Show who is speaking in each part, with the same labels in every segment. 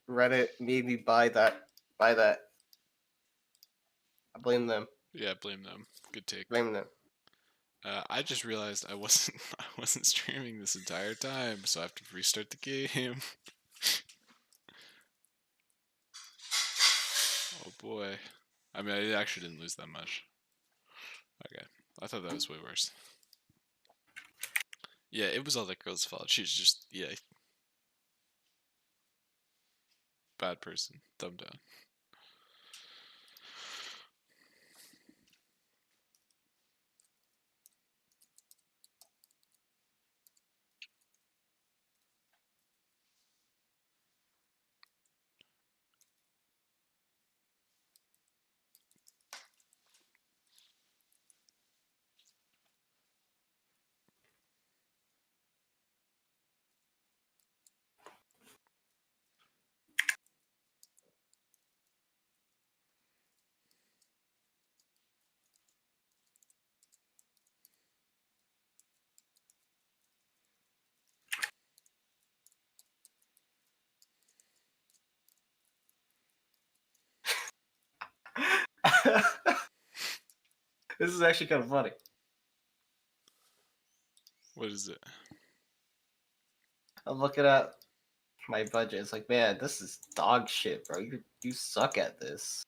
Speaker 1: Reddit made me buy that. Buy that. I blame them.
Speaker 2: Yeah, blame them. Good take.
Speaker 1: Blame them.
Speaker 2: I just realized I wasn't I wasn't streaming this entire time, so I have to restart the game. Oh boy. I mean, I actually didn't lose that much. Okay. I thought that was way worse. Yeah, it was all that girl's fault. She's just, yeah, bad person. Thumb down.
Speaker 1: This is actually kind of funny.
Speaker 2: What is it?
Speaker 1: I'm looking at my budget. It's like, man, this is dog shit, bro. You suck at this.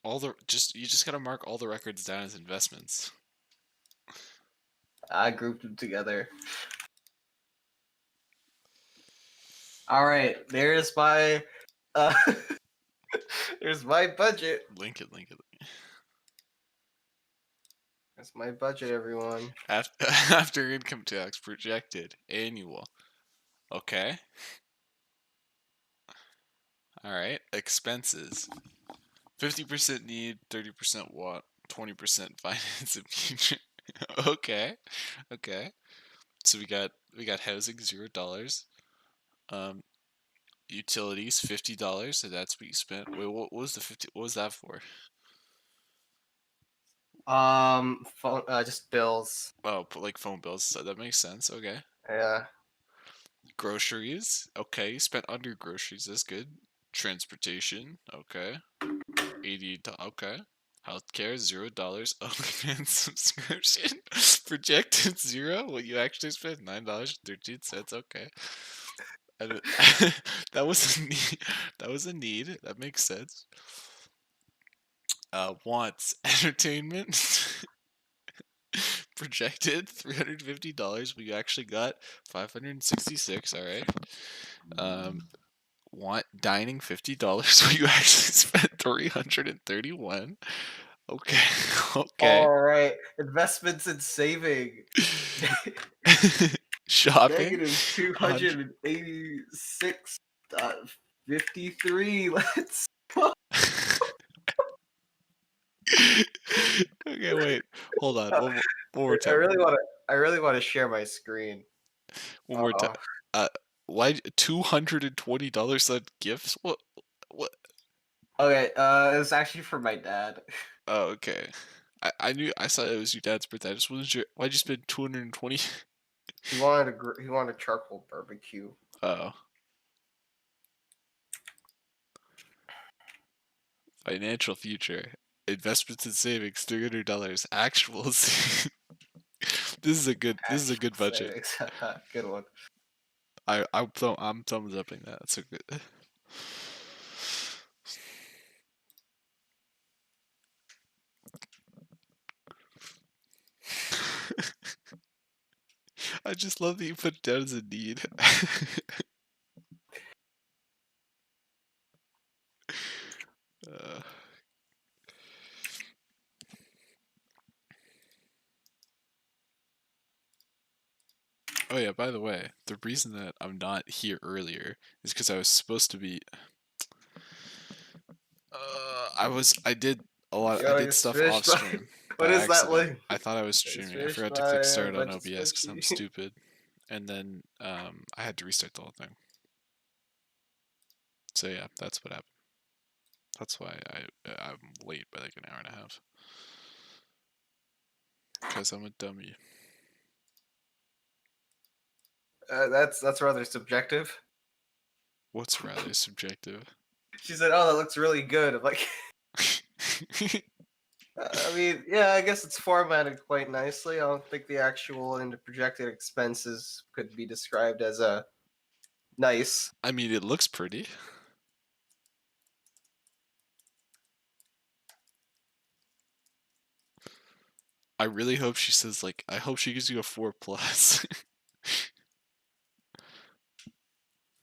Speaker 2: You just gotta mark all the records down as investments.
Speaker 1: I grouped them together. All right, there's my there's my budget.
Speaker 2: Link it.
Speaker 1: That's my budget, everyone.
Speaker 2: After income tax projected annual. Okay. All right. Expenses. 50% need, 30% want, 20% finance and future. Okay. So we got housing $0. Utilities $50. So that's what you spent. Wait, what was the 50? What was that for?
Speaker 1: Phone, just bills.
Speaker 2: Oh, but like phone bills. So that makes sense. Okay.
Speaker 1: Yeah.
Speaker 2: Groceries. Okay, you spent under groceries. That's good. Transportation. Okay. 80. Okay. Healthcare $0. OnlyFans subscription projected 0. What you actually spent $9.13. Okay. That was a need. That was a need. That makes sense. Wants entertainment projected $350. We actually got 566. All right. Want dining $50. You actually spent 331. Okay. Okay.
Speaker 1: All right. Investments and saving.
Speaker 2: Shopping.
Speaker 1: Negative
Speaker 2: 100.
Speaker 1: 286.53. Let's go.
Speaker 2: Okay, wait. Hold on. One more
Speaker 1: I
Speaker 2: time.
Speaker 1: really want to share my screen.
Speaker 2: One more time. Uh, why $220 on gifts? What? What?
Speaker 1: Okay, it's actually for my dad.
Speaker 2: Oh, okay. I saw it was your dad's birthday. I just wasn't sure. Why'd you spend 220?
Speaker 1: He wanted charcoal barbecue.
Speaker 2: Oh. Financial future. Investments and savings, $300. Actuals. This is a good budget.
Speaker 1: Good one.
Speaker 2: I'm thumbs upping that. That's a good. I just love that you put it down as a need. uh, oh yeah, by the way, the reason that I'm not here earlier is because I was supposed to be. I did a lot. I did stuff off stream by
Speaker 1: What is that
Speaker 2: accident.
Speaker 1: link?
Speaker 2: I thought I was
Speaker 1: It's
Speaker 2: streaming. I
Speaker 1: finished
Speaker 2: forgot to
Speaker 1: by
Speaker 2: click
Speaker 1: a
Speaker 2: start on
Speaker 1: bunch of
Speaker 2: OBS because I'm
Speaker 1: spreadsheets.
Speaker 2: stupid, and then I had to restart the whole thing. So yeah, that's what happened. That's why I'm late by like an hour and a half. Because I'm a dummy.
Speaker 1: That's rather subjective.
Speaker 2: What's rather subjective?
Speaker 1: She said, "Oh, that looks really good." I'm like, I mean, yeah, I guess it's formatted quite nicely. I don't think the actual and the projected expenses could be described as a nice.
Speaker 2: I mean, it looks pretty. I really hope she says like, I hope she gives you a 4 plus.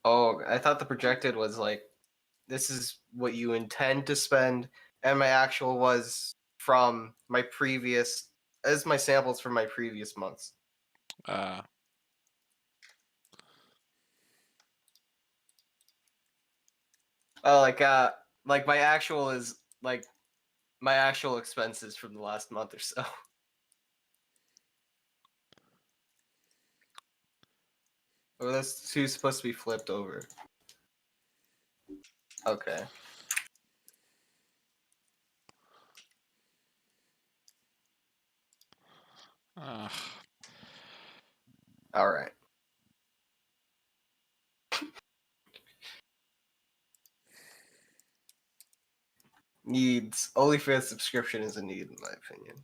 Speaker 1: Oh, I thought the projected was like this is what you intend to spend, and my actual was from my previous as my samples from my previous months.
Speaker 2: uh,
Speaker 1: Oh, like my actual is like my actual expenses from the last month or so. Or that's two supposed to be flipped over. Okay.
Speaker 2: uh,
Speaker 1: All right. Needs OnlyFans subscription is a need in my opinion.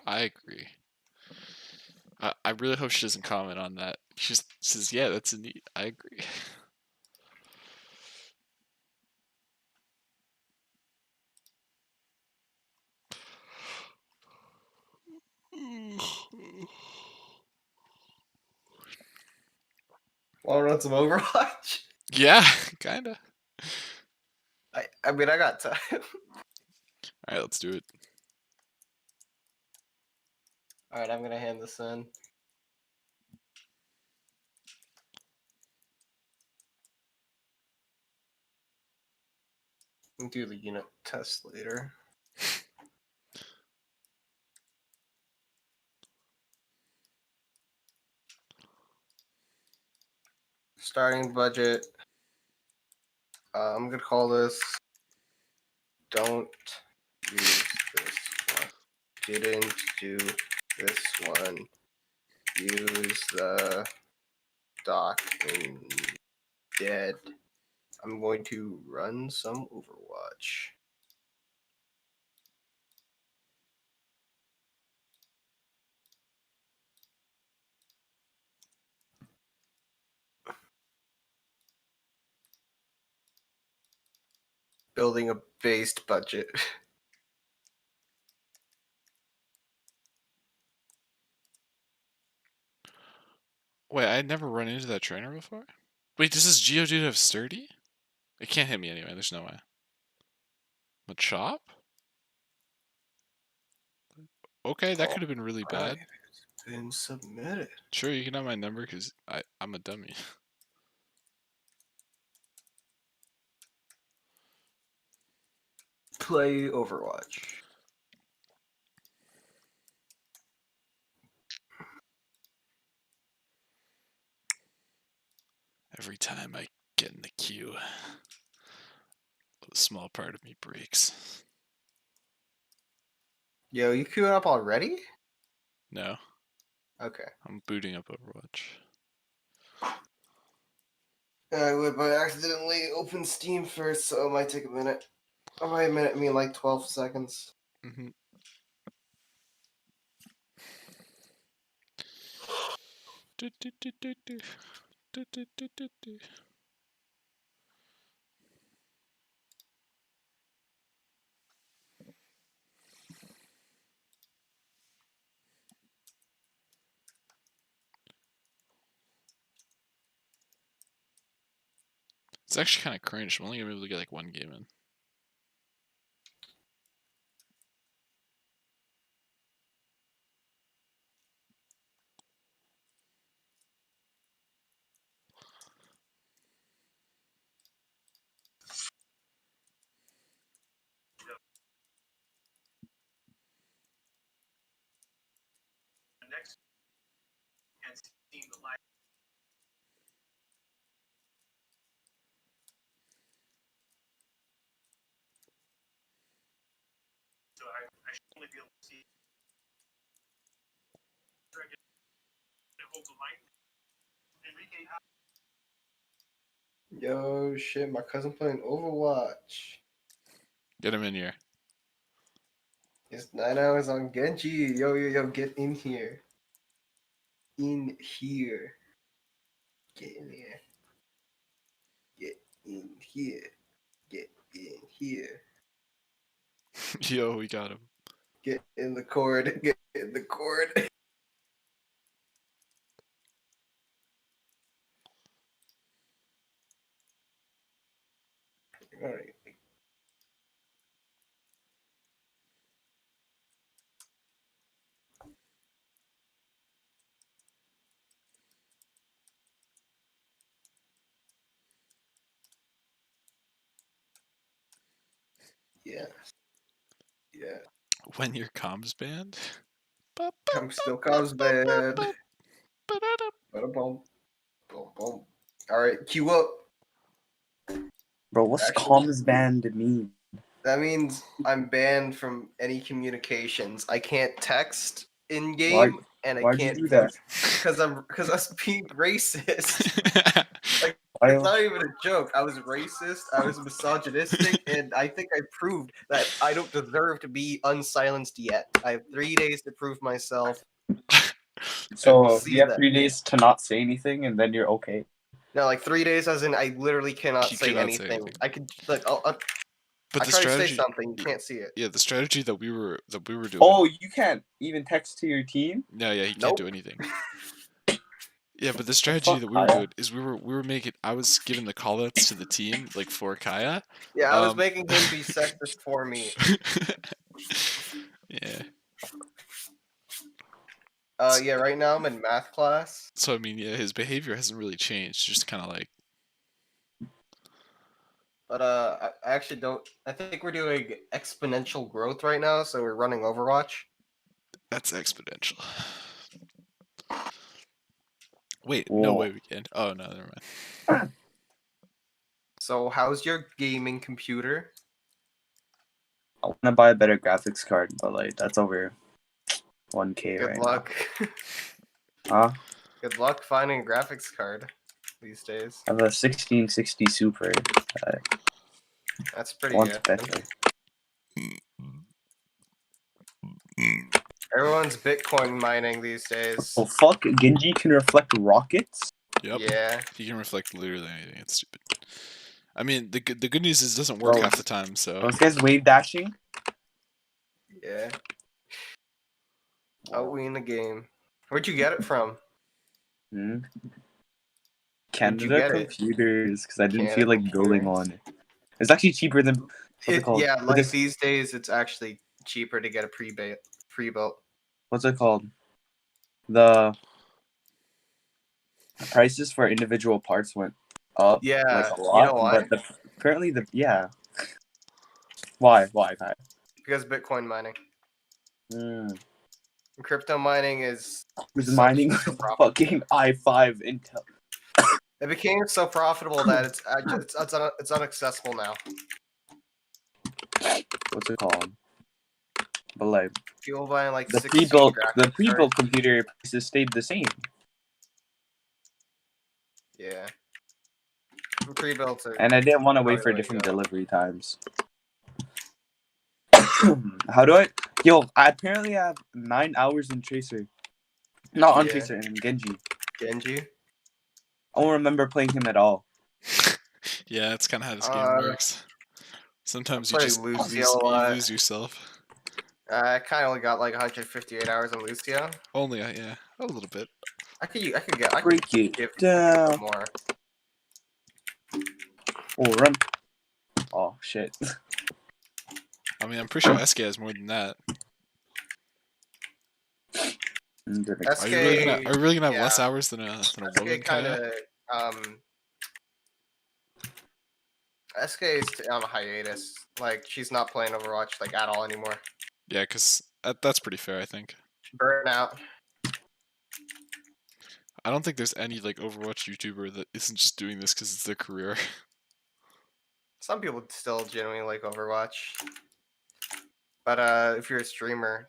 Speaker 2: I agree. I really hope she doesn't comment on that. She just says, yeah, that's a neat. I agree.
Speaker 1: Want to run some Overwatch?
Speaker 2: Yeah, kinda.
Speaker 1: I mean I got time.
Speaker 2: Alright, let's do it.
Speaker 1: All right, I'm gonna hand this in. We'll do the unit test later. Starting budget. I'm gonna call this don't use this one. Didn't do this one. Use the doc instead. I'm going to run some Overwatch. Building a based budget.
Speaker 2: Wait, I never run into that trainer before? Wait, does this Geodude have sturdy? It can't hit me anyway, there's no way. Machop? Okay, that
Speaker 1: Oh,
Speaker 2: could have been really
Speaker 1: right.
Speaker 2: bad.
Speaker 1: It's been submitted.
Speaker 2: Sure, you can have my number because I'm a dummy.
Speaker 1: Play Overwatch.
Speaker 2: Every time I get in the queue, a small part of me breaks.
Speaker 1: Yo, you queuing up already?
Speaker 2: No,
Speaker 1: Okay.
Speaker 2: I'm booting up Overwatch.
Speaker 1: I would, but I accidentally opened Steam first, so it might take a minute. Oh, by a minute, I mean like 12 seconds.
Speaker 2: Mm-hmm. It's actually kind of cringe. I'm only gonna be able to get like one game in.
Speaker 1: Yo, shit, my cousin playing Overwatch.
Speaker 2: Get him in here.
Speaker 1: It's 9 hours on Genji. Yo, get in here. In here. Get in here. Get in here. Get in here.
Speaker 2: Yo, we got him.
Speaker 1: Get in the cord. Get in the cord. Alright. Yeah. Yeah.
Speaker 2: When your comms banned?
Speaker 1: I'm still cause bad. Bada boom. Boom boom. Alright, queue up.
Speaker 3: Bro, what's
Speaker 1: Actually,
Speaker 3: comms banned mean?
Speaker 1: that means I'm banned from any communications. I can't text in
Speaker 3: Why?
Speaker 1: game, and I
Speaker 3: Why'd you
Speaker 1: can't
Speaker 3: do that?
Speaker 1: because I'm being racist. Like,
Speaker 3: Why?
Speaker 1: it's not even a joke. I was racist. I was misogynistic, and I think I proved that I don't deserve to be unsilenced yet. I have 3 days to prove myself.
Speaker 3: So
Speaker 1: See
Speaker 3: you have
Speaker 1: that.
Speaker 3: 3 days to not say anything, and then you're okay.
Speaker 1: No, like 3 days, as in I literally cannot
Speaker 2: You
Speaker 1: say
Speaker 2: cannot say
Speaker 1: anything.
Speaker 2: anything.
Speaker 1: I could like
Speaker 2: But
Speaker 1: I
Speaker 2: the
Speaker 1: try to say
Speaker 2: strategy,
Speaker 1: something, you can't see it.
Speaker 2: yeah, the strategy that we were doing.
Speaker 3: Oh, you can't even text to your team?
Speaker 2: No, yeah, he can't
Speaker 1: Nope.
Speaker 2: do anything. Yeah, but the
Speaker 3: The
Speaker 2: strategy
Speaker 3: fuck,
Speaker 2: that we were
Speaker 3: Kaya?
Speaker 2: doing is we were making. I was giving the callouts to the team like for Kaya.
Speaker 1: Yeah, I was making him be sexist for me.
Speaker 2: Yeah.
Speaker 1: Yeah, right now I'm in math class.
Speaker 2: So I mean, yeah, his behavior hasn't really changed. Just kind of like
Speaker 1: But I actually don't. I think we're doing exponential growth right now, so we're running Overwatch.
Speaker 2: that's exponential. Wait, no
Speaker 3: Whoa.
Speaker 2: way we can. Oh no, never mind.
Speaker 1: So how's your gaming computer?
Speaker 3: I want to buy a better graphics card, but like that's over 1K
Speaker 1: Good
Speaker 3: right
Speaker 1: luck.
Speaker 3: now. Huh?
Speaker 1: Good luck finding a graphics card these days.
Speaker 3: I have a 1660 Super.
Speaker 1: That's
Speaker 3: I
Speaker 1: pretty
Speaker 3: want
Speaker 1: good.
Speaker 3: better.
Speaker 1: Everyone's Bitcoin mining these days.
Speaker 3: Oh fuck! Genji can reflect rockets.
Speaker 2: Yep.
Speaker 1: Yeah.
Speaker 2: He can reflect literally anything. It's stupid. I mean, the good news is it doesn't work
Speaker 3: Bro,
Speaker 2: half the time. So
Speaker 3: Those guys wave dashing.
Speaker 1: Yeah. Oh, we in the game. Where'd you get it from?
Speaker 3: Hmm?
Speaker 1: Where'd you
Speaker 3: Canada
Speaker 1: get it?
Speaker 3: computers, because I didn't
Speaker 1: Canada
Speaker 3: feel like building
Speaker 1: computers.
Speaker 3: one. It's actually cheaper than what's it called?
Speaker 1: Yeah,
Speaker 3: What
Speaker 1: like
Speaker 3: is-
Speaker 1: these days, it's actually cheaper to get a pre-built.
Speaker 3: what's it called? The prices for individual parts went up
Speaker 1: Yeah,
Speaker 3: like a
Speaker 1: you
Speaker 3: lot,
Speaker 1: know why?
Speaker 3: but apparently the why Kai?
Speaker 1: Because Bitcoin mining.
Speaker 3: Mm.
Speaker 1: Crypto mining is
Speaker 3: Who's
Speaker 1: so
Speaker 3: mining
Speaker 1: so
Speaker 3: with
Speaker 1: profitable.
Speaker 3: fucking i5 Intel?
Speaker 1: It became so profitable that it's unaccessible now.
Speaker 3: What's it called? But like
Speaker 1: People buying like
Speaker 3: the
Speaker 1: 16
Speaker 3: pre-built
Speaker 1: graphics cards.
Speaker 3: computer prices stayed the same.
Speaker 1: Yeah. Pre-built are
Speaker 3: And I didn't want to wait
Speaker 1: probably
Speaker 3: for
Speaker 1: the way to
Speaker 3: different
Speaker 1: go.
Speaker 3: delivery times. How do I? Yo, I apparently have 9 hours in Tracer. Not on
Speaker 1: Yeah.
Speaker 3: Tracer, in Genji.
Speaker 1: Genji.
Speaker 3: I don't remember playing him at all.
Speaker 2: yeah, that's kind of how this game works. Sometimes you
Speaker 1: play
Speaker 2: just
Speaker 1: Lucio a lot.
Speaker 2: lose yourself.
Speaker 1: I kind of only got like 158 hours on Lucio.
Speaker 2: Only, yeah, a little bit.
Speaker 1: I could
Speaker 3: Break it
Speaker 1: give
Speaker 3: down.
Speaker 1: more.
Speaker 3: Oh, run. Oh, shit.
Speaker 2: I mean, I'm pretty sure SK has more than that.
Speaker 1: SK,
Speaker 2: Are you really gonna have less
Speaker 1: yeah.
Speaker 2: hours than a woman,
Speaker 1: SK kind
Speaker 2: Kaya?
Speaker 1: of SK is on a hiatus. Like she's not playing Overwatch like at all anymore.
Speaker 2: Yeah, because that's pretty fair, I think.
Speaker 1: Burnout.
Speaker 2: I don't think there's any like Overwatch YouTuber that isn't just doing this because it's their career.
Speaker 1: Some people still genuinely like Overwatch, but if you're a streamer,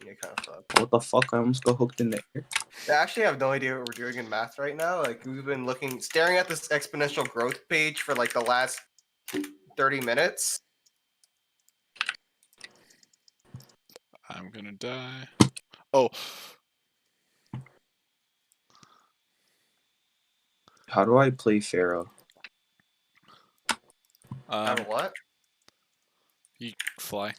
Speaker 1: Yeah, kind of fucked.
Speaker 3: What the fuck? I almost got hooked in the air.
Speaker 1: I actually have no idea what we're doing in math right now. Like we've been staring at this exponential growth page for like the last 30 minutes.
Speaker 2: I'm gonna die. Oh,
Speaker 3: How do I play Pharaoh?
Speaker 1: Out of what?
Speaker 2: you fly.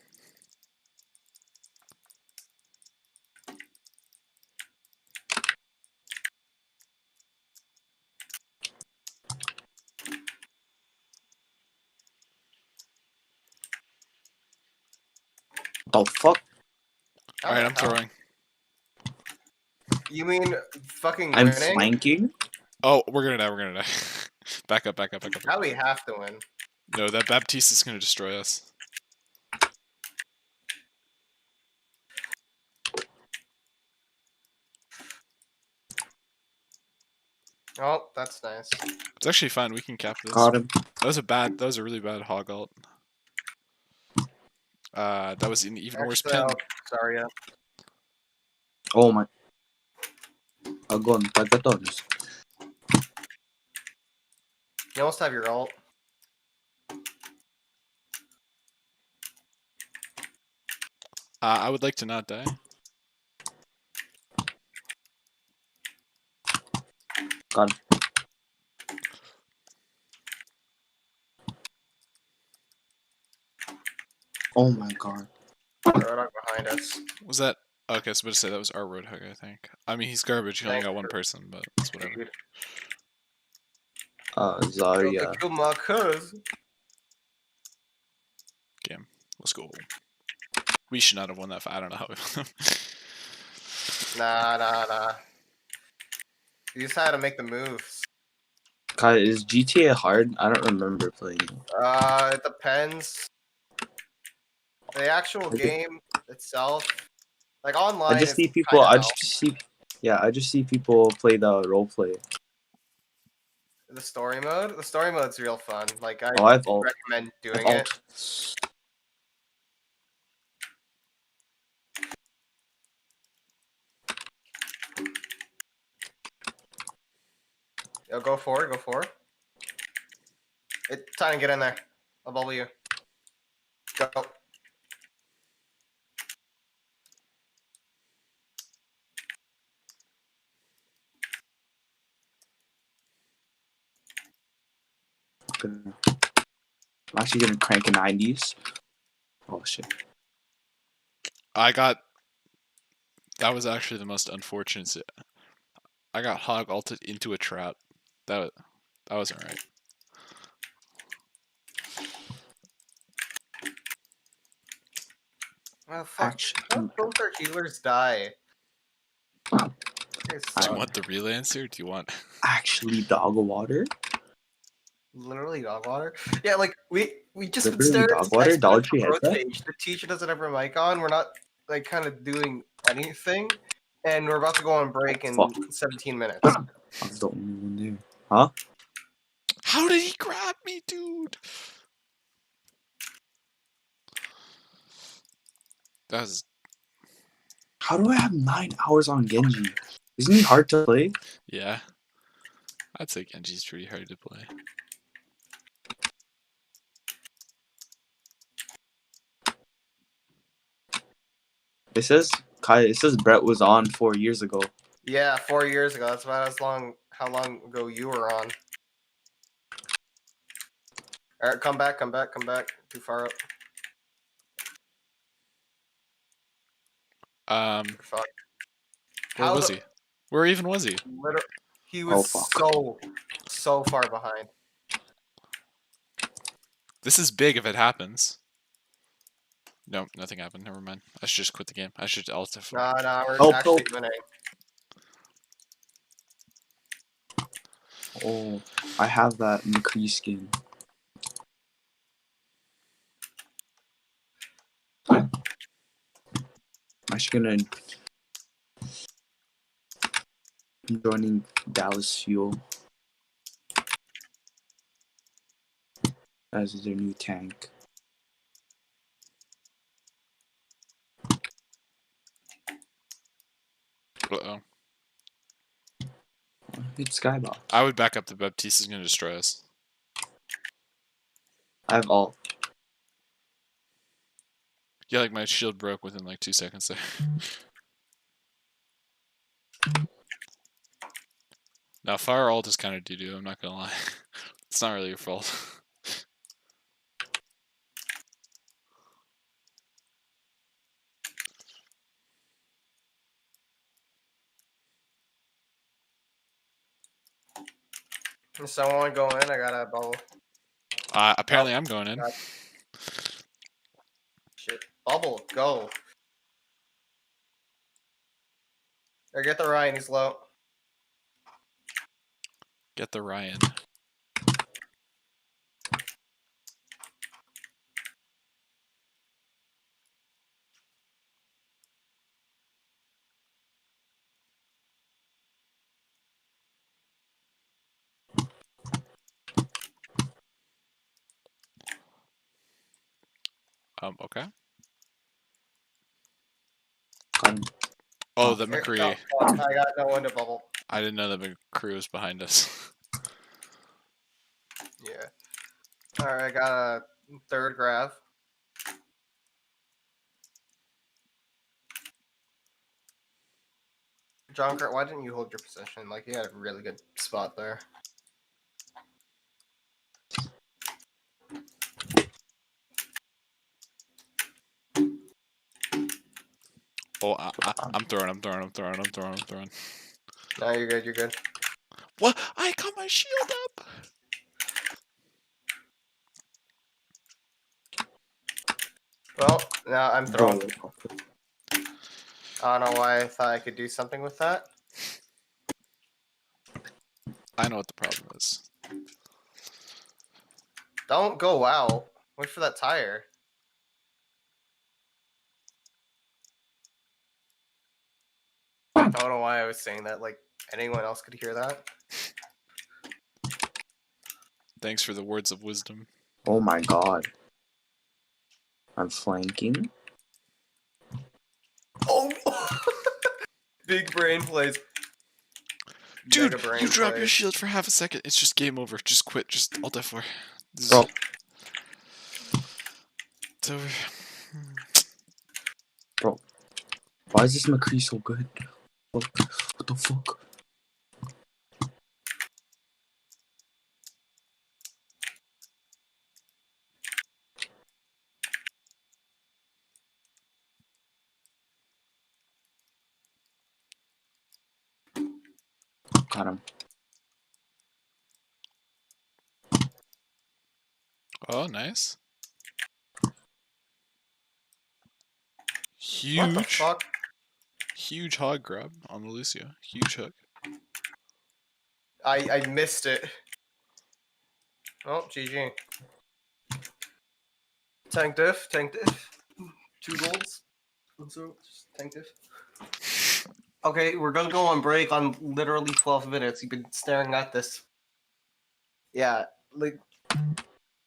Speaker 3: The fuck?
Speaker 1: How
Speaker 2: All right,
Speaker 1: the
Speaker 2: I'm
Speaker 1: hell?
Speaker 2: throwing.
Speaker 1: You mean fucking
Speaker 3: I'm
Speaker 1: winning?
Speaker 3: flanking?
Speaker 2: Oh, we're gonna die. We're gonna die. Back up. Back up. Back up.
Speaker 1: How we have to win?
Speaker 2: No, that Baptiste is gonna destroy us.
Speaker 1: Oh, that's nice.
Speaker 2: It's actually fine. We can cap this.
Speaker 3: Got him.
Speaker 2: That was a really bad hog alt. That was an even worse
Speaker 1: Actually,
Speaker 2: pin.
Speaker 1: sorry, yeah.
Speaker 3: Oh my. Agon, pagkatones.
Speaker 1: You almost have your ult.
Speaker 2: I would like to not die.
Speaker 3: Got him. Oh my god.
Speaker 1: Roadhog behind us.
Speaker 2: Was that? Okay, I was about to say that was our Roadhog, I think. I mean, he's garbage. He only
Speaker 1: Thanks
Speaker 2: got one
Speaker 1: for-
Speaker 2: person, but it's whatever.
Speaker 1: Dude,
Speaker 3: Zarya.
Speaker 1: kill my cuz.
Speaker 2: Game. Let's go. We should not have won that fight. I don't know how we won.
Speaker 1: Nah. You just had to make the moves.
Speaker 3: Kai, is GTA hard? I don't remember playing it.
Speaker 1: It depends. The actual game itself, like online,
Speaker 3: I just see
Speaker 1: it's
Speaker 3: people.
Speaker 1: kinda
Speaker 3: I
Speaker 1: hell.
Speaker 3: just see. Yeah, I just see people play the role play.
Speaker 1: The story mode. The story mode's real fun. Like I
Speaker 3: Oh, I've ult.
Speaker 1: recommend doing
Speaker 3: I've
Speaker 1: it.
Speaker 3: ult.
Speaker 1: Yo, go for it. Go for it. It's time to get in there. I'll bubble you. Go.
Speaker 3: I'm actually gonna crank a 90s. Oh shit.
Speaker 2: I got. That was actually the most unfortunate. I got hog alted into a trap. That wasn't right.
Speaker 1: Oh fuck.
Speaker 3: Action.
Speaker 1: Let both our healers die.
Speaker 3: Wow.
Speaker 1: They
Speaker 2: Do
Speaker 1: suck.
Speaker 2: you want the real answer? Do you want?
Speaker 3: Actually, dog water.
Speaker 1: Literally dog water. Yeah, like we just been
Speaker 3: Literally
Speaker 1: staring at
Speaker 3: dog
Speaker 1: this
Speaker 3: water. Dollar
Speaker 1: exponential
Speaker 3: Tree
Speaker 1: growth
Speaker 3: headset.
Speaker 1: page. The teacher doesn't have her mic on. We're not like kind of doing anything, and we're about to go on break in
Speaker 3: Fuck.
Speaker 1: 17 minutes.
Speaker 3: I was the only one there. Huh?
Speaker 2: How did he grab me, dude? That was.
Speaker 3: How do I have 9 hours on Genji? Isn't he hard to play?
Speaker 2: Yeah. I'd say Genji's pretty hard to play.
Speaker 3: It says Kai. It says Brett was on 4 years ago.
Speaker 1: Yeah, 4 years ago. That's about how long ago you were on. All right, come back. Too far up. Fuck.
Speaker 2: Where
Speaker 1: How
Speaker 2: was
Speaker 1: the-
Speaker 2: he? Where even was he?
Speaker 1: He
Speaker 3: Oh,
Speaker 1: was
Speaker 3: fuck.
Speaker 1: so far behind.
Speaker 2: This is big if it happens. No, nothing happened. Never mind. I should just quit the game. I should alt it.
Speaker 1: Nah, we're
Speaker 3: Help,
Speaker 1: actually
Speaker 3: help.
Speaker 1: winning.
Speaker 3: Oh, I have that McCree skin. I'm actually gonna joining Dallas Fuel as their new tank. stupid skybox.
Speaker 2: I would back up. The Baptiste is gonna destroy us.
Speaker 3: I have all.
Speaker 2: Yeah, like my shield broke within like 2 seconds there. Now fire ult is kind of doo-doo, I'm not gonna lie. It's not really your fault.
Speaker 1: If someone go in, I got a bubble.
Speaker 2: Apparently I'm going in.
Speaker 1: God. Shit. Bubble, go. Or get the Ryan, he's low.
Speaker 2: Get the Ryan. Okay. Oh, the
Speaker 1: Here,
Speaker 2: McCree.
Speaker 1: oh, fuck, I got no one to bubble.
Speaker 2: I didn't know that McCree was behind us.
Speaker 1: Yeah. Alright, I got a third grab. Jonkert, why didn't you hold your position? Like, you had a really good spot there.
Speaker 2: Oh, I'm throwing.
Speaker 1: No, you're good, you're good.
Speaker 2: What? I got my shield up!
Speaker 1: Well, now I'm throwing.
Speaker 3: Bro.
Speaker 1: I don't know why I thought I could do something with that.
Speaker 2: I know what the problem is.
Speaker 1: Don't go out. Wait for that tire. I don't know why I was saying that. Like, anyone else could hear that.
Speaker 2: Thanks for the words of wisdom.
Speaker 3: Oh my god. I'm flanking.
Speaker 1: Oh! Big brain plays.
Speaker 2: Dude,
Speaker 1: Mega brain
Speaker 2: you drop your
Speaker 1: plays.
Speaker 2: shield for half a second. It's just game over. Just quit. Just alt F4.
Speaker 3: Bro.
Speaker 2: It's over.
Speaker 3: Bro. Why is this McCree so good? What the fuck? Got him.
Speaker 2: Oh, nice.
Speaker 1: What the
Speaker 2: Huge.
Speaker 1: fuck?
Speaker 2: Huge hog grab on the Lucio. Huge hook.
Speaker 1: I missed it. Oh, GG. Tank diff, tank diff. 2 golds. So, just tank diff. Okay, we're gonna go on break on literally 12 minutes. You've been staring at this. Yeah, like,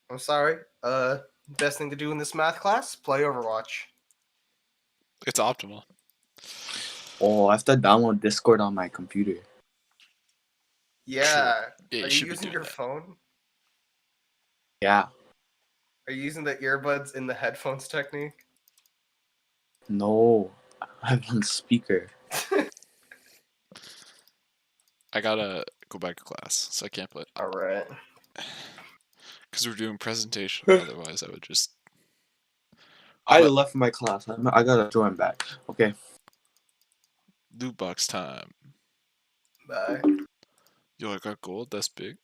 Speaker 1: I'm sorry. Best thing to do in this math class, play Overwatch.
Speaker 2: It's optimal.
Speaker 3: Oh, I have to download Discord on my computer.
Speaker 1: Yeah.
Speaker 2: Yeah, you
Speaker 1: Are
Speaker 2: should
Speaker 1: you
Speaker 2: be
Speaker 1: using
Speaker 2: doing
Speaker 1: your
Speaker 2: that.
Speaker 1: phone?
Speaker 3: Yeah.
Speaker 1: Are you using the earbuds in the headphones technique?
Speaker 3: No. I have on speaker.
Speaker 2: I gotta go back to class, so I can't play.
Speaker 1: Alright.
Speaker 2: Because we're doing presentation. Otherwise, I would just.
Speaker 3: I
Speaker 2: But
Speaker 3: left my class. I gotta join back. Okay.
Speaker 2: loot box time.
Speaker 1: Bye.
Speaker 2: Yo, I got gold. That's big.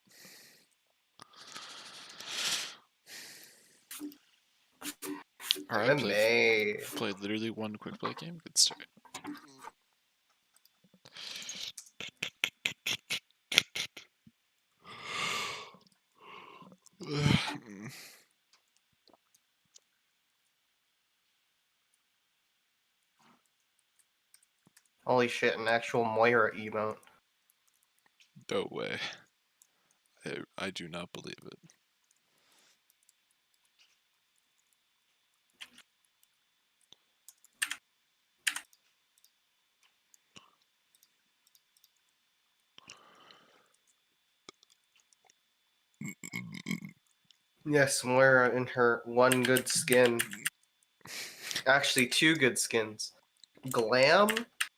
Speaker 2: Alright,
Speaker 1: MMA.
Speaker 2: played literally one quick play game. Good start.
Speaker 1: Holy shit, an actual Moira emote.
Speaker 2: No way. I do not believe it.
Speaker 1: Yes, Moira in her one good skin. Actually, two good skins. Glam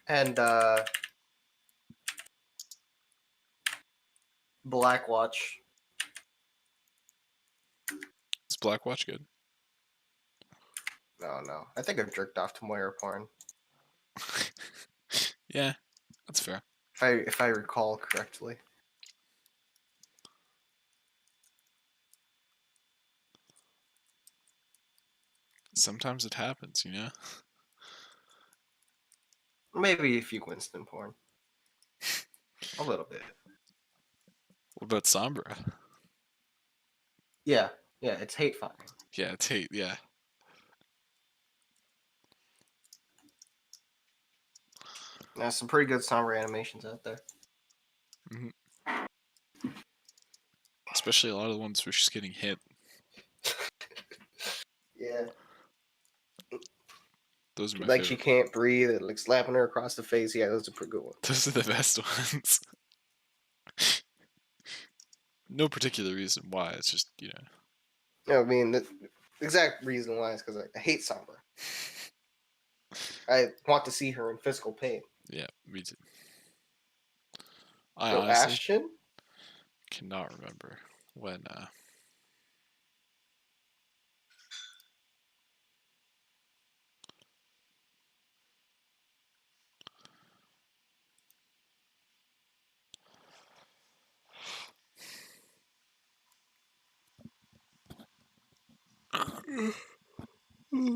Speaker 1: and Blackwatch.
Speaker 2: Is Blackwatch good?
Speaker 1: No. I think I've jerked off to Moira porn.
Speaker 2: Yeah, that's fair.
Speaker 1: If I recall correctly.
Speaker 2: Sometimes it happens, you know?
Speaker 1: Maybe a few Winston porn. A little bit.
Speaker 2: What about Sombra?
Speaker 1: Yeah, it's hate fucking.
Speaker 2: Yeah, it's hate, yeah.
Speaker 1: There's some pretty good somber animations out there.
Speaker 2: hmm Especially a lot of the ones where she's getting hit.
Speaker 1: Yeah.
Speaker 2: Those are my
Speaker 1: Like she
Speaker 2: favorite.
Speaker 1: can't breathe and like slapping her across the face. Yeah, those are pretty good ones.
Speaker 2: Those are the best ones. No particular reason why, it's just, you know.
Speaker 1: No, I mean, the exact reason why is because I hate Sombra. I want to see her in physical pain.
Speaker 2: Yeah, me too. I
Speaker 1: Yo,
Speaker 2: honestly
Speaker 1: Ashton?
Speaker 2: cannot remember when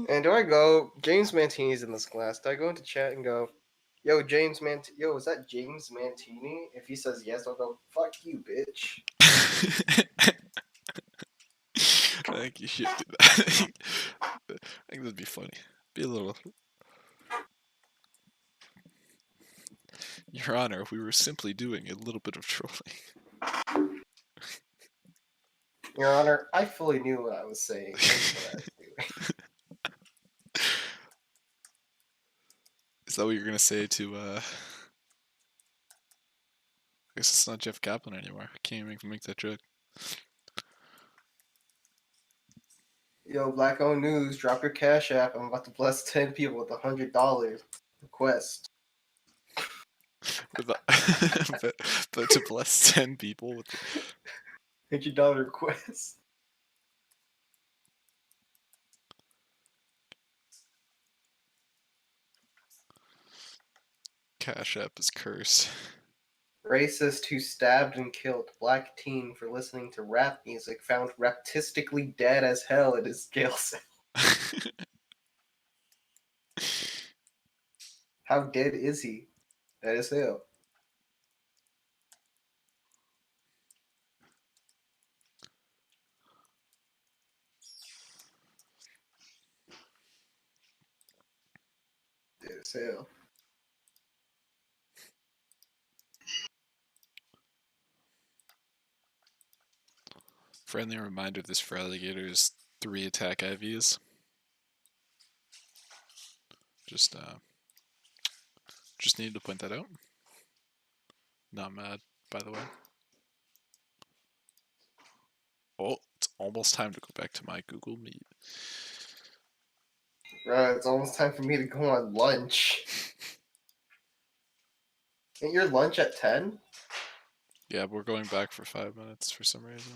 Speaker 1: And do I go, James Mantini's in this class, do I go into chat and go, yo, is that James Mantini? If he says yes, I'll go, fuck you, bitch.
Speaker 2: I think you should do that. I think that'd be funny. Be a little. Your Honor, we were simply doing a little bit of trolling.
Speaker 1: Your Honor, I fully knew what I was saying. That's what I was doing.
Speaker 2: Is that what you're gonna say to I guess it's not Jeff Kaplan anymore. I can't even make that joke.
Speaker 1: Yo, Black Owned News, drop your cash app. I'm about to bless 10 people with $100 request.
Speaker 2: With but to bless 10 people with
Speaker 1: $100 request.
Speaker 2: Cash App is cursed.
Speaker 1: Racist who stabbed and killed black teen for listening to rap music found raptistically dead as hell in his jail cell. How dead is he? Dead as hell. Dead as hell.
Speaker 2: Friendly reminder this for alligators 3 attack IVs. Just needed to point that out. Not mad, by the way. Oh, it's almost time to go back to my Google Meet.
Speaker 1: Right, it's almost time for me to go on lunch. Ain't your lunch at 10?
Speaker 2: Yeah, we're going back for 5 minutes for some reason.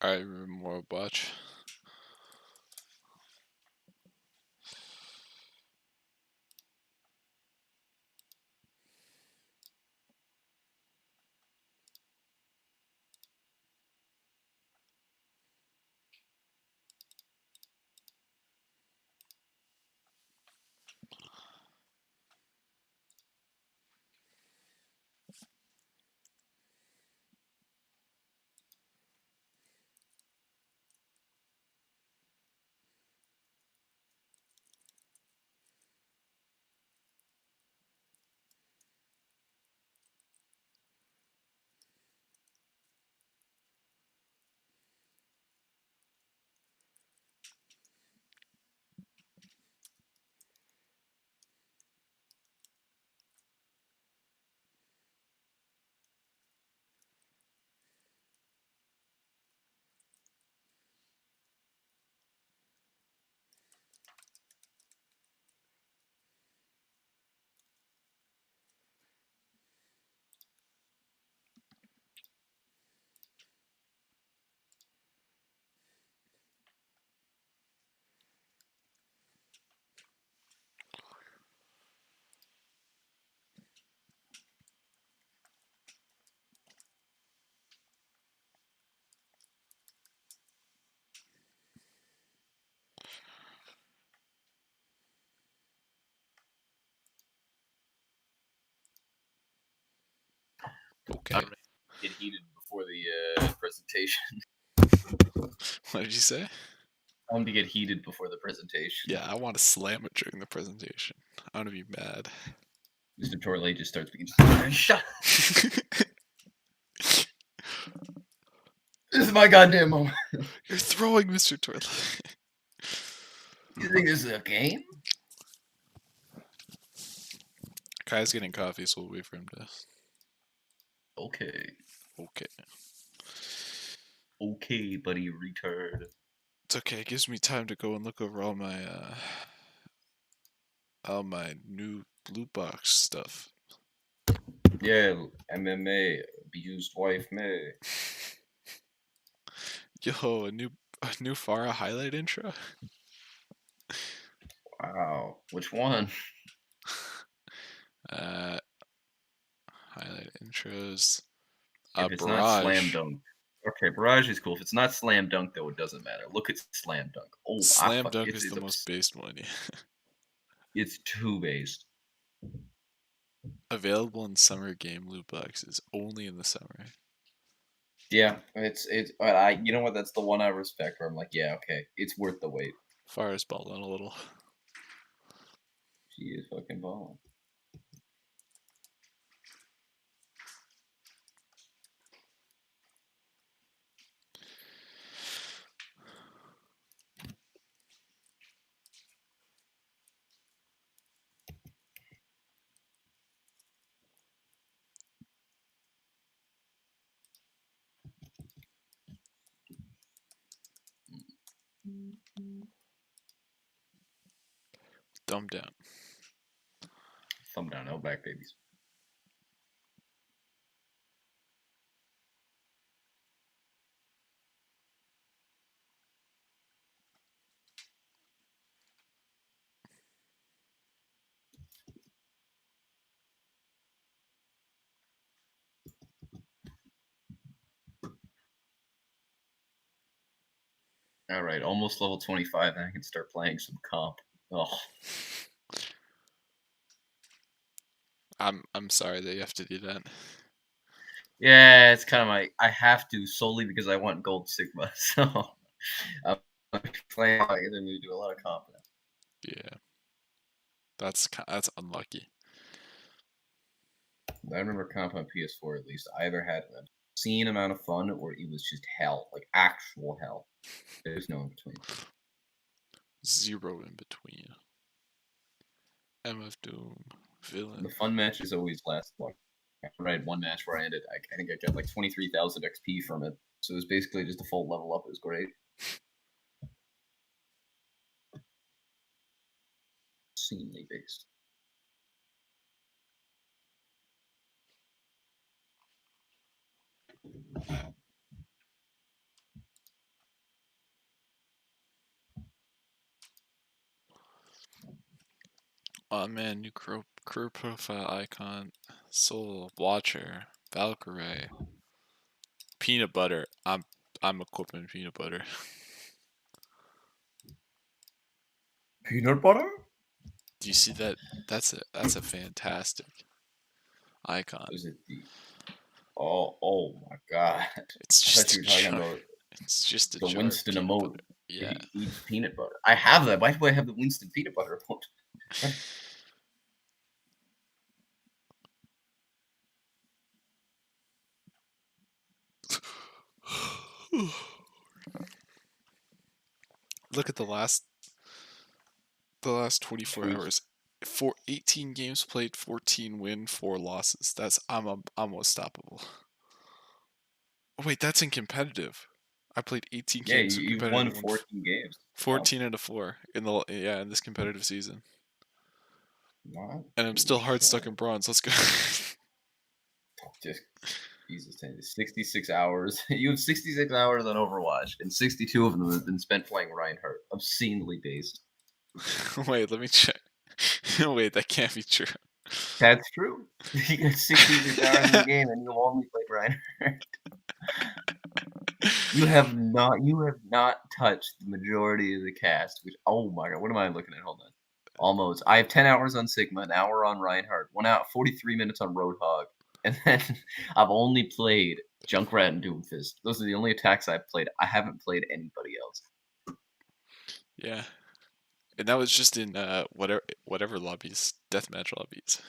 Speaker 2: Alright, more watch. Okay.
Speaker 4: Get heated before the presentation.
Speaker 2: What did you say?
Speaker 4: Time to get heated before the presentation.
Speaker 2: Yeah, I want to slam it during the presentation. I want to be mad.
Speaker 4: Mr. Torley just starts being shut. This is my goddamn moment.
Speaker 2: You're throwing, Mr. Toilet.
Speaker 4: You think this is a game?
Speaker 2: Kai's getting coffee, so we'll wait for him to.
Speaker 4: Okay.
Speaker 2: Okay.
Speaker 4: Okay, buddy, retard.
Speaker 2: It's okay. It gives me time to go and look over all my new loot box stuff.
Speaker 4: Yeah, MMA, abused wife May.
Speaker 2: Yo, a new Farah highlight intro.
Speaker 4: Wow. Which one?
Speaker 2: Highlight intros.
Speaker 4: If it's not
Speaker 2: Barrage.
Speaker 4: slam dunk. Okay, barrage is cool. If it's not slam dunk, though, it doesn't matter. Look at slam dunk. Oh,
Speaker 2: Slam dunk is the most based one.
Speaker 4: It's too based.
Speaker 2: Available in summer game loot boxes only in the summer.
Speaker 4: Yeah, it's. You know what? That's the one I respect. Where I'm like, yeah, okay, it's worth the wait.
Speaker 2: Farah's balling a little.
Speaker 4: She is fucking balling.
Speaker 2: Thumb down.
Speaker 4: Thumb down, no back babies. All right, almost level 25, and I can start playing some comp. Oh,
Speaker 2: I'm sorry that you have to do that.
Speaker 4: yeah, it's kind of my. I have to solely because I want gold Sigma. So I'm playing. I need to do a lot of comp now.
Speaker 2: Yeah. That's unlucky.
Speaker 4: I remember comp on PS4 at least. I either had an obscene amount of fun or it was just hell, like actual hell. There's no in between.
Speaker 2: Zero in between. MF Doom, villain.
Speaker 4: The fun matches always last long. I had one match where I ended. I think I got like 23,000 XP from it. So it was basically just a full level up. It was great. Obscenely based.
Speaker 2: Oh man, new career profile icon, Soul Watcher, Valkyrie, peanut butter. I'm equipping peanut butter.
Speaker 4: Peanut butter?
Speaker 2: Do you see that? That's a fantastic icon.
Speaker 4: Is it the? Oh my god!
Speaker 2: It's
Speaker 4: I thought
Speaker 2: just
Speaker 4: you
Speaker 2: a
Speaker 4: were talking
Speaker 2: jar.
Speaker 4: about
Speaker 2: It's just a
Speaker 4: the
Speaker 2: jar of
Speaker 4: Winston
Speaker 2: peanut
Speaker 4: emote.
Speaker 2: butter. Yeah.
Speaker 4: He eats peanut butter. I have that. Why do I have the Winston peanut butter emote?
Speaker 2: Look at the last 24
Speaker 4: Tweet.
Speaker 2: hours. 18 games played, 14 win, 4 losses. I'm unstoppable. Oh, wait, that's in competitive. I played 18
Speaker 4: Yeah,
Speaker 2: games of
Speaker 4: you've
Speaker 2: competitive.
Speaker 4: won
Speaker 2: and won
Speaker 4: 14 games.
Speaker 2: 14 out of 4 in this competitive season.
Speaker 4: Wow.
Speaker 2: And I'm still hard stuck in bronze. Let's go.
Speaker 4: Just Jesus, 66 hours. You have 66 hours on Overwatch, and 62 of them have been spent playing Reinhardt. Obscenely based.
Speaker 2: Wait, let me check. Wait, that can't be true.
Speaker 4: That's true. You got 66 hours in the game, and you only played Reinhardt. You have not touched the majority of the cast. Which, oh my god, what am I looking at? Hold on. Almost. I have 10 hours on Sigma, an hour on Reinhardt, 1 hour, 43 minutes on Roadhog, and then I've only played Junkrat and Doomfist. Those are the only attacks I've played. I haven't played anybody else.
Speaker 2: Yeah. And that was just in whatever lobbies, deathmatch lobbies.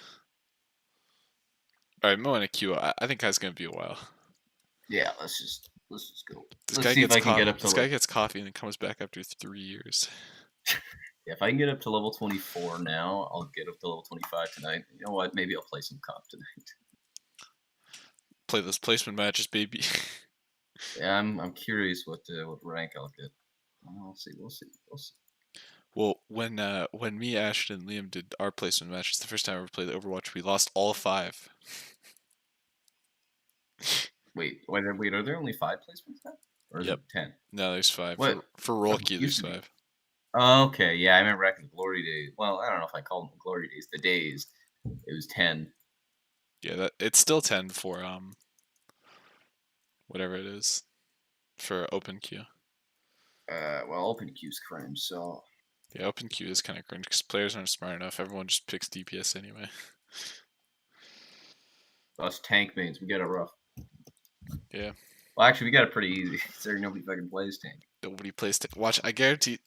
Speaker 2: All right, Mo and a Q. I think that's gonna be a while.
Speaker 4: Yeah, let's just go.
Speaker 2: This
Speaker 4: Let's
Speaker 2: guy
Speaker 4: see if
Speaker 2: gets
Speaker 4: I can get up to
Speaker 2: this guy gets coffee and then comes back after 3 years.
Speaker 4: yeah, if I can get up to level 24 now, I'll get up to level 25 tonight. You know what? Maybe I'll play some comp tonight.
Speaker 2: Play those placement matches, baby.
Speaker 4: Yeah, I'm curious what rank I'll get. We'll see.
Speaker 2: Well, when me, Ashton, and Liam did our placement matches, the first time I ever played Overwatch, we lost all 5.
Speaker 4: Wait, are there only 5 placements now? Or is
Speaker 2: Yep.
Speaker 4: it 10?
Speaker 2: No, there's 5.
Speaker 4: What?
Speaker 2: For roll
Speaker 4: Oh,
Speaker 2: queue,
Speaker 4: used
Speaker 2: there's
Speaker 4: to be.
Speaker 2: 5.
Speaker 4: Okay, yeah, I remember back in the glory days. Well, I don't know if I call them the glory days. The days, it was 10.
Speaker 2: Yeah, it's still 10 for whatever it is for open queue.
Speaker 4: Well, open queue's cringe, so
Speaker 2: Yeah, open queue is kind of cringe because players aren't smart enough. Everyone just picks DPS anyway.
Speaker 4: us tank mains, we get it rough.
Speaker 2: Yeah.
Speaker 4: Well, actually, we got it pretty easy. Considering nobody fucking plays tank.
Speaker 2: Nobody plays watch. I guarantee.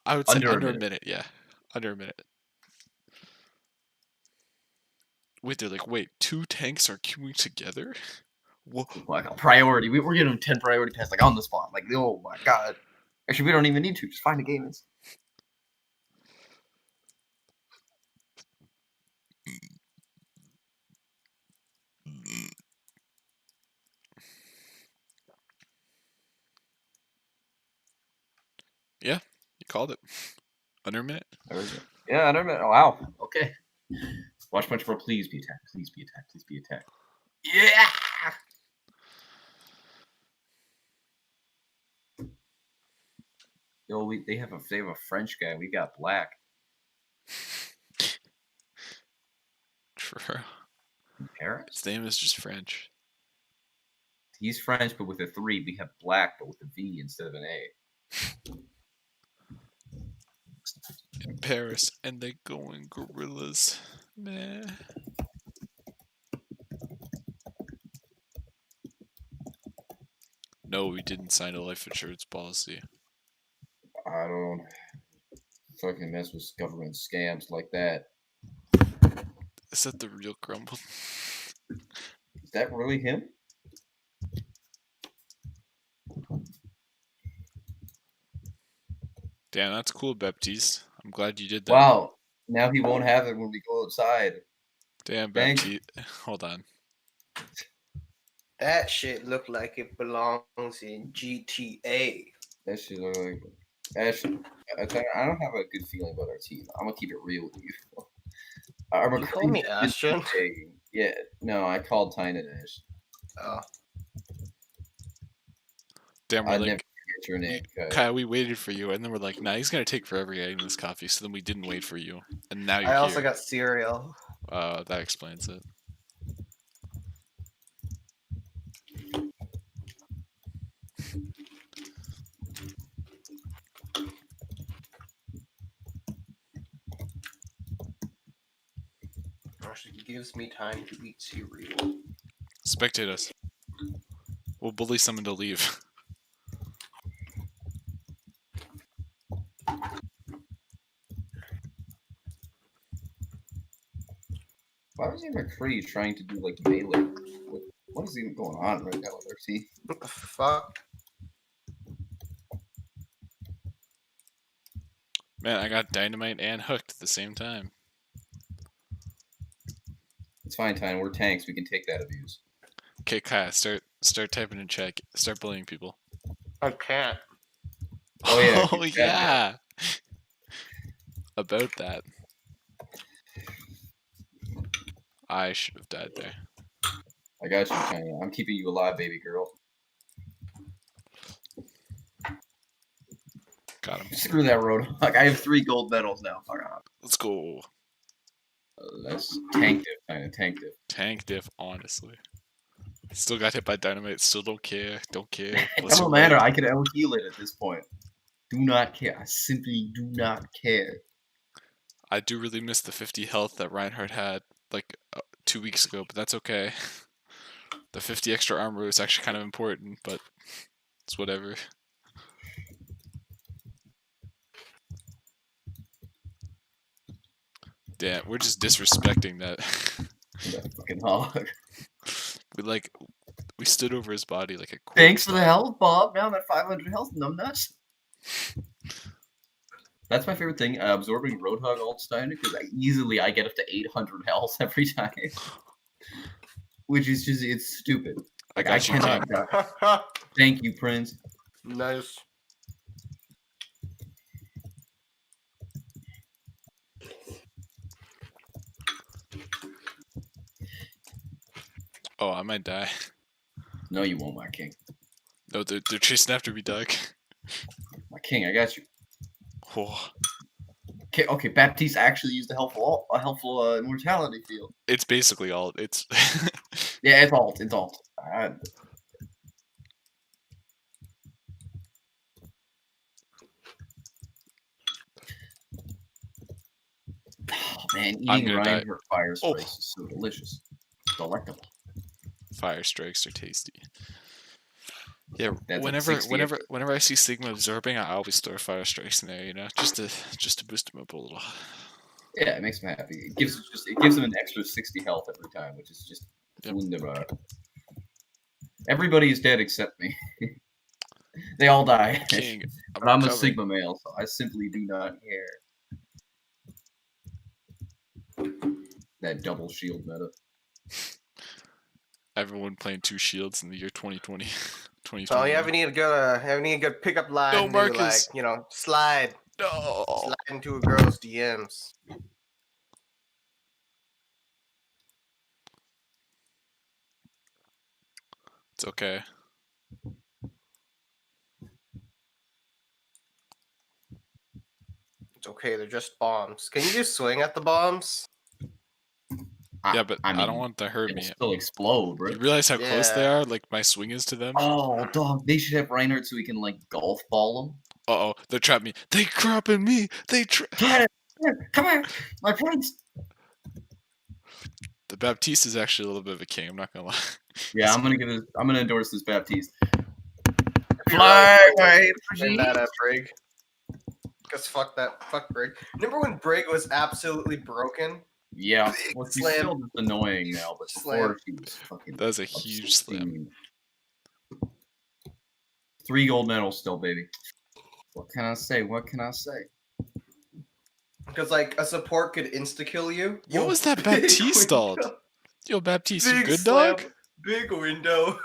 Speaker 2: I would say
Speaker 4: Under a
Speaker 2: under a
Speaker 4: minute.
Speaker 2: minute. Yeah, under a minute. Wait, they're like, wait, 2 tanks are queuing together? Whoa.
Speaker 4: Like a priority. We're getting them 10 priority pass like on the spot. Like, oh my god. Actually, we don't even need to. Just find a game.
Speaker 2: Yeah, you called it. Under a minute.
Speaker 4: Yeah, I don't know. Oh, wow. Okay. Watch much for please be attacked. Please be attacked. Please be attacked. Yeah. Yo, they have a French guy. We got black.
Speaker 2: True.
Speaker 4: Paris?
Speaker 2: His name is just French.
Speaker 4: He's French, but with a 3. We have black, but with a V instead of an A.
Speaker 2: In Paris, and they going gorillas. Meh. No, we didn't sign a life insurance policy.
Speaker 4: I don't fucking mess with government scams like that.
Speaker 2: Is that the real Grumble?
Speaker 4: Is that really him?
Speaker 2: Damn, that's cool, Baptiste. I'm glad you did that.
Speaker 4: Wow. Now he won't have it when we go outside.
Speaker 2: Damn,
Speaker 4: Thanks.
Speaker 2: Baptiste. Hold on.
Speaker 1: That shit look like it belongs in GTA.
Speaker 4: That shit look like. Actually, I don't have a good feeling about our team. I'm gonna keep it real with you. Our
Speaker 1: You call me Ashton?
Speaker 4: Yeah, no, I called Tynan Ash.
Speaker 1: Oh.
Speaker 2: Damn, we're
Speaker 4: I'd
Speaker 2: like
Speaker 4: never forget What's your name, Kyle?
Speaker 2: Kyle, we waited for you, and then we're like, nah, he's gonna take forever getting this coffee. So then we didn't wait for you, and now you're
Speaker 1: I also
Speaker 2: here.
Speaker 1: got cereal.
Speaker 2: That explains it.
Speaker 1: Actually, gives me time to eat cereal.
Speaker 2: Spectate us. We'll bully someone to leave.
Speaker 4: Why was McCree trying to do like melee? What is even going on right now with our team?
Speaker 1: What the fuck?
Speaker 2: Man, I got dynamite and hooked at the same time.
Speaker 4: It's fine, Tyne. We're tanks. We can take that abuse.
Speaker 2: Okay, Kyle, start typing in chat. Start bullying people.
Speaker 1: I can't.
Speaker 4: Oh, yeah,
Speaker 2: Oh
Speaker 4: keep chatting.
Speaker 2: yeah. About that. I should have died there.
Speaker 4: I got you, Tyne. I'm keeping you alive, baby girl.
Speaker 2: Got him.
Speaker 4: Screw that Roadhog. I have 3 gold medals now. Fuck off.
Speaker 2: Let's go.
Speaker 4: Let's tank diff, Tyne. Tank diff.
Speaker 2: Tank diff, honestly. Still got hit by dynamite. Still don't care. Don't care.
Speaker 4: It
Speaker 2: Bless
Speaker 4: doesn't
Speaker 2: your
Speaker 4: matter.
Speaker 2: leg.
Speaker 4: I can out heal it at this point. Do not care. I simply do not care.
Speaker 2: I do really miss the 50 health that Reinhardt had like 2 weeks ago, but that's okay. The 50 extra armor was actually kind of important, but it's whatever. Damn, we're just disrespecting that.
Speaker 4: That fucking hog.
Speaker 2: We stood over his body like a corpse.
Speaker 4: Thanks for the health, Bob. Now I'm at 500 health, numbnuts. That's my favorite thing, absorbing Roadhog Altstein, because I get up to 800 health every time. Which is just, it's stupid.
Speaker 2: I got you,
Speaker 4: cannot
Speaker 2: King.
Speaker 4: die. Thank you, Prince.
Speaker 1: Nice.
Speaker 2: Oh, I might die.
Speaker 4: No, you won't, my king.
Speaker 2: No, they're chasing after me, Doug.
Speaker 4: My king, I got you.
Speaker 2: Oh,
Speaker 4: Okay, Baptiste actually used a helpful immortality field.
Speaker 2: it's basically all. It's.
Speaker 4: Yeah, it's alt. It's alt. Oh, man,
Speaker 2: I'm
Speaker 4: eating
Speaker 2: gonna die.
Speaker 4: Reinhardt fire
Speaker 2: Oh.
Speaker 4: strikes is so delicious. Delectable.
Speaker 2: Fire strikes are tasty. Yeah,
Speaker 4: That's like
Speaker 2: whenever
Speaker 4: 60
Speaker 2: whenever whenever I see Sigma absorbing, I always throw fire strikes in there, you know, just to boost him up a little.
Speaker 4: Yeah, it makes me happy. It gives him an extra 60 health every time, which is just
Speaker 2: Yep.
Speaker 4: wunderbar. Everybody is dead except me. They all die.
Speaker 2: King,
Speaker 4: But I'm a
Speaker 2: recovering.
Speaker 4: Sigma male, so I simply do not care. That double shield meta.
Speaker 2: Everyone playing 2 shields in the year 2020.
Speaker 1: So you ever need to go to pickup line
Speaker 2: No,
Speaker 1: and do, like,
Speaker 2: Marcus.
Speaker 1: slide
Speaker 2: No.
Speaker 1: into a girl's DMs.
Speaker 2: It's okay.
Speaker 1: It's okay, they're just bombs. Can you just swing at the bombs?
Speaker 2: Yeah, but I
Speaker 4: mean,
Speaker 2: don't want to hurt
Speaker 4: it'll
Speaker 2: me.
Speaker 4: still explode, bro.
Speaker 2: You realize how close they
Speaker 1: Yeah.
Speaker 2: are? Like my swing is to them.
Speaker 4: Oh, dog, they should have Reinhardt so we can like golf ball them.
Speaker 2: Uh-oh, they trapped me. They cropping me. They
Speaker 4: Come here, my prince.
Speaker 2: The Baptiste is actually a little bit of a king. I'm not gonna lie.
Speaker 4: Yeah, I'm gonna endorse this Baptiste.
Speaker 1: You're
Speaker 4: Fly
Speaker 1: right,
Speaker 4: away,
Speaker 1: Bring that at Brig. Because fuck Brig. Remember when Brig was absolutely broken?
Speaker 4: Yeah,
Speaker 1: Big
Speaker 4: well, she's
Speaker 1: slam.
Speaker 4: still just annoying now, but before
Speaker 1: Slam.
Speaker 4: she was fucking.
Speaker 2: That was a huge slam.
Speaker 4: obscene. 3 gold medals still, baby. What can I say? What can I say?
Speaker 1: Because, like, a support could insta-kill you.
Speaker 2: What was that
Speaker 1: big
Speaker 2: Baptiste stalled?
Speaker 1: window.
Speaker 2: Yo, Baptiste, you
Speaker 1: Big
Speaker 2: good
Speaker 1: slam,
Speaker 2: dog?
Speaker 1: Big window.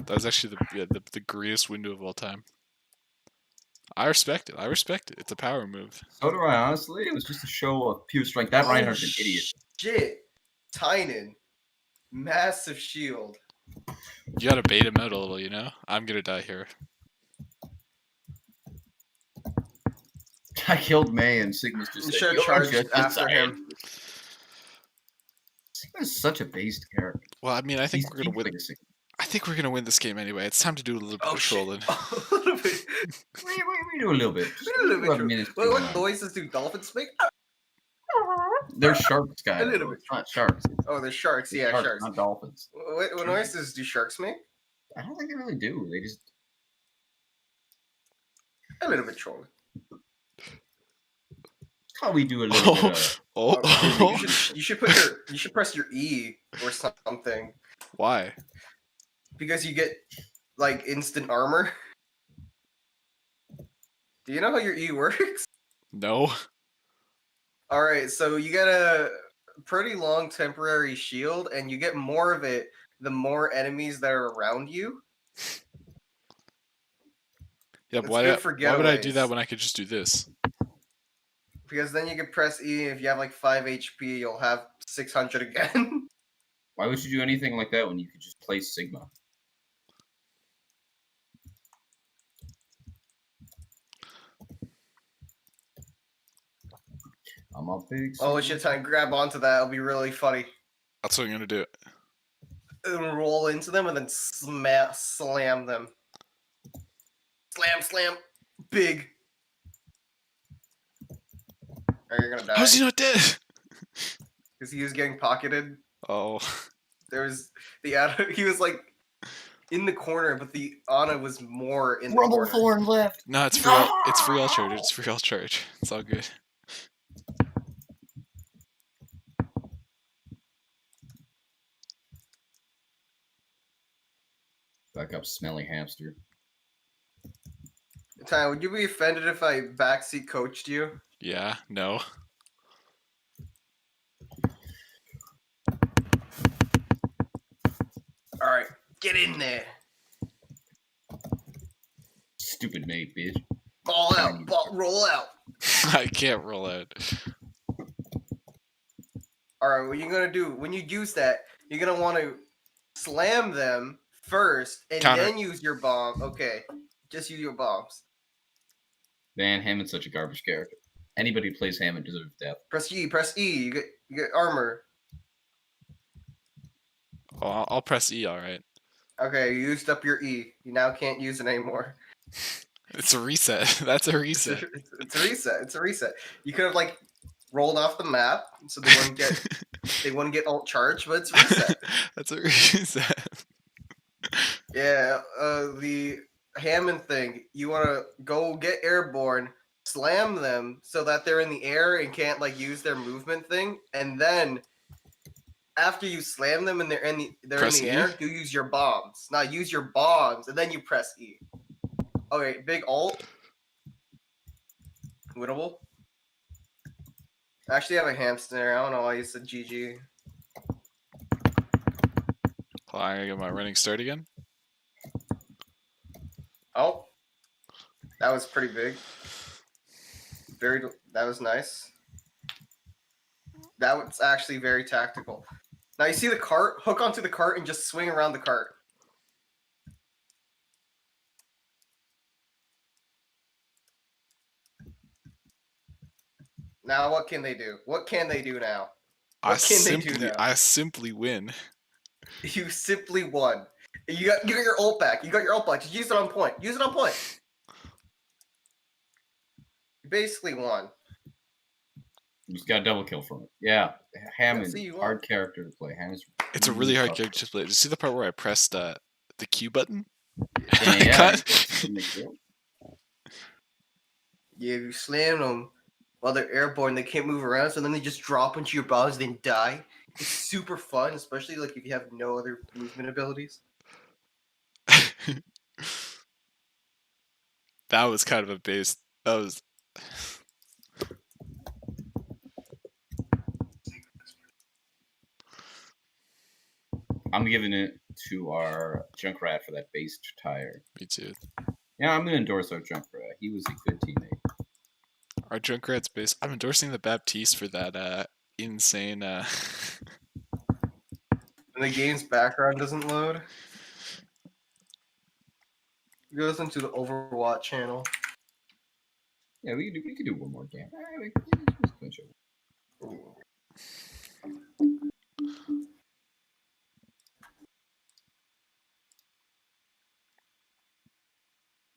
Speaker 2: That was actually the greatest window of all time. I respect it. I respect it. It's a power move.
Speaker 4: So do I, honestly. It was just a show of pure strength. That Reinhardt's an idiot.
Speaker 1: Shit. Tynan. Massive shield.
Speaker 2: You gotta bait him out a little, you know? I'm gonna die here.
Speaker 4: I killed May and Sigma's just
Speaker 1: You
Speaker 4: said,
Speaker 1: should
Speaker 4: "You're
Speaker 1: charge
Speaker 4: just a
Speaker 1: after him.
Speaker 4: scientist." Sigma's such a based character.
Speaker 2: Well, I mean, I think
Speaker 4: He's
Speaker 2: we're gonna win.
Speaker 4: like a Sigma.
Speaker 2: I think we're gonna win this game anyway. It's time to do a little bit
Speaker 1: Oh
Speaker 2: of
Speaker 1: shit!
Speaker 2: trolling.
Speaker 1: A little bit.
Speaker 4: We do a little bit. Just
Speaker 1: A little bit.
Speaker 4: 11 minutes
Speaker 1: What
Speaker 4: going on.
Speaker 1: noises do dolphins make?
Speaker 4: They're sharks, guys.
Speaker 1: A little bit.
Speaker 4: It's not sharks.
Speaker 1: Oh, they're sharks.
Speaker 4: They're
Speaker 1: Yeah, sharks.
Speaker 4: not dolphins.
Speaker 1: What noises do sharks make?
Speaker 4: I don't think they really do. They just
Speaker 1: A little bit trolling.
Speaker 4: probably do a little bit of.
Speaker 2: Oh.
Speaker 1: You should press your E or something
Speaker 2: Why?
Speaker 1: because you get like instant armor. Do you know how your E works?
Speaker 2: No.
Speaker 1: All right, so you get a pretty long temporary shield, and you get more of it the more enemies that are around you.
Speaker 2: Yeah,
Speaker 1: It's
Speaker 2: why
Speaker 1: good for
Speaker 2: would I do
Speaker 1: getaways.
Speaker 2: that when I could just do this?
Speaker 1: Because then you can press E, and if you have like 5 HP, you'll have 600 again.
Speaker 4: Why would you do anything like that when you could just play Sigma? I'm a big.
Speaker 1: Oh shit, time grab onto that. It'll be really funny.
Speaker 2: That's what I'm gonna do.
Speaker 1: And roll into them and then slam them. Slam, big. Or you're gonna die.
Speaker 2: How's he not dead?
Speaker 1: Because he was getting pocketed.
Speaker 2: Oh.
Speaker 1: There was the Ana. He was like in the corner, but the Ana was more in the
Speaker 4: Rubble
Speaker 1: corner.
Speaker 4: thorn left.
Speaker 2: No, it's free. It's free all charge. It's free all charge. It's all good.
Speaker 4: Back up, smelly hamster.
Speaker 1: Ty, would you be offended if I backseat coached you?
Speaker 2: Yeah. No.
Speaker 1: All right, get in there.
Speaker 4: Stupid mate, bitch.
Speaker 1: Ball out, roll out.
Speaker 2: I can't roll out.
Speaker 1: All right, what you're gonna do when you use that, you're gonna want to slam them first, and
Speaker 2: Counter.
Speaker 1: then use your bomb. Okay, just use your bombs.
Speaker 4: Man, Hammond's such a garbage character. Anybody who plays Hammond deserves death.
Speaker 1: Press E. Press E. You get armor.
Speaker 2: Oh, I'll press E. All right.
Speaker 1: Okay, you used up your E. You now can't use it anymore.
Speaker 2: It's a reset. That's a reset.
Speaker 1: It's a reset. It's a reset. You could have like rolled off the map so they wouldn't get alt charge, but it's a reset.
Speaker 2: That's a reset.
Speaker 1: Yeah, the Hammond thing. You want to go get airborne, slam them so that they're in the air and can't like use their movement thing, and then after you slam them and they're in
Speaker 2: Press
Speaker 1: the
Speaker 2: E?
Speaker 1: air, you use your bombs. Now use your bombs and then you press E. Okay, big alt. Winnable. I actually have a hamster. I don't know why you said GG.
Speaker 2: Hold on, I'm gonna get my running start again.
Speaker 1: Oh, that was pretty big. That was nice. That was actually very tactical. Now you see the cart? Hook onto the cart and just swing around the cart. Now what can they do? What can they do now? What can they do now?
Speaker 2: I simply win.
Speaker 1: You simply won. You got your ult back. You got your ult back. Just use it on point. Use it on point. You basically won.
Speaker 4: You just got a double kill from it. Yeah, Hammond,
Speaker 1: see, you won.
Speaker 4: hard character to play. Hammond's
Speaker 2: It's a really hard character to play. Did you see the part where I pressed the Q button?
Speaker 4: Yeah.
Speaker 2: Cut?
Speaker 1: Yeah, you slam them while they're airborne. They can't move around, so then they just drop into your bombs, then die. It's super fun, especially like if you have no other movement abilities.
Speaker 2: That was kind of a base. That was.
Speaker 4: I'm giving it to our Junkrat for that based tire.
Speaker 2: Me too.
Speaker 4: Yeah, I'm gonna endorse our Junkrat. He was a good teammate.
Speaker 2: Our Junkrat's base. I'm endorsing the Baptiste for that insane.
Speaker 1: And And the game's background doesn't load. It goes into the Overwatch channel.
Speaker 4: Yeah, we could do one more game. Let's finish it.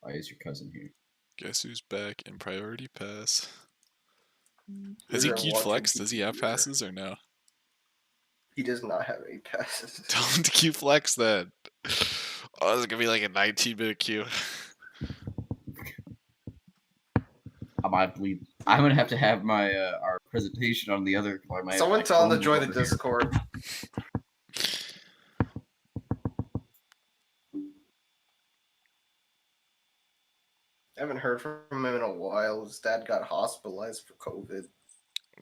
Speaker 4: Why is your cousin here?
Speaker 2: Guess who's back in priority pass?
Speaker 1: We're
Speaker 2: Has he
Speaker 1: gonna
Speaker 2: queued
Speaker 1: watch
Speaker 2: flex?
Speaker 1: him
Speaker 2: Does he have
Speaker 1: keep-
Speaker 2: passes or no?
Speaker 1: He does not have any passes.
Speaker 2: Tell him to queue flex then. Oh, it's gonna be like a 19-minute queue.
Speaker 4: I might believe I'm gonna have to have my our presentation on the other.
Speaker 1: Someone tell him to join the
Speaker 4: over here.
Speaker 1: Discord. I haven't heard from him in a while. His dad got hospitalized for COVID.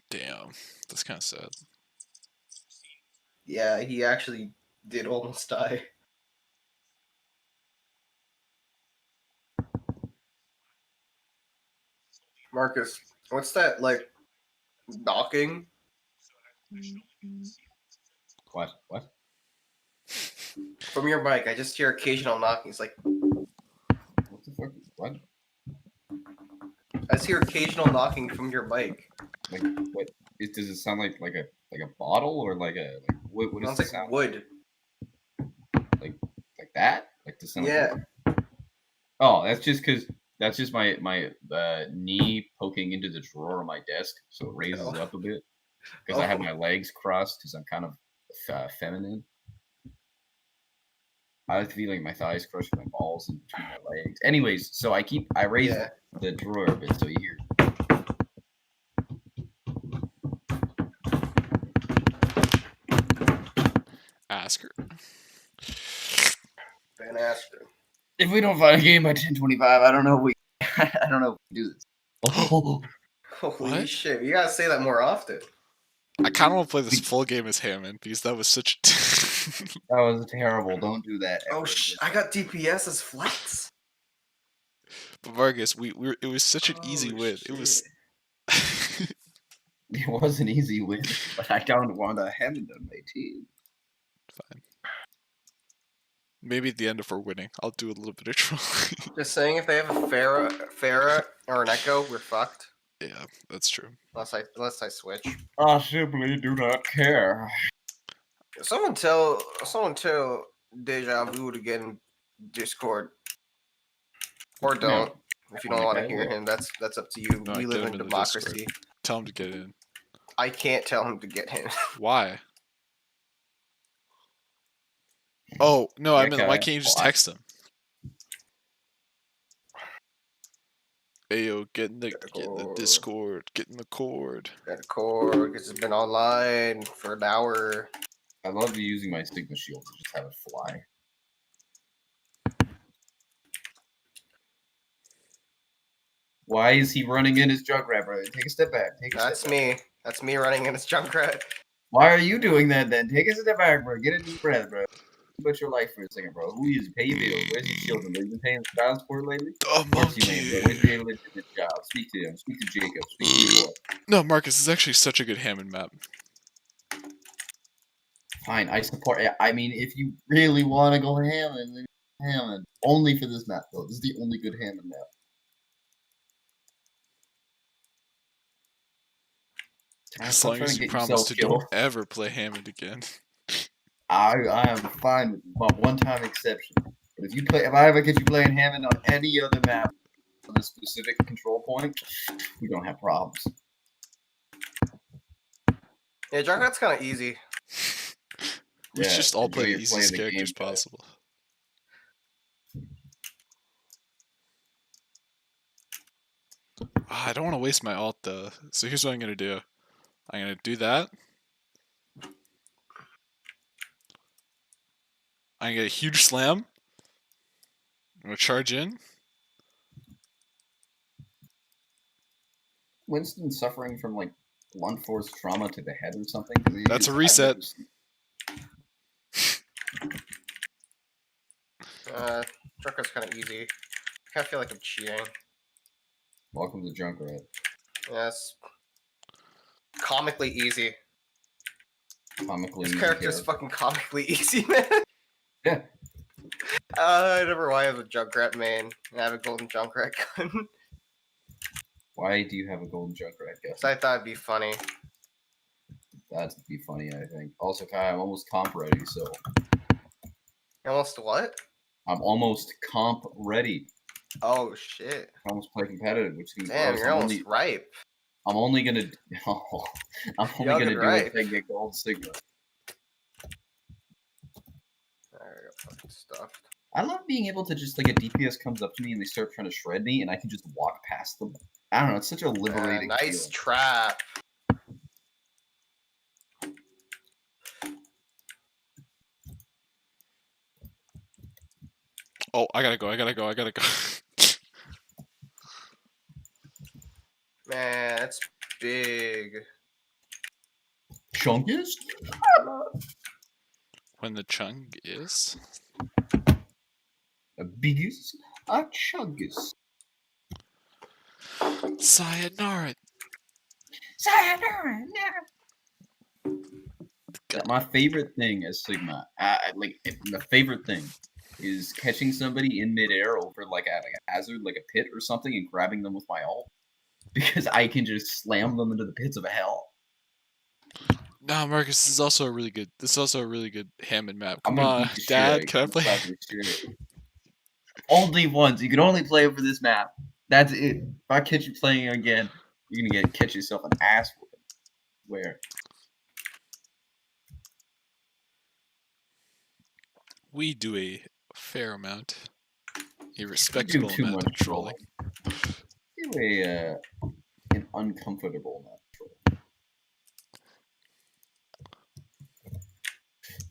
Speaker 2: Damn, that's kind of sad.
Speaker 1: Yeah, he actually did almost die. Marcus, what's that like knocking?
Speaker 4: What?
Speaker 1: From your mic, I just hear occasional knocking. It's like
Speaker 4: What the fuck? What?
Speaker 1: I just hear occasional knocking from your mic.
Speaker 4: Like what? Does it sound like a bottle or like what
Speaker 1: It
Speaker 4: does
Speaker 1: sounds
Speaker 4: it
Speaker 1: like
Speaker 4: sound
Speaker 1: wood.
Speaker 4: like that? Like the sound?
Speaker 1: Yeah.
Speaker 4: Oh, that's just my knee poking into the drawer of my desk, so it raises
Speaker 1: Oh.
Speaker 4: up a bit because I have
Speaker 1: Oh.
Speaker 4: my legs crossed because I'm kind of feminine. I like feeling my thighs crush my balls in between my legs. Anyways, so I raise
Speaker 1: Yeah.
Speaker 4: the drawer a bit so you hear.
Speaker 2: Ask her.
Speaker 1: Van Aster.
Speaker 4: If we don't find a game by 10:25, I don't know if we do this.
Speaker 1: Holy
Speaker 2: What?
Speaker 1: shit! You gotta say that more often.
Speaker 2: I kind of want to play this full game as Hammond because that was such.
Speaker 4: That was terrible. Don't do that.
Speaker 1: Oh
Speaker 4: ever
Speaker 1: I got DPS as flex.
Speaker 2: But Vargas, it was such an easy
Speaker 1: Oh,
Speaker 2: win. It was.
Speaker 4: It was an easy win, but I don't want a Hammond on my team.
Speaker 2: Fine. Maybe at the end if we're winning, I'll do a little bit of trolling.
Speaker 1: Just saying, if they have a Farah, or an Echo, we're fucked.
Speaker 2: Yeah, that's true.
Speaker 1: Unless I switch.
Speaker 4: I simply do not care.
Speaker 1: Someone tell Deja Vu to get in Discord, or don't. If you don't want to hear him, that's up to you.
Speaker 2: No,
Speaker 1: We
Speaker 2: get
Speaker 1: live
Speaker 2: him
Speaker 1: in
Speaker 2: in the
Speaker 1: democracy.
Speaker 2: Tell him to get in.
Speaker 1: I can't tell him to get in.
Speaker 2: Why? Oh no, I
Speaker 4: Yeah,
Speaker 2: mean, why
Speaker 4: okay.
Speaker 2: can't you just
Speaker 4: Why?
Speaker 2: text him? Ayo, get in the Discord, get in the cord.
Speaker 1: Got a core because it's been online for an hour.
Speaker 4: I love using my Sigma shield to just have it fly. Why is he running in his Junkrat, brother? Take a step back.
Speaker 1: That's me. That's me running in his Junkrat.
Speaker 4: Why are you doing that then? Take a step back, bro. Get a deep breath, bro. Put your life for a second, bro. Who is pay your bills? Where's your children? Have you been paying child support lately?
Speaker 2: Oh,
Speaker 4: Of course you ain't, bro.
Speaker 2: monkey.
Speaker 4: Where's your able to do this job? Speak to him. Speak to Jacob. Speak to your boy.
Speaker 2: No, Marcus, this is actually such a good Hammond map.
Speaker 4: Fine, I support. I mean, if you really want to go Hammond, then Hammond. Only for this map, though. This is the only good Hammond map.
Speaker 2: As long as you promise to don't ever play Hammond again.
Speaker 4: I am fine with one-time exception. But if I ever get you playing Hammond on any other map on a specific control point, we don't have problems.
Speaker 1: Yeah, Junkrat's kind of easy.
Speaker 2: We should just all
Speaker 4: enjoy
Speaker 2: play the
Speaker 4: your
Speaker 2: easiest
Speaker 4: play of the
Speaker 2: characters
Speaker 4: game, guys.
Speaker 2: possible. I don't want to waste my ult though. So here's what I'm gonna do. I'm gonna do that. I'm gonna get a huge slam. I'm gonna charge in.
Speaker 4: Winston suffering from like blunt force trauma to the head or something.
Speaker 2: That's a reset.
Speaker 1: Junkrat's kind of easy. I kind of feel like I'm cheating.
Speaker 4: Welcome to Junkrat.
Speaker 1: Yes. Comically easy.
Speaker 4: Comically
Speaker 1: This
Speaker 4: easy
Speaker 1: character's
Speaker 4: character.
Speaker 1: fucking comically easy, man.
Speaker 4: Yeah.
Speaker 1: I never why I have a Junkrat main and I have a golden Junkrat gun.
Speaker 4: Why do you have a golden Junkrat guess?
Speaker 1: So I thought it'd be funny.
Speaker 4: That'd be funny, I think. Also, Kai, I'm almost comp ready, so
Speaker 1: Almost what?
Speaker 4: I'm almost comp ready.
Speaker 1: Oh shit.
Speaker 4: I almost play competitive, which seems
Speaker 1: Damn,
Speaker 4: gross.
Speaker 1: you're almost ripe.
Speaker 4: I'm only gonna I'm only
Speaker 1: Young
Speaker 4: gonna
Speaker 1: and
Speaker 4: do
Speaker 1: ripe.
Speaker 4: it if I get gold Sigma.
Speaker 1: There we go, fucking stuffed.
Speaker 4: I love being able to just like a DPS comes up to me and they start trying to shred me and I can just walk past them. I don't know, it's such a liberating
Speaker 1: Nice
Speaker 4: feeling.
Speaker 1: trap.
Speaker 2: Oh, I gotta go.
Speaker 1: Man, that's big.
Speaker 4: Chunkus?
Speaker 2: When the chunk is.
Speaker 4: A biggest, a chungus.
Speaker 2: Sayonara.
Speaker 4: Sayonara. Yeah, my favorite thing as Sigma, my favorite thing is catching somebody in midair over like a hazard, like a pit or something, and grabbing them with my ult, because I can just slam them into the pits of hell.
Speaker 2: Nah, Marcus, this is also a really good. Hammond map.
Speaker 4: I'm
Speaker 2: Come
Speaker 4: gonna
Speaker 2: on,
Speaker 4: beat the shit
Speaker 2: Dad,
Speaker 4: out of
Speaker 2: can I
Speaker 4: you.
Speaker 2: play?
Speaker 4: Slap your shit. Only once. You can only play over this map. That's it. If I catch you playing again, you're gonna catch yourself an ass whooping. Where?
Speaker 2: We do a fair amount, a
Speaker 4: You do
Speaker 2: respectable
Speaker 4: too
Speaker 2: amount
Speaker 4: much
Speaker 2: of trolling.
Speaker 4: Do an uncomfortable amount of troll.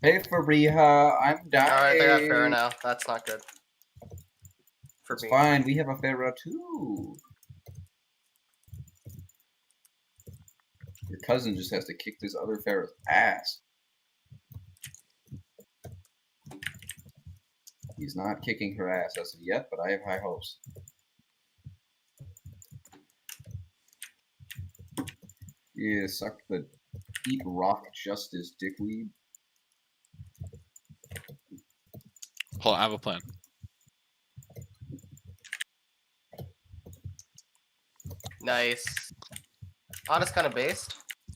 Speaker 4: Hey, Fariha, I'm dying.
Speaker 1: Alright, they got fair now. That's not good. For
Speaker 4: It's
Speaker 1: me.
Speaker 4: fine, we have a Pharaoh too. Your cousin just has to kick this other Pharaoh's ass. He's not kicking her ass as of yet, but I have high hopes. Yeah, suck the eat rock justice, dickweed.
Speaker 2: Hold on, I have a plan.
Speaker 1: Nice. Honest kind of based.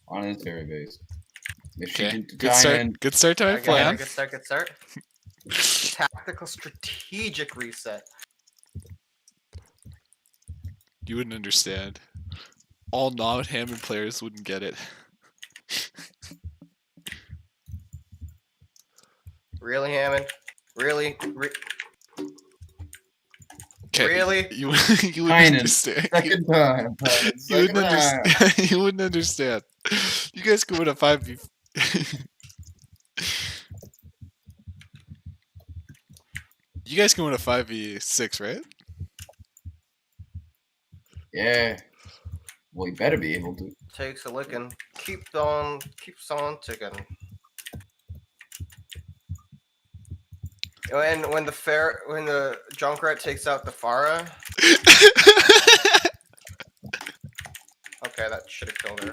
Speaker 4: On his very base. If she
Speaker 2: Okay,
Speaker 4: didn't
Speaker 2: good
Speaker 4: tie
Speaker 2: start.
Speaker 4: in,
Speaker 2: Good start to my
Speaker 1: Okay,
Speaker 2: plan.
Speaker 1: good start, good start. Tactical strategic reset.
Speaker 2: You wouldn't understand. All non-Hammond players wouldn't get it.
Speaker 1: Really, Hammond? Really?
Speaker 2: Okay,
Speaker 1: Really?
Speaker 2: you wouldn't understand.
Speaker 4: second time.
Speaker 2: You wouldn't understand. You wouldn't understand. You guys could win a 5v. You guys can win a 5v6, right?
Speaker 4: Yeah. Well, you better be able to.
Speaker 1: Takes a licking. Keeps on ticking. When the Junkrat takes out the Pharah. Okay, that should have killed her.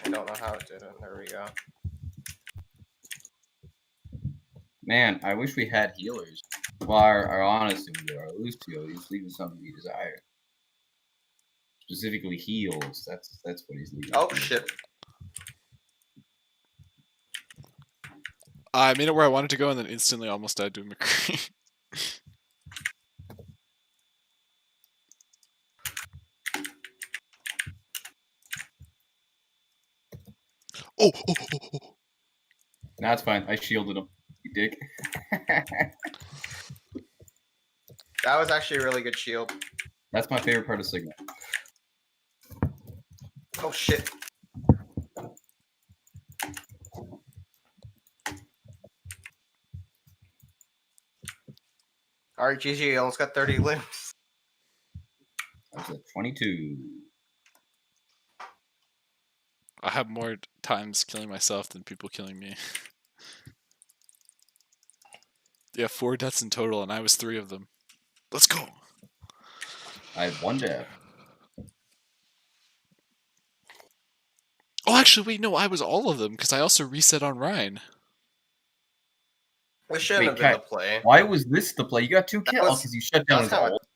Speaker 1: I don't know how it did it. There we go.
Speaker 4: Man, I wish we had healers. Well, our honest and our Lucio, he's leaving something to be desired. Specifically heals. That's what he's leaving.
Speaker 1: Oh shit.
Speaker 2: I made it where I wanted to go and then instantly almost died to a McCree. Oh.
Speaker 4: Nah, it's fine. I shielded him. You dick.
Speaker 1: That was actually a really good shield.
Speaker 4: That's my favorite part of Sigma.
Speaker 1: Oh shit. Alright, GG, almost got 30 limbs.
Speaker 4: I was at 22.
Speaker 2: I have more times killing myself than people killing me. Yeah, 4 deaths in total, and I was 3 of them. Let's go!
Speaker 4: I have 1 death.
Speaker 2: Actually, wait, no, I was all of them because I also reset on Ryan.
Speaker 1: It shouldn't
Speaker 4: Wait,
Speaker 1: have been the
Speaker 4: Kat,
Speaker 1: play.
Speaker 4: why was this the play? You got 2 kills.
Speaker 1: was-
Speaker 4: Because you shut
Speaker 1: that
Speaker 4: down
Speaker 1: was
Speaker 4: his
Speaker 1: kinda-
Speaker 4: ult.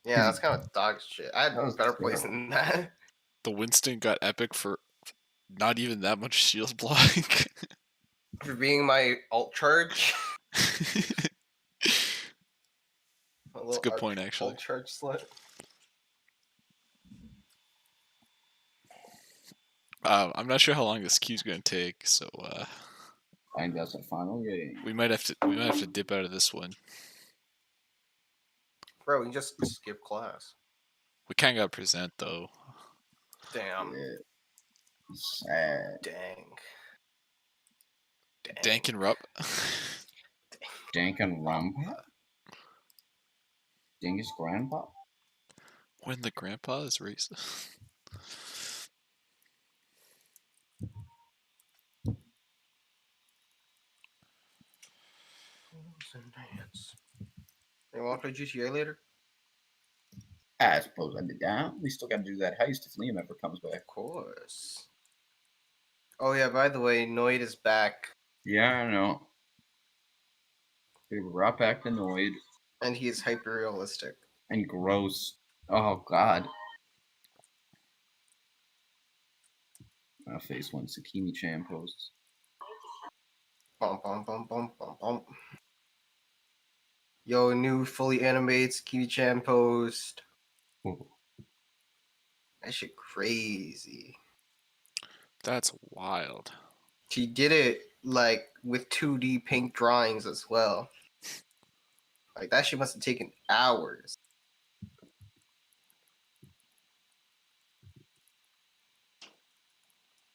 Speaker 1: Yeah, that's kind of dog shit. I had
Speaker 4: That was
Speaker 1: better plays
Speaker 4: terrible.
Speaker 1: than that.
Speaker 2: The Winston got epic for not even that much shield block.
Speaker 1: For being my alt charge.
Speaker 2: That's a good point, actually.
Speaker 1: Alt charge slut.
Speaker 2: I'm not sure how long this queue's gonna take, so
Speaker 4: I think that's a final game.
Speaker 2: we might have to dip out of this one.
Speaker 1: Bro, you just skip class.
Speaker 2: We kind of got to present though.
Speaker 1: Damn.
Speaker 4: Yeah. Sad.
Speaker 1: Dang.
Speaker 2: Dank and Rup.
Speaker 4: Dank and Rumpa? Dingus Grandpa?
Speaker 2: When the grandpa is racist.
Speaker 1: You want to play GTA later?
Speaker 4: I suppose I'd be down. We still gotta do that heist if Liam ever comes back.
Speaker 1: Of course. Oh yeah, by the way, Noid is back.
Speaker 4: Yeah, I know. We brought back the Noid
Speaker 1: And he is hyper realistic.
Speaker 4: and gross. Oh god. I face one Sakimi Chan posts.
Speaker 1: Bum bum bum bum bum bum. Yo, new fully animated Kiwi-chan post.
Speaker 4: Ooh.
Speaker 1: That shit crazy.
Speaker 2: That's wild.
Speaker 1: She did it like with 2D pink drawings as well. Like that shit must have taken hours.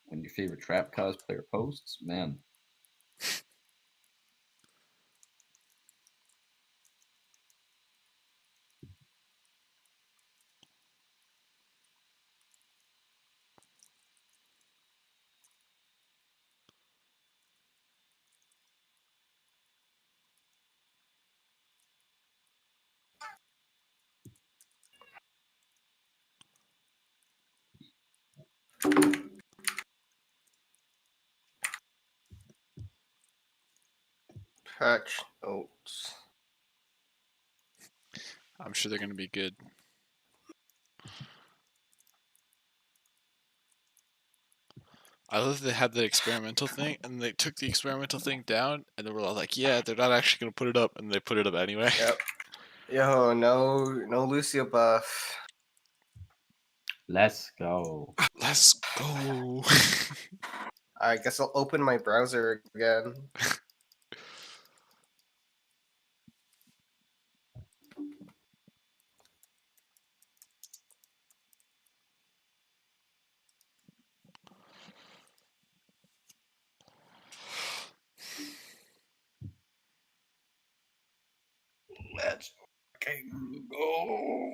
Speaker 4: When your favorite trap cosplayer posts, man.
Speaker 1: Patch notes.
Speaker 2: I'm sure they're gonna be good. I love they had the experimental thing, and they took the experimental thing down, and they were all like, "Yeah, they're not actually gonna put it up," and they put it up anyway.
Speaker 1: Yep. Yo, no Lucio buff.
Speaker 4: Let's go.
Speaker 2: Let's go.
Speaker 1: I guess I'll open my browser again.
Speaker 4: Let's fucking go.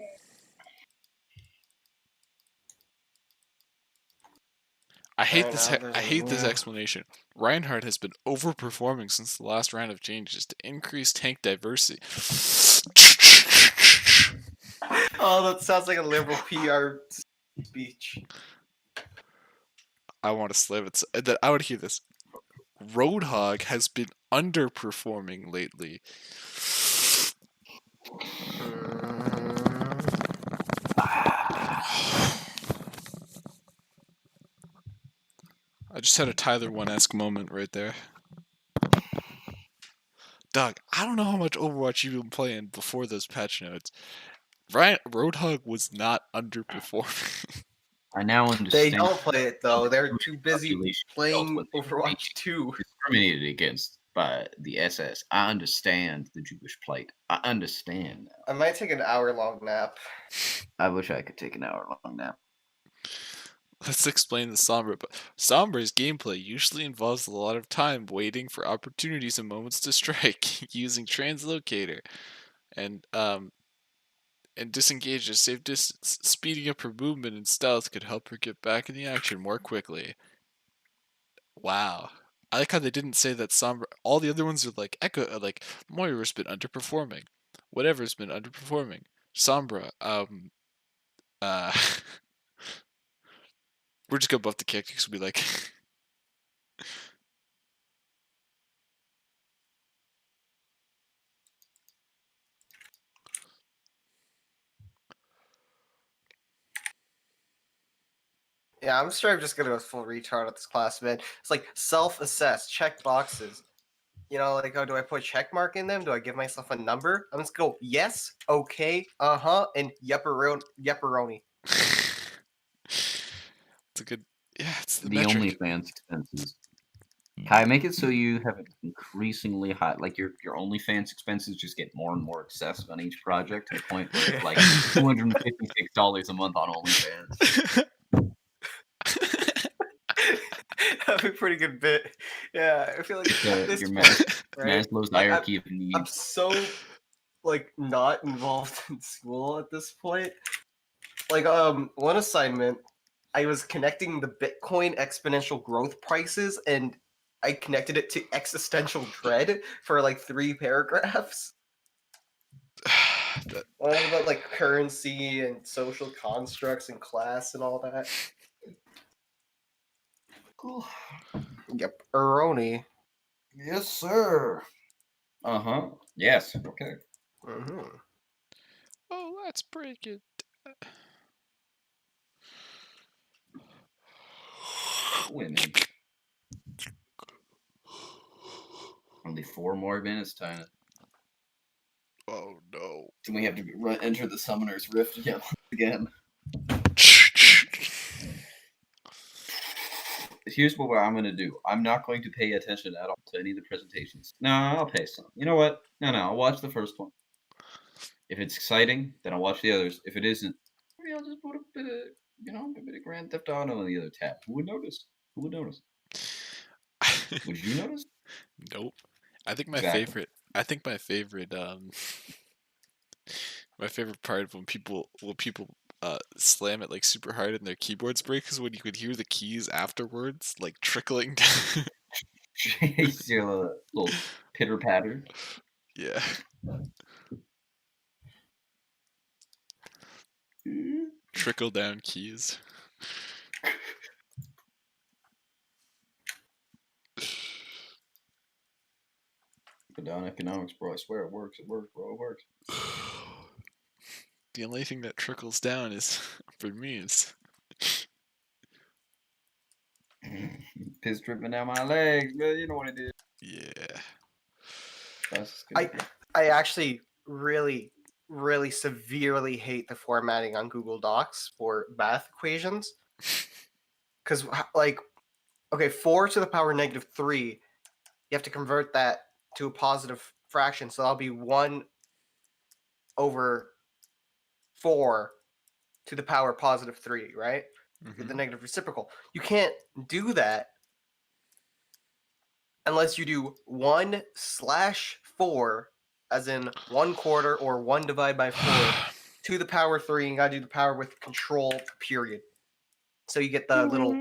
Speaker 2: I hate
Speaker 1: Alright,
Speaker 2: this.
Speaker 1: now there's
Speaker 2: I
Speaker 1: a
Speaker 2: hate this
Speaker 1: new-
Speaker 2: explanation. Reinhardt has been overperforming since the last round of changes to increase tank diversity.
Speaker 1: Oh, that sounds like a liberal PR speech.
Speaker 2: I want to slam it. I want to hear this. Roadhog has been underperforming lately. I just had a Tyler 1-esque moment right there. Doug, I don't know how much Overwatch you've been playing before those patch notes. Roadhog was not underperforming.
Speaker 4: I now understand.
Speaker 1: They don't play it though. They're too busy
Speaker 4: population
Speaker 1: playing
Speaker 4: felt what they
Speaker 1: Overwatch 2.
Speaker 4: discriminated against by the SS. I understand the Jewish plight. I understand now.
Speaker 1: I might take an hour-long nap.
Speaker 4: I wish I could take an hour-long nap.
Speaker 2: Let's explain the Sombra. But Sombra's gameplay usually involves a lot of time waiting for opportunities and moments to strike, using translocator, and disengage at safe distance. Speeding up her movement and stealth could help her get back in the action more quickly. Wow. I like how they didn't say that Sombra. All the other ones are like Echo, like Moira's been underperforming. Whatever's been underperforming. Sombra, we're just gonna buff the characters. Be like,
Speaker 1: Yeah, I'm sure I'm just gonna go full retard at this class, man. It's like self-assess, check boxes. You know, like, oh, do I put a check mark in them? Do I give myself a number? I'm just go yes, okay, and yepperoni.
Speaker 2: It's a good. Yeah, it's the
Speaker 4: The
Speaker 2: metric.
Speaker 4: OnlyFans expenses. Kai, make it so you have an increasingly high, like your OnlyFans expenses just get more and more excessive on each project to the point where it's like $256 a month on OnlyFans.
Speaker 1: That'd be a pretty good bit. Yeah, I feel like at this
Speaker 4: Your
Speaker 1: point, right?
Speaker 4: Maslow's
Speaker 1: Like,
Speaker 4: hierarchy of
Speaker 1: I'm
Speaker 4: needs.
Speaker 1: so like not involved in school at this point. Like, one assignment, I was connecting the Bitcoin exponential growth prices, and I connected it to existential dread for like 3 paragraphs.
Speaker 2: That-
Speaker 1: About like currency and social constructs and class and all that.
Speaker 4: Cool.
Speaker 1: Yep, eroni.
Speaker 4: Yes, sir. Yes. Okay.
Speaker 1: Mm-hmm.
Speaker 2: oh, let's break it.
Speaker 4: Women. Only 4 more minutes, Tyner.
Speaker 2: Oh no.
Speaker 4: Then we have to enter the Summoner's Rift again. Here's what I'm going to do. I'm not going to pay attention at all to any of the presentations. No, I'll pay some. You know what? No, I'll watch the first one. If it's exciting, then I'll watch the others. If it isn't, maybe I'll just put a bit of Grand Theft Auto on the other tab. Who would notice? Who would notice? Would you notice?
Speaker 2: Nope. I think my
Speaker 4: Exactly.
Speaker 2: favorite. I think my favorite. My favorite part of when people slam it like super hard and their keyboards break is when you could hear the keys afterwards like trickling down.
Speaker 4: You see a little pitter patter.
Speaker 2: Yeah. Trickle down keys.
Speaker 4: Put down economics, bro. I swear it works. It works, bro. It works.
Speaker 2: The only thing that trickles down is for me is
Speaker 4: Piss dripping down my legs, but you know what it is.
Speaker 2: yeah.
Speaker 4: That's
Speaker 1: I
Speaker 4: good.
Speaker 1: I actually really severely hate the formatting on Google Docs for math equations. Because, like, okay, 4 to the power negative 3, you have to convert that to a positive fraction. So that'll be 1 over 4 to the power positive 3, right? Get the negative reciprocal. You can't do that unless you do 1/4, as in 1/4 or 1 divided by 4 to the power 3, and you gotta do the power with control period. So you get the little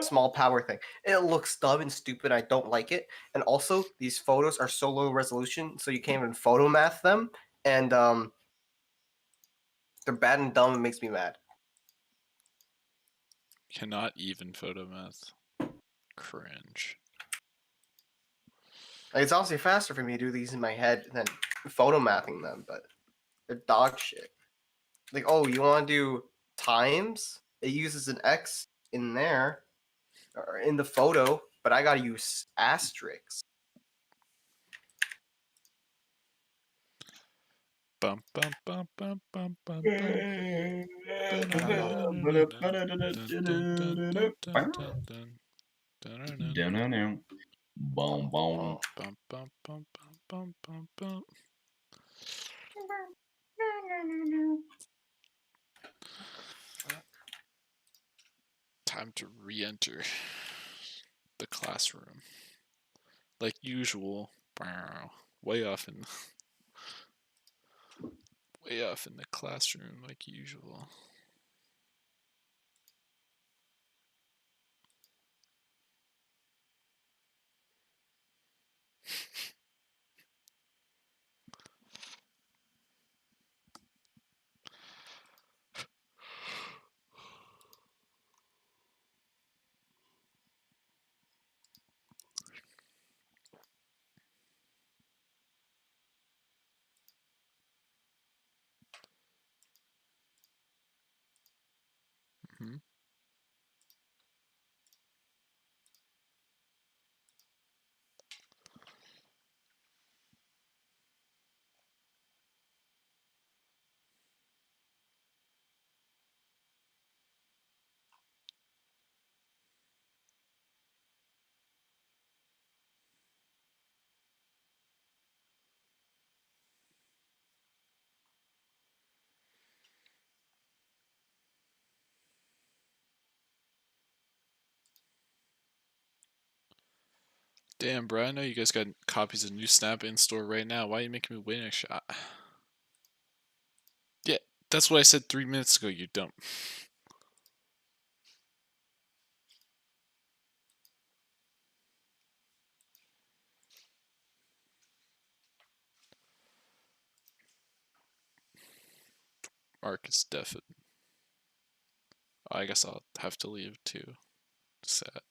Speaker 1: small power thing. It looks dumb and stupid. I don't like it. And also, these photos are so low resolution, so you can't even photo math them. And they're bad and dumb. It makes me mad.
Speaker 2: Cannot even photo math. Cringe.
Speaker 1: Like, it's honestly faster for me to do these in my head than photo mathing them, but they're dog shit. Like, oh, you want to do times? It uses an X in there or in the photo, but I gotta use asterisks.
Speaker 2: Bum bum bum bum bum bum
Speaker 4: Boom, boom.
Speaker 2: bum. Time to re-enter the classroom. Like usual. Way off in the classroom like usual. Damn, bro, I know you guys got copies of new Snap in store right now. Why are you making me wait a shot? Yeah, that's what I said 3 minutes ago, you dumb. Marcus Defin. I guess I'll have to leave too. Sad.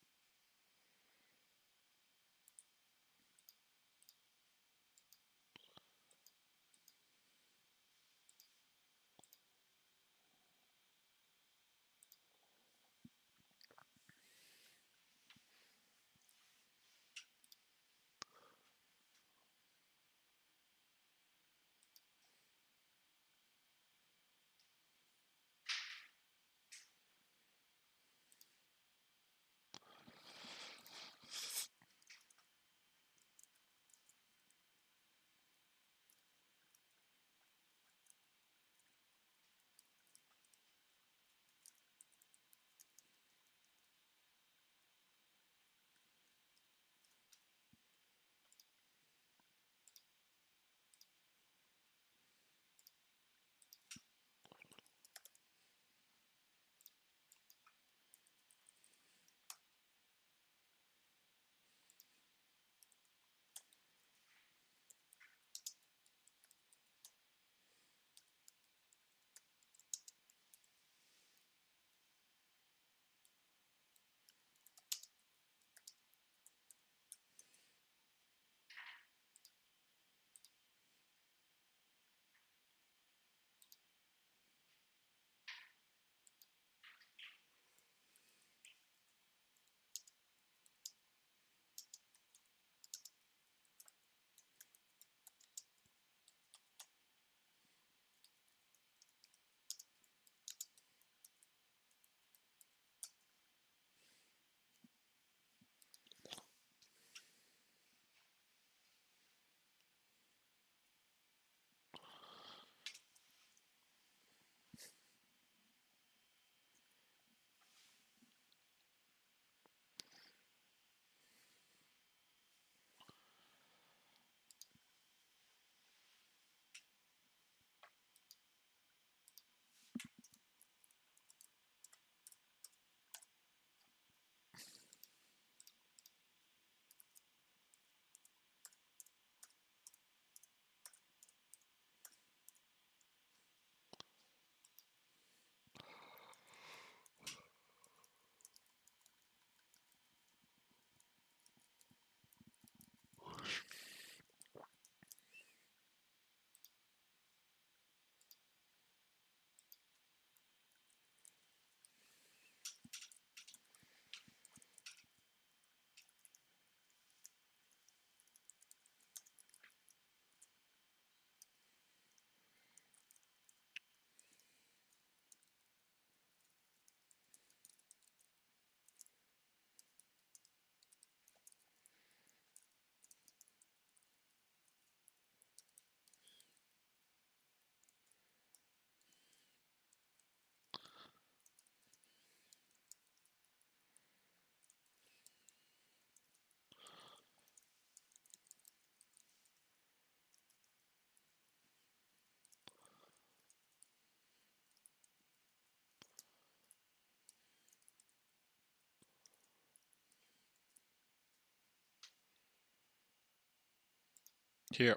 Speaker 2: Here.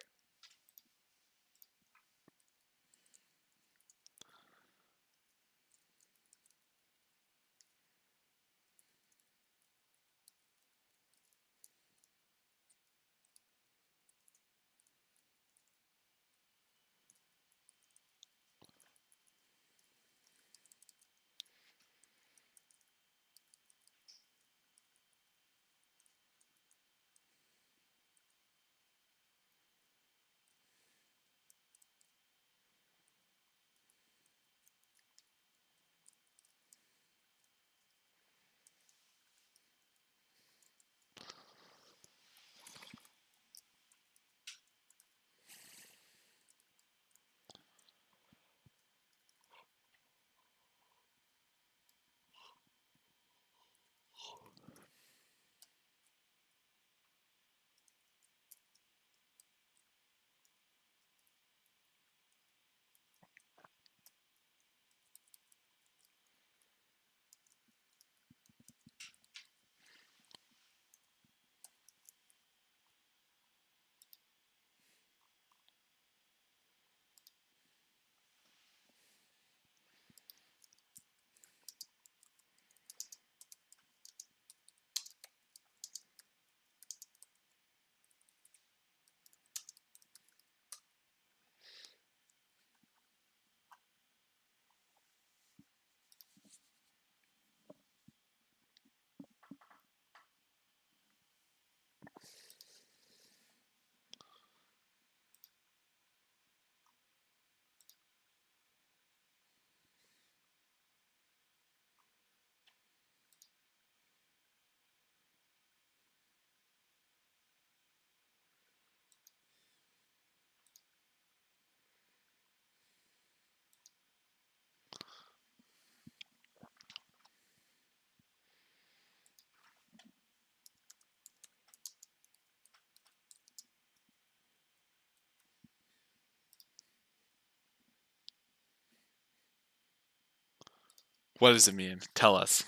Speaker 2: What does it mean? Tell us.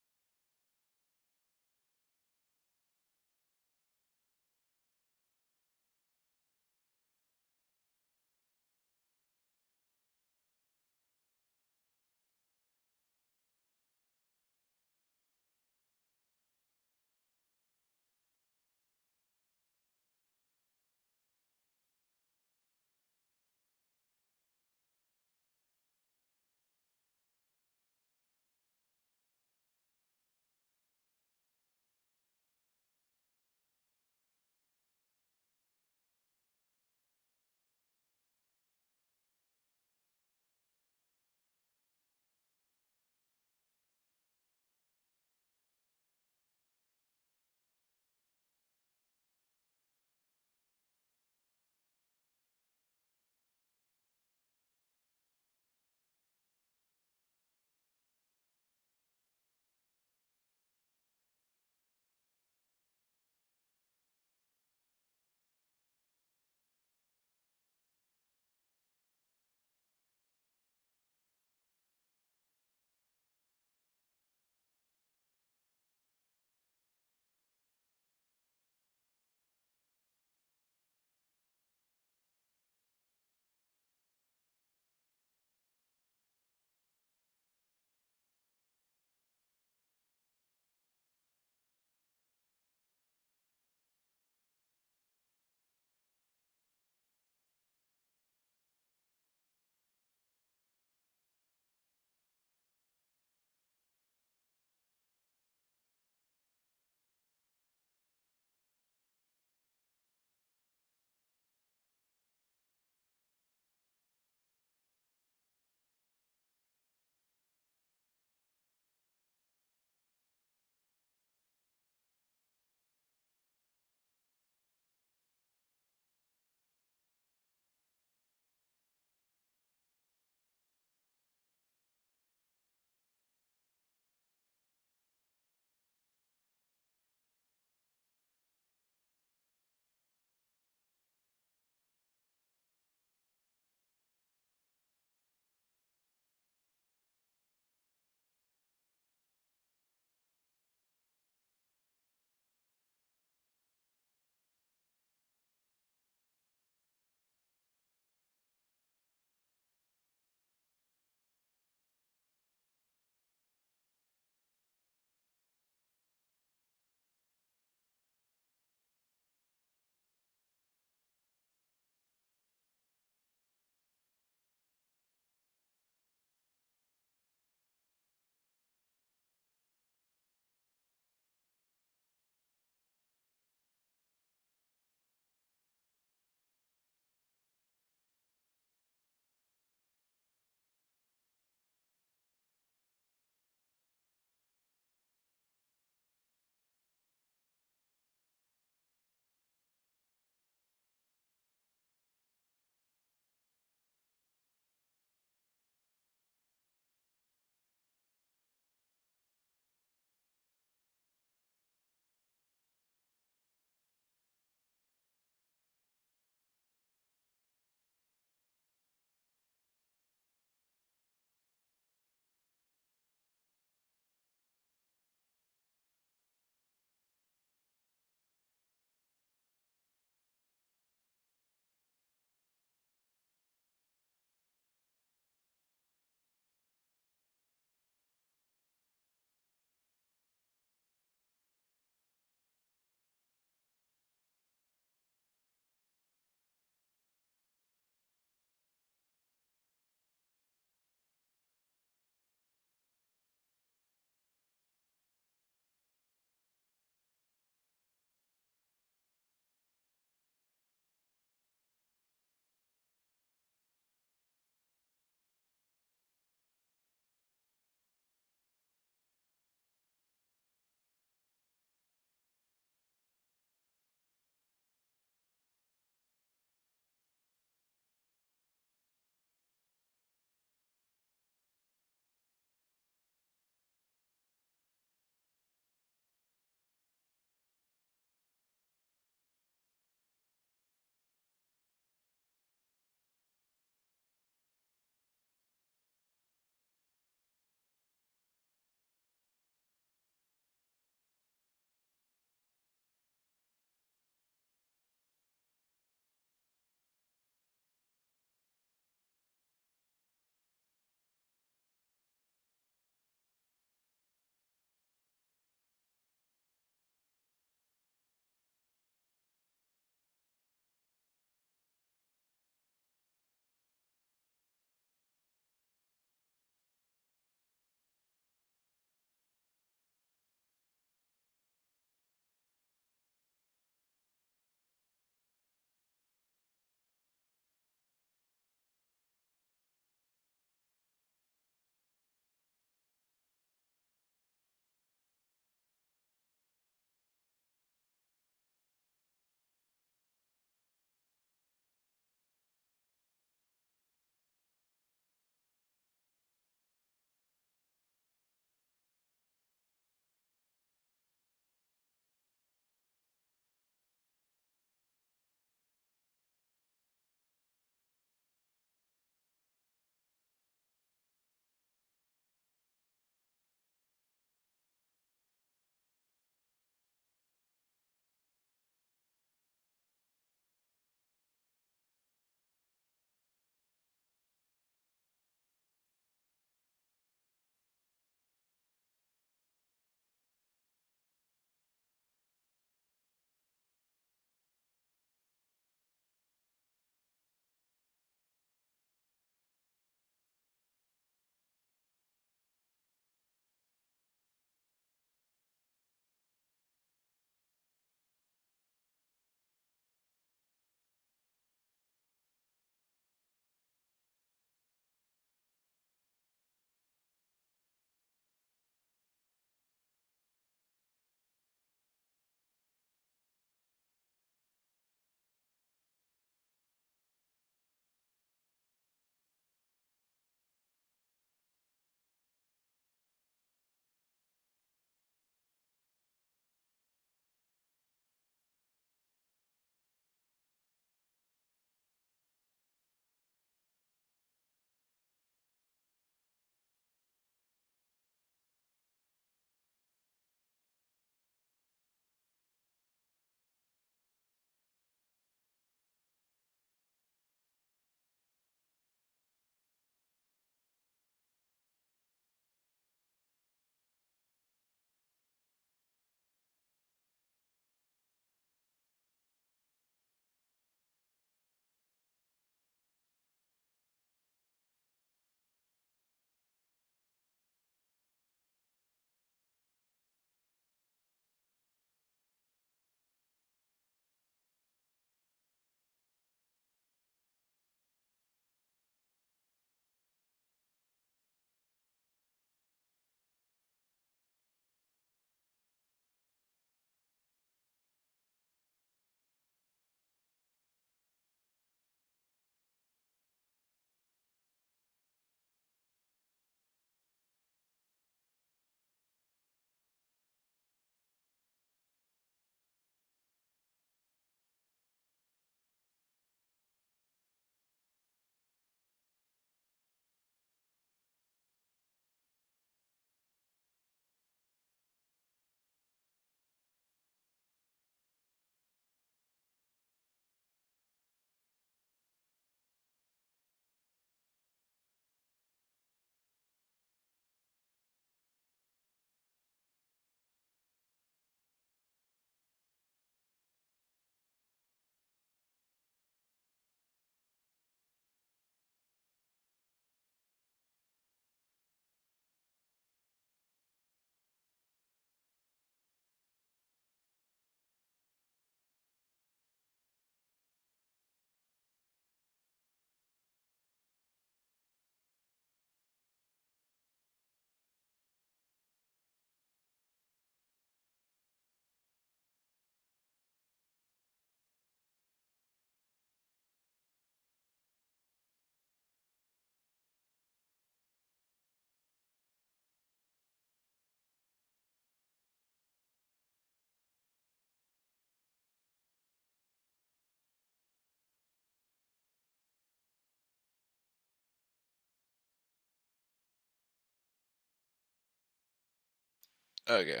Speaker 2: Okay,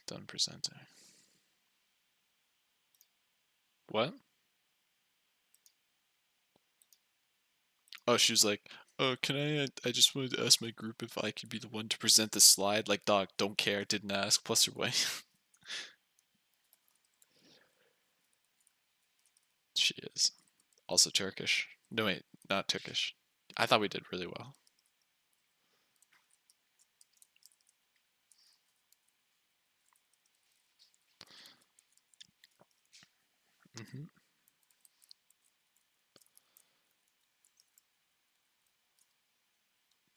Speaker 2: done presenting. What? Oh, she was like, "Oh, can I just wanted to ask my group if I could be the one to present the slide." Like, dog, don't care, didn't ask. Plus, you're white. She is. Also Turkish. No, wait, not Turkish. I thought we did really well. Hmm.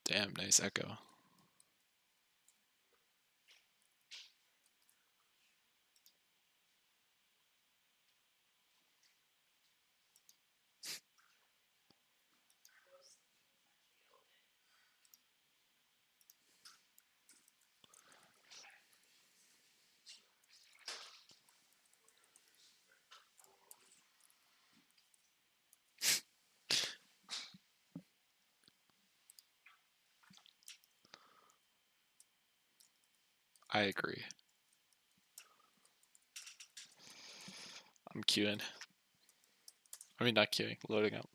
Speaker 2: Damn, nice echo. I agree. I'm queuing. I mean, not queuing, loading up.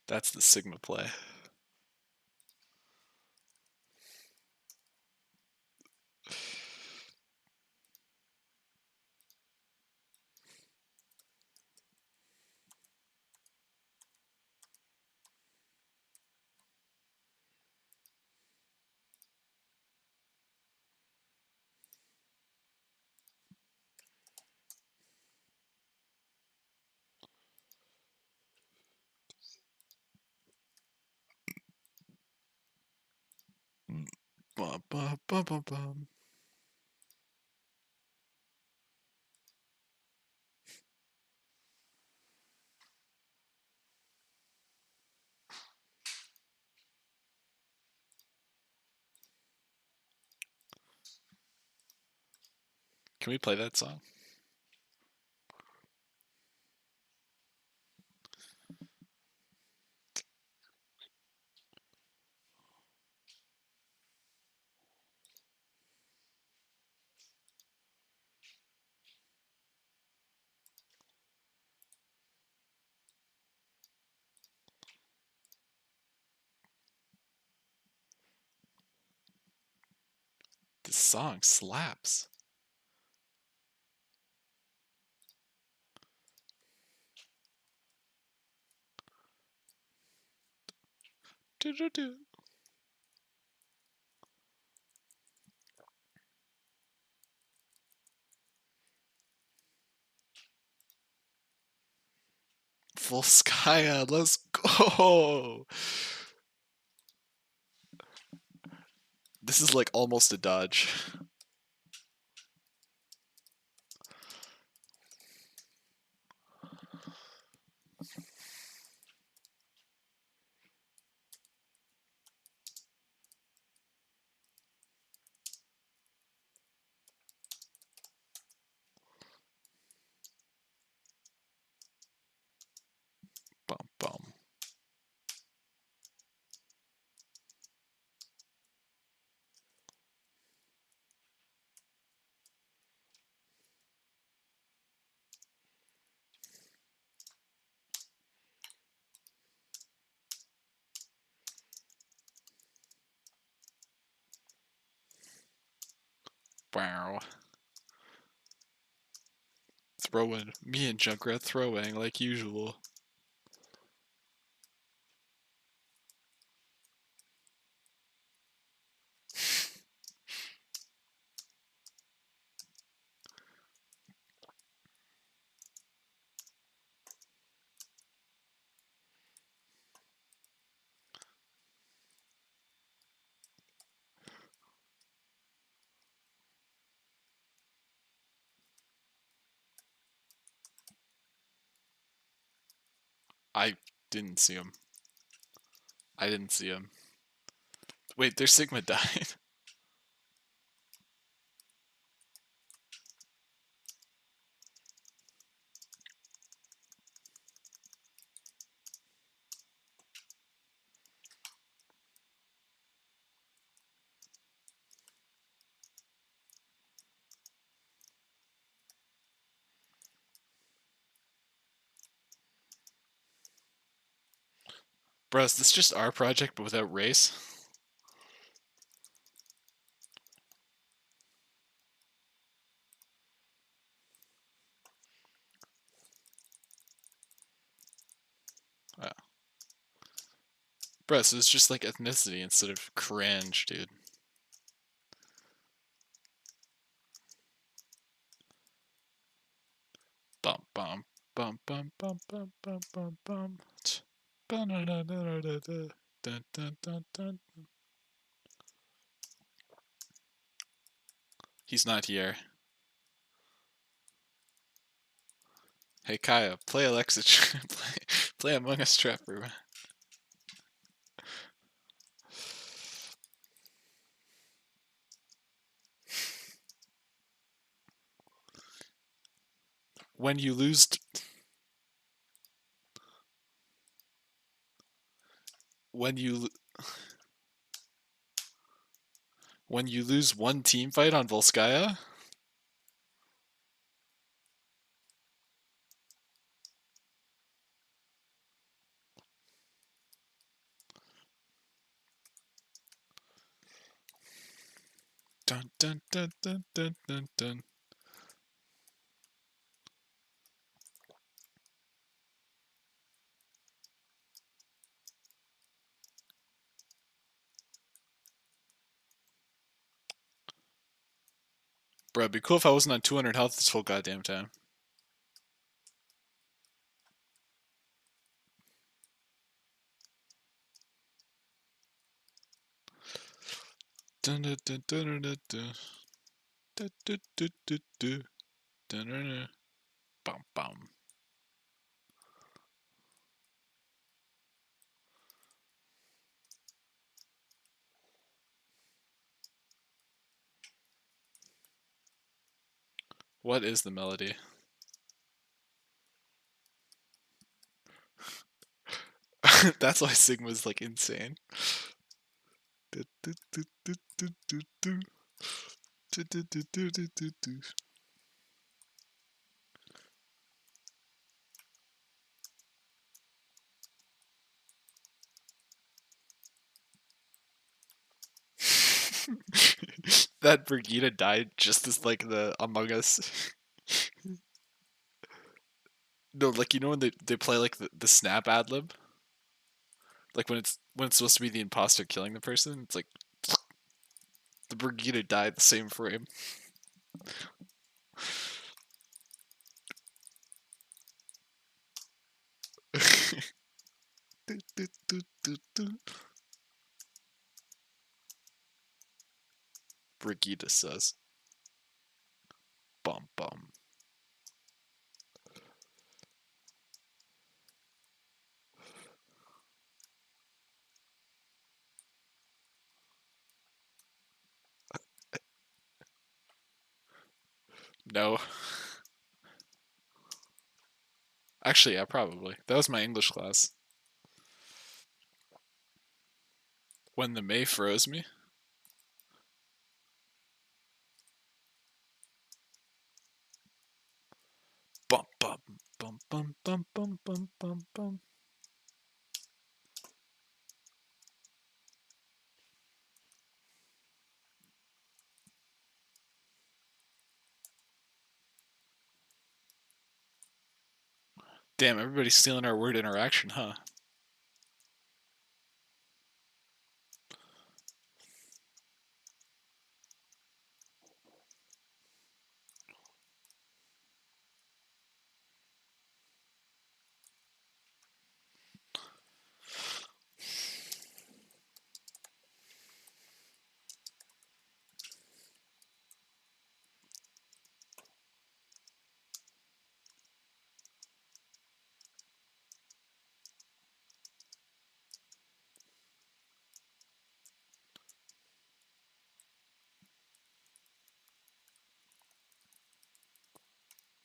Speaker 2: That's the Sigma play. Bum, bum, bum, bum, bum. Can we play that song? This song slaps. Do, do, do. Volskaya, let's go. This is like almost a dodge. Bum, bum. Wow. Throwing. Me and Junkrat throwing like usual. I didn't see him. I didn't see him. Wait, their Sigma died. Bro, is this just our project but without race? Oh. Bro, so it's just like ethnicity instead of cringe, dude. Bum bum bum bum bum bum bum bum bum. Dun, dun, dun, dun. He's not here. Hey Kaya, play Alexa. Play Among Us Trapper. When you lose, when you lose one team fight on Volskaya, dun dun dun dun dun dun dun. Bro, it'd be cool if I wasn't on 200 health this whole goddamn time. Dun dun dun dun dun dun. Dun dun dun dun dun. Dun dun dun. Bum bum. What is the melody? That's why Sigma's like insane. That Brigida died just as like the Among Us. No, like you know when they play like the snap ad lib? Like when it's supposed to be the imposter killing the person, it's like the Brigida died the same frame. Brigida says. Bum bum. No. Actually, yeah, probably. That was my English class. When the May froze me. Bum bum bum bum bum bum bum bum bum. Damn, everybody's stealing our word interaction, huh?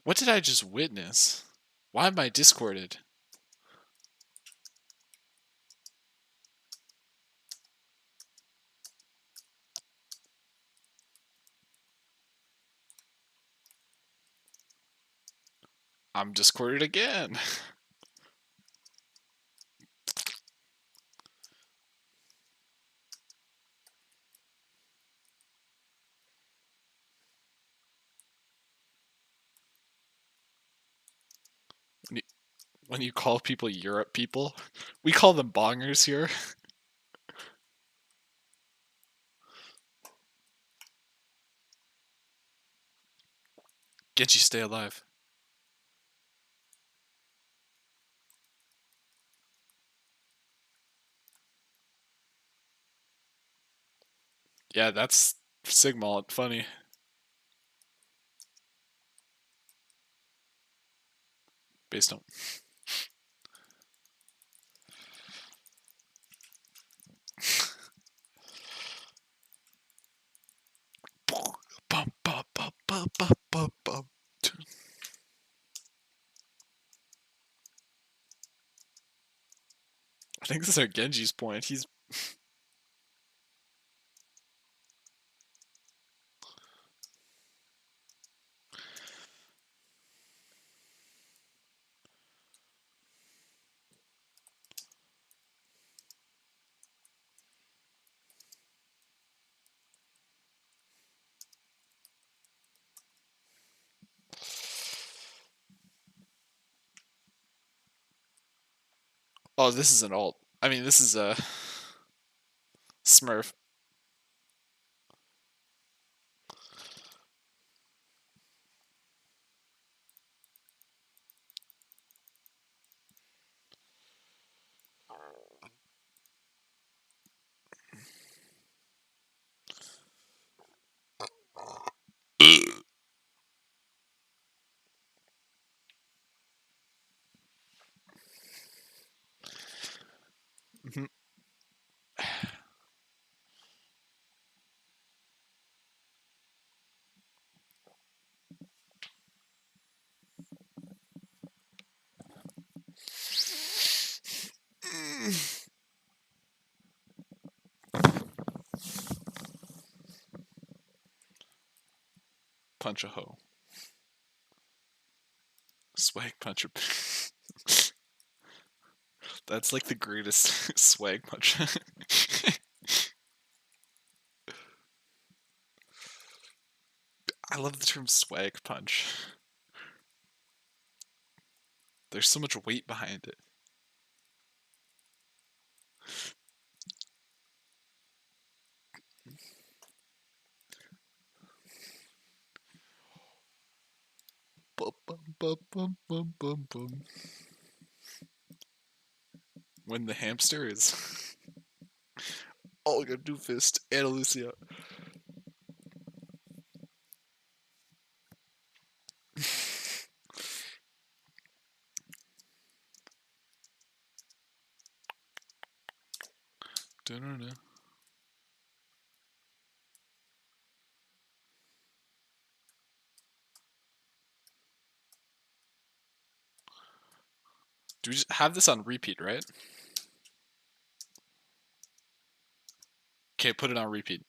Speaker 2: What did I just witness? Why am I discorded? I'm discorded again. When you call people Europe people, we call them bongers here. Genji, stay alive. Yeah, that's Sigma funny. Based on bum, bum, bum, bum, bum, bum, bum. I think this is our Genji's point. He's oh, this is an alt. I mean, this is a Smurf. Mhm. Punch a hoe. Swag puncher. That's like the greatest swag punch. I love the term swag punch. There's so much weight behind it. Bum, bum, bum, bum, bum, bum, bum. When the hamster is Olga Doofist and Lucia. Dun-dun-dun. Do we just have this on repeat, right? Okay, put it on repeat.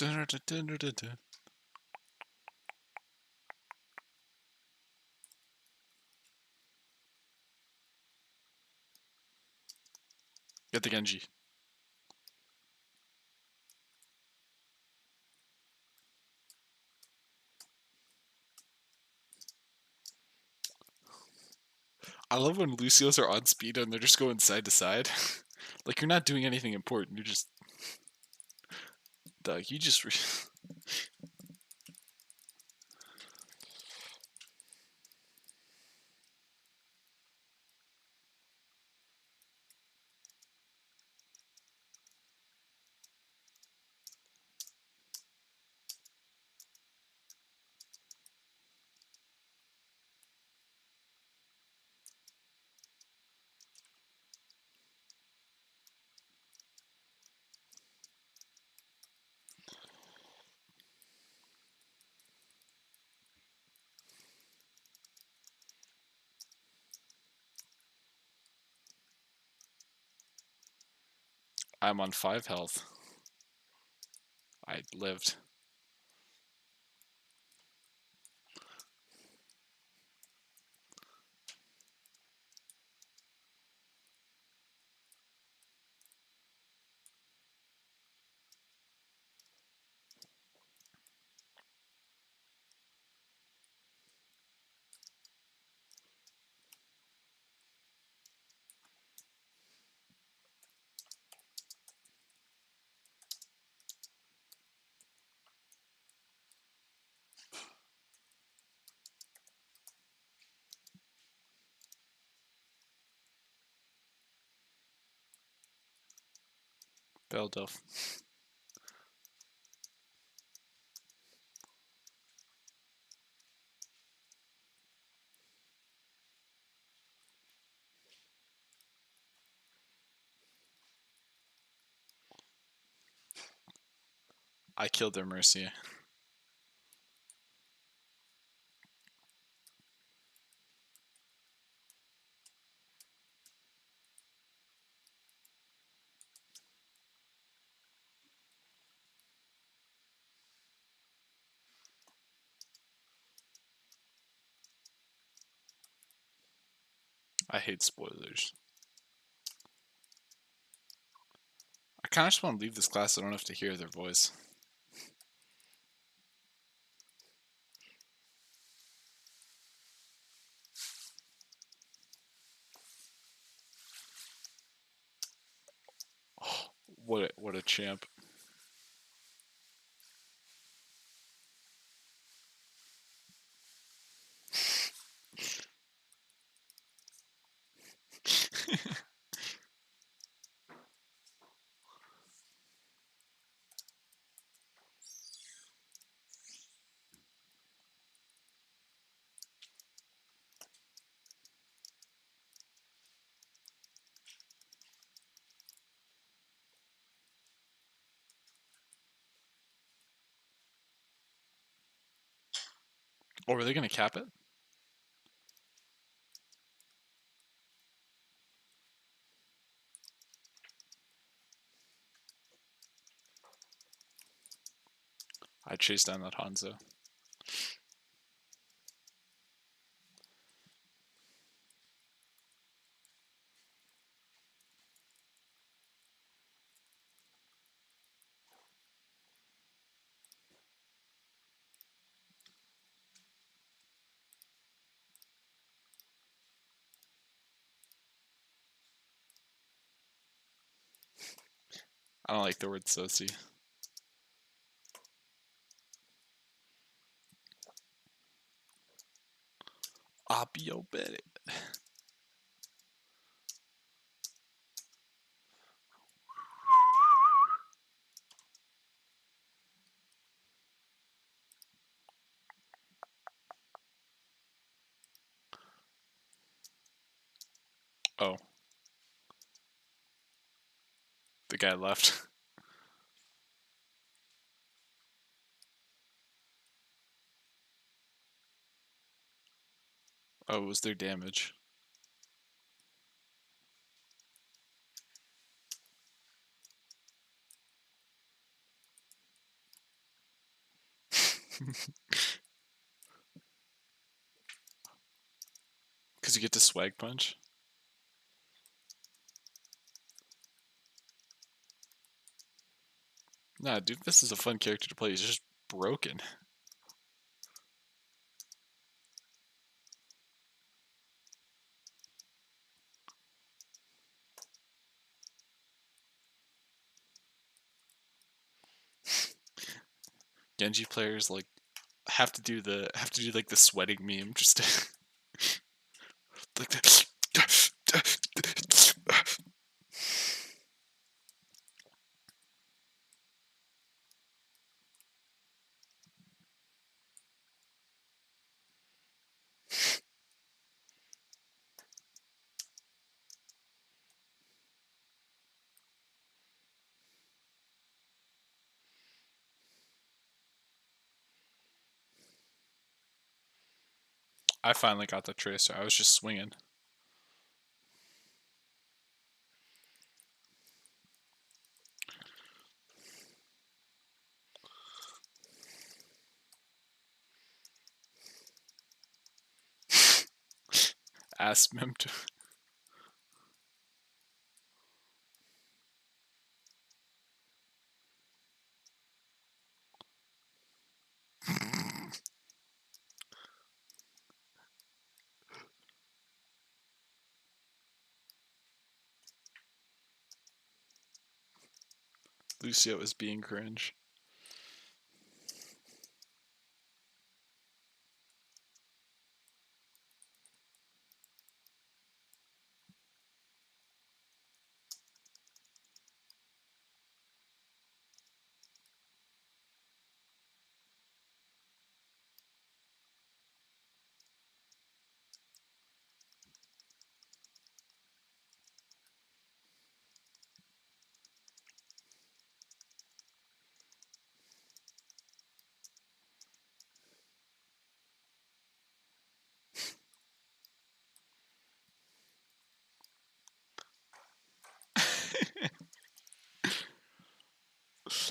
Speaker 2: Dun-dun-dun-dun-dun-dun. Get the Genji. I love when Lucios are on speed and they're just going side to side. Like, you're not doing anything important. You're just... Doug, you just... I'm on 5 health. I lived. Belduff. I killed their Mercy. I hate spoilers. I kind of just want to leave this class so I don't have to hear their voice. What a champ. Oh, are they gonna cap it? I chased down that Hanzo. I don't like the word soci. Abio Bennett. Oh. The guy left. Oh, it was their damage. Because you get to swag punch. Nah, dude, this is a fun character to play. He's just broken. Genji players like have to do like the sweating meme just to like the I finally got the tracer. I was just swinging. Ask him to. Lucio is being cringe.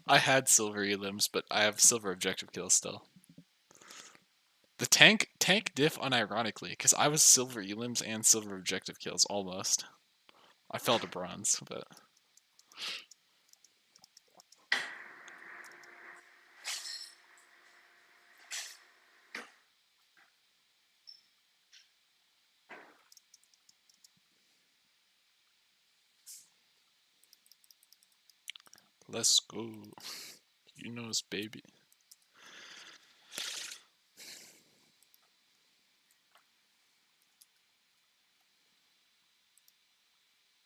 Speaker 2: I had silver elims, but I have silver objective kills still. The tank diff unironically, because I was silver elims and silver objective kills almost. I fell to bronze, but let's go. You knows, baby.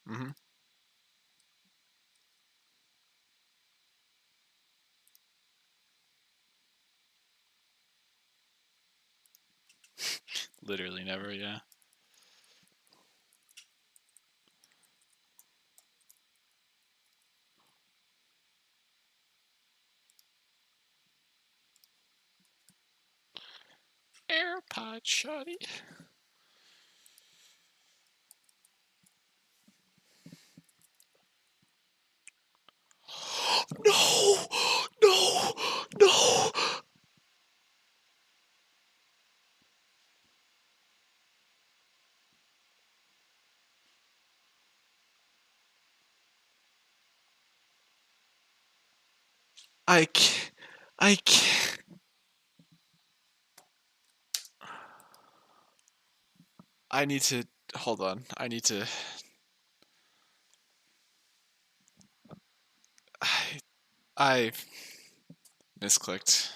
Speaker 2: Mm-hmm. Literally never, yeah. AirPod shotty. No! No! No! I can't. I can't. I need to. Hold on. I need to. I misclicked.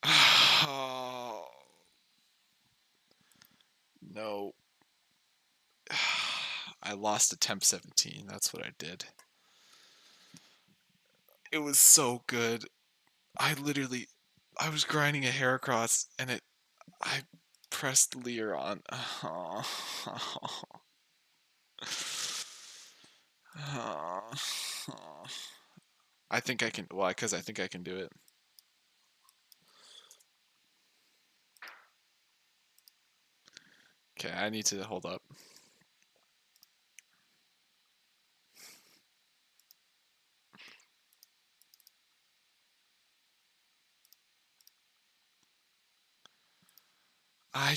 Speaker 2: Oh, no. I lost attempt 17. That's what I did. It was so good. I was grinding a hair across and I pressed Lear on. Oh. I think I can. Why? Because I think I can do it. Okay, I need to hold up. I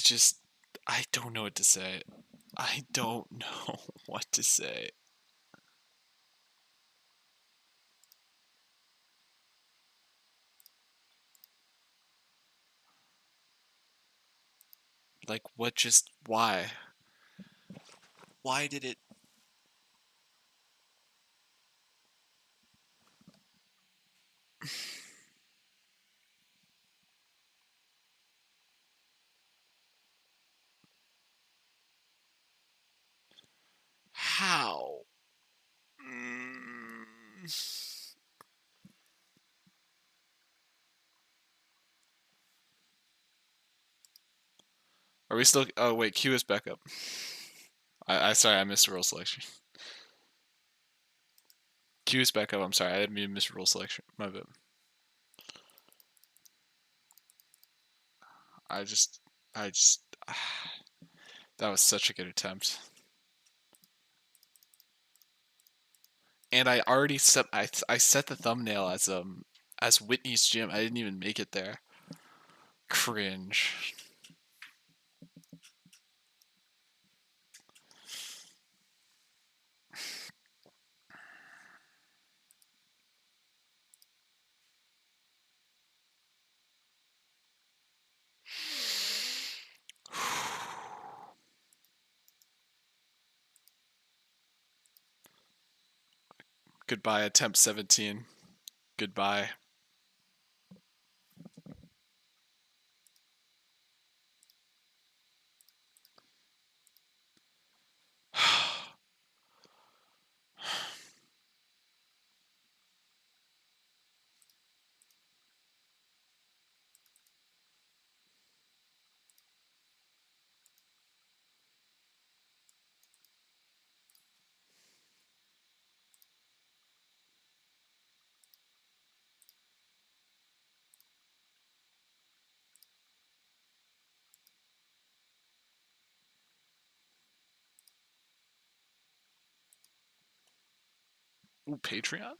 Speaker 2: don't know what to say. I don't know what to say. Like, what just, why? Why did it? How? Are we still? Oh wait, Q is back up. I sorry, I missed rule selection. Q is back up. I'm sorry, I didn't mean to miss rule selection. My bad. I just, that was such a good attempt. And I already set, I set the thumbnail as Whitney's gym. I didn't even make it there. Cringe. Goodbye, attempt 17. Goodbye. Ooh, Patreon?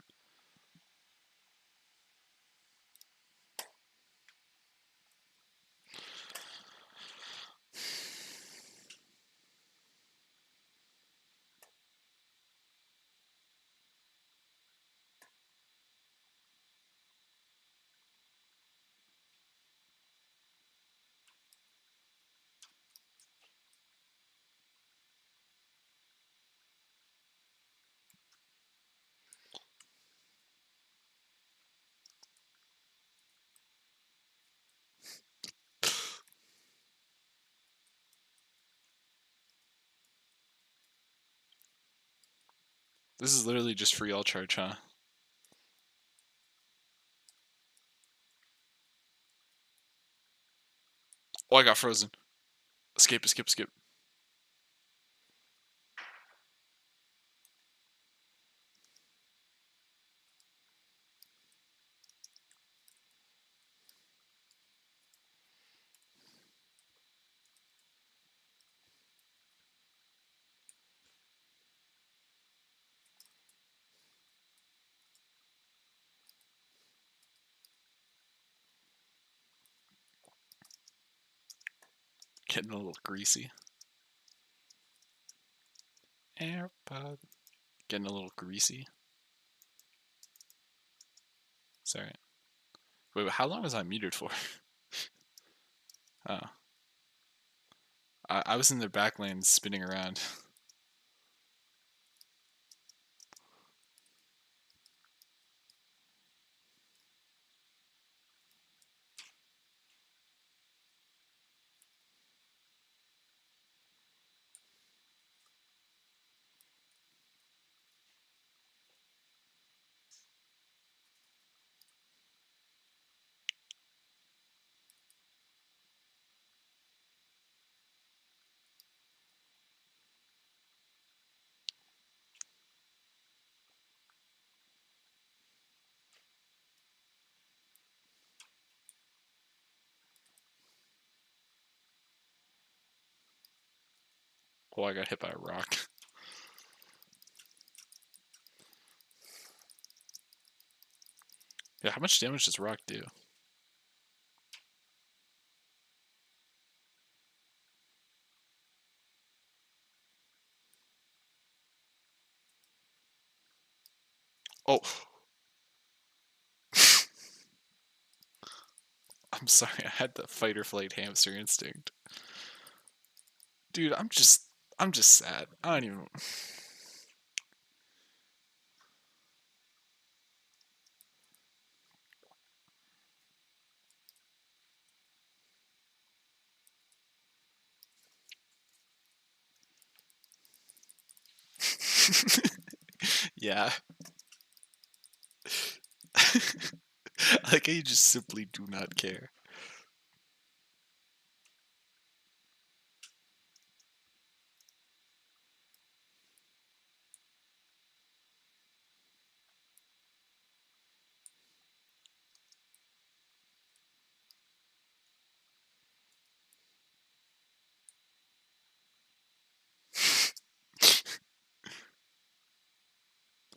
Speaker 2: This is literally just free all charge, huh? Oh, I got frozen. Escape, escape, escape. Getting a little greasy. AirPod. Getting a little greasy. Sorry. Wait, how long was I muted for? Oh. I was in the back lane spinning around. Oh, I got hit by a rock. Yeah, how much damage does rock do? Oh. I'm sorry, I had the fight or flight hamster instinct. Dude, I'm just sad. I don't even. Yeah. Like I just simply do not care.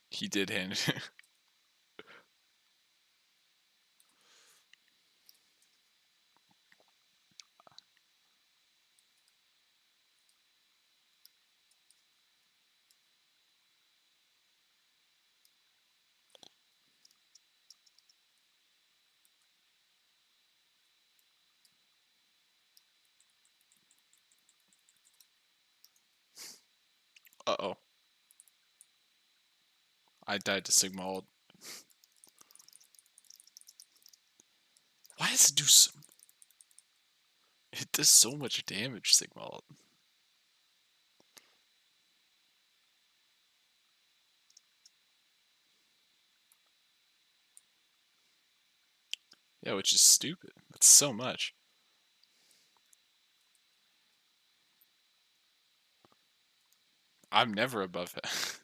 Speaker 2: He did hand it. Uh-oh. I died to Sigma ult. Why does it do so... It does so much damage, Sigma ult. Yeah, which is stupid. That's so much. I'm never above it.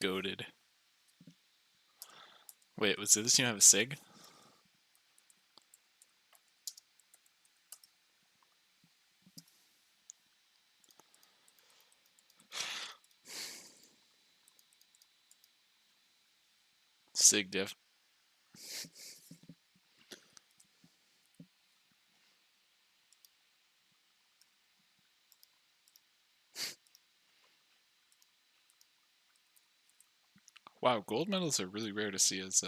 Speaker 2: Goated. Wait, was this you have a Sig? Sig diff. Wow, gold medals are really rare to see as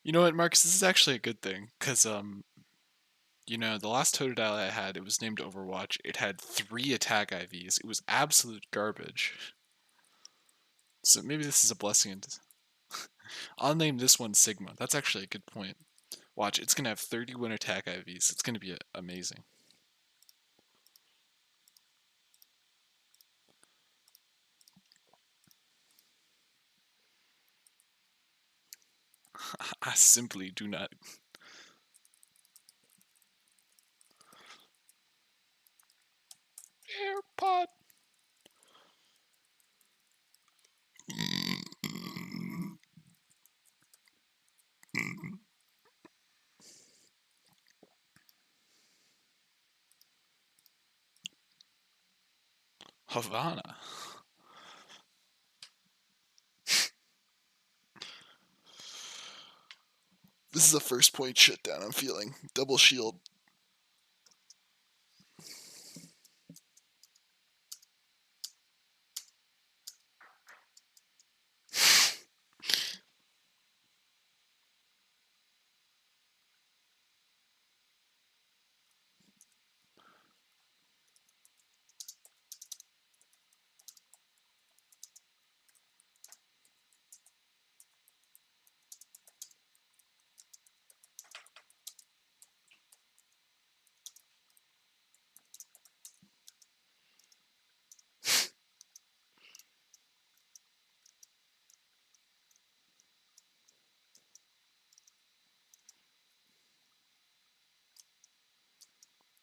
Speaker 2: You know what, Marcus, this is actually a good thing, because you know, the last Totodile I had, it was named Overwatch. It had 3 attack IVs. It was absolute garbage. So maybe this is a blessing. I'll name this one Sigma. That's actually a good point. Watch, it's gonna have 31 attack IVs. It's gonna be amazing. I simply do not. AirPod. Havana. This is the first point shutdown I'm feeling. Double shield.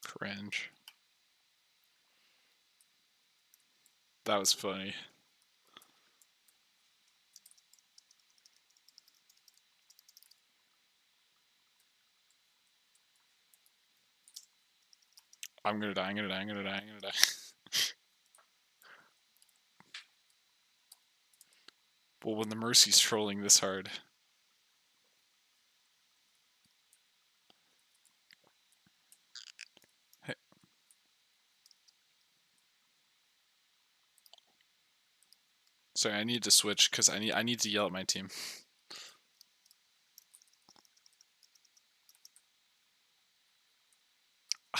Speaker 2: Cringe. That was funny. I'm gonna die, I'm gonna die, I'm gonna die, I'm gonna die. Well, when the Mercy's trolling this hard. Hey. Sorry, I need to switch because I need to yell at my team.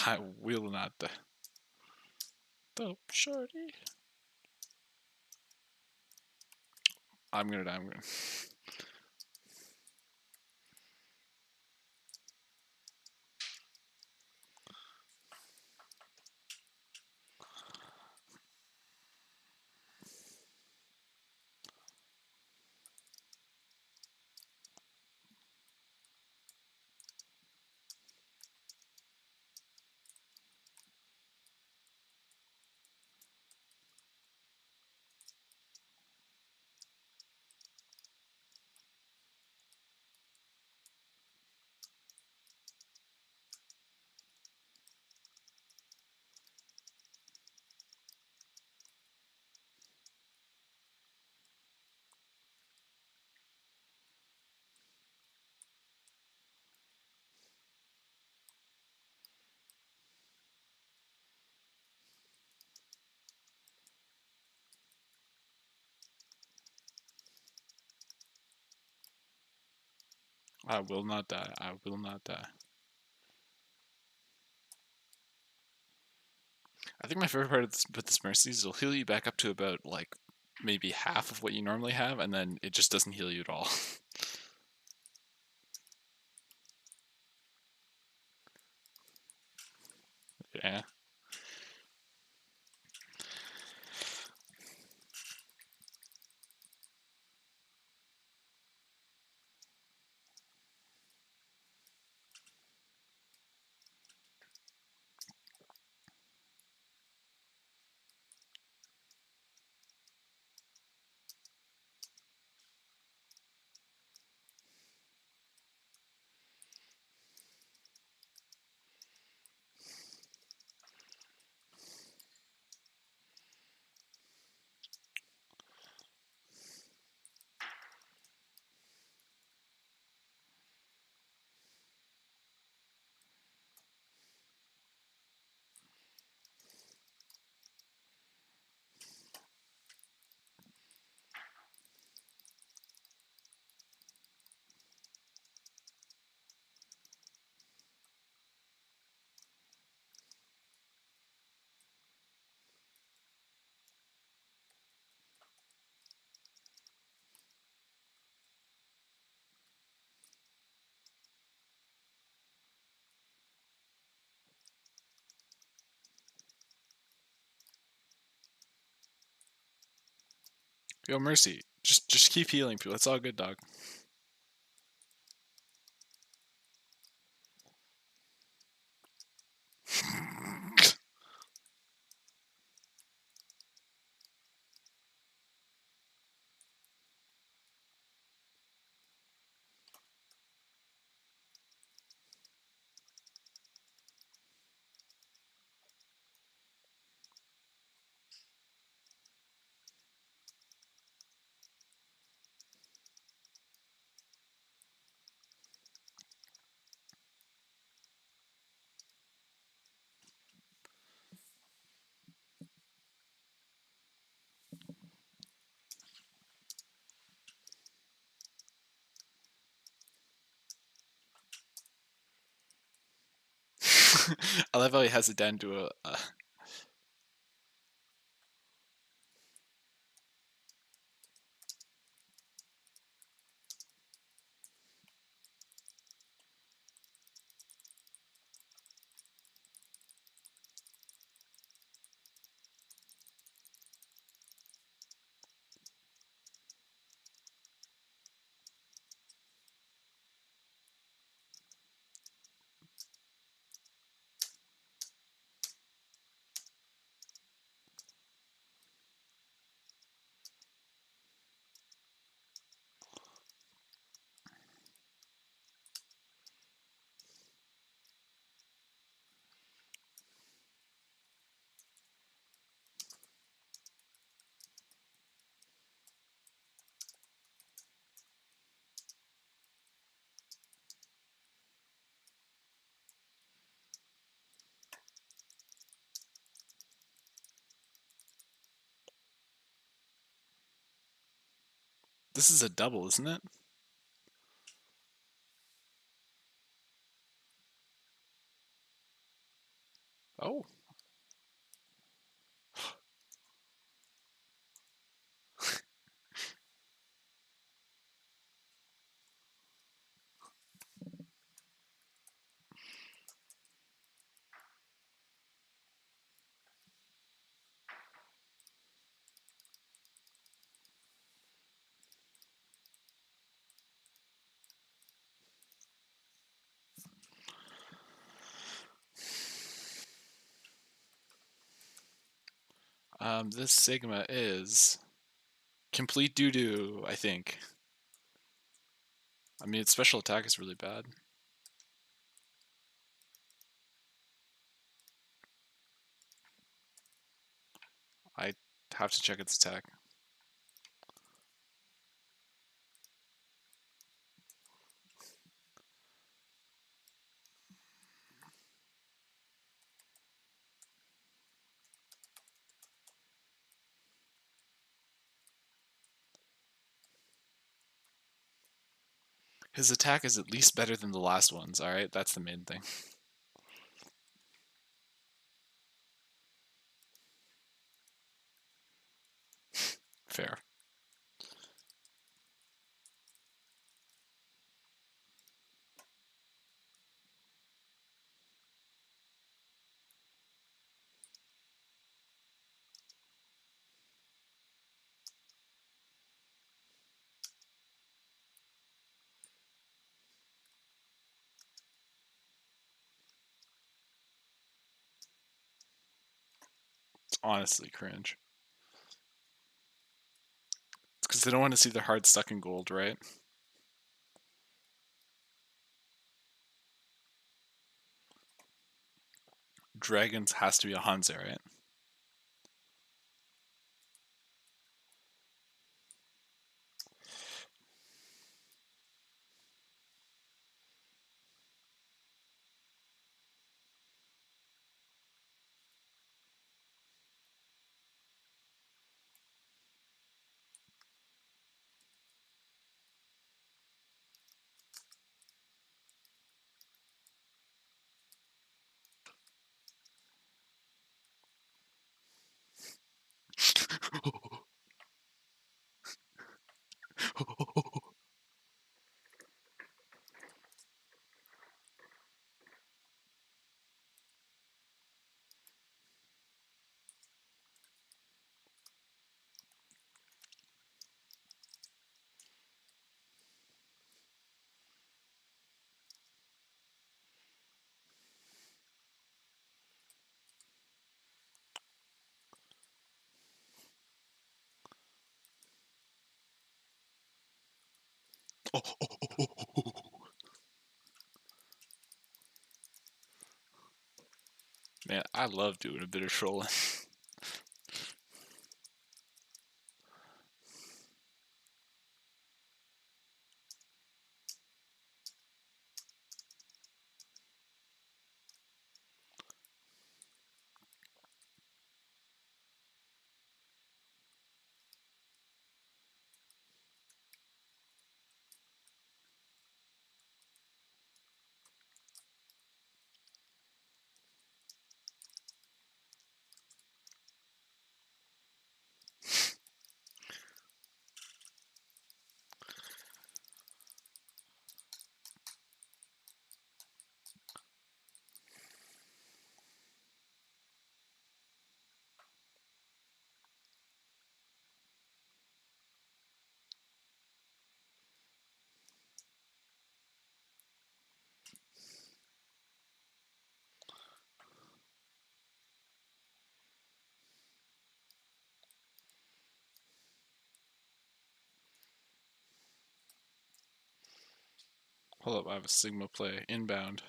Speaker 2: I will not die. Dope shorty. I'm gonna die. I will not die. I will not die. I think my favorite part of this Mercy is it'll heal you back up to about like maybe half of what you normally have, and then it just doesn't heal you at all. Yeah. Yo, Mercy. Just keep healing people. It's all good, dog. I love how he has it down to a This is a double, isn't it? Oh. This Sigma is complete doo-doo, I think. I mean, its special attack is really bad. I have to check its attack. His attack is at least better than the last one's, alright? That's the main thing. Fair. It's honestly cringe. It's because they don't want to see their heart stuck in gold, right? Dragons has to be a Hanze, right? Man, I love doing a bit of trolling. Hold up, I have a Sigma play inbound.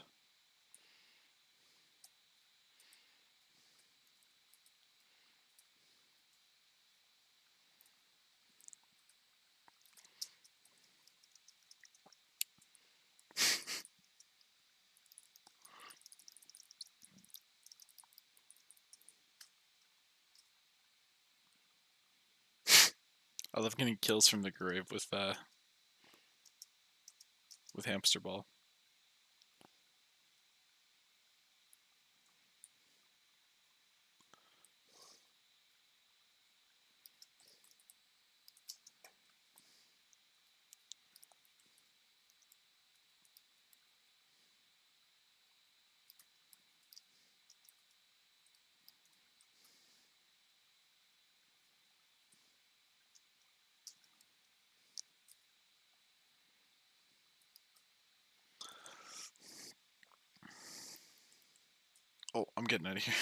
Speaker 2: I love getting kills from the grave with hamster ball. Oh, I'm getting out of here.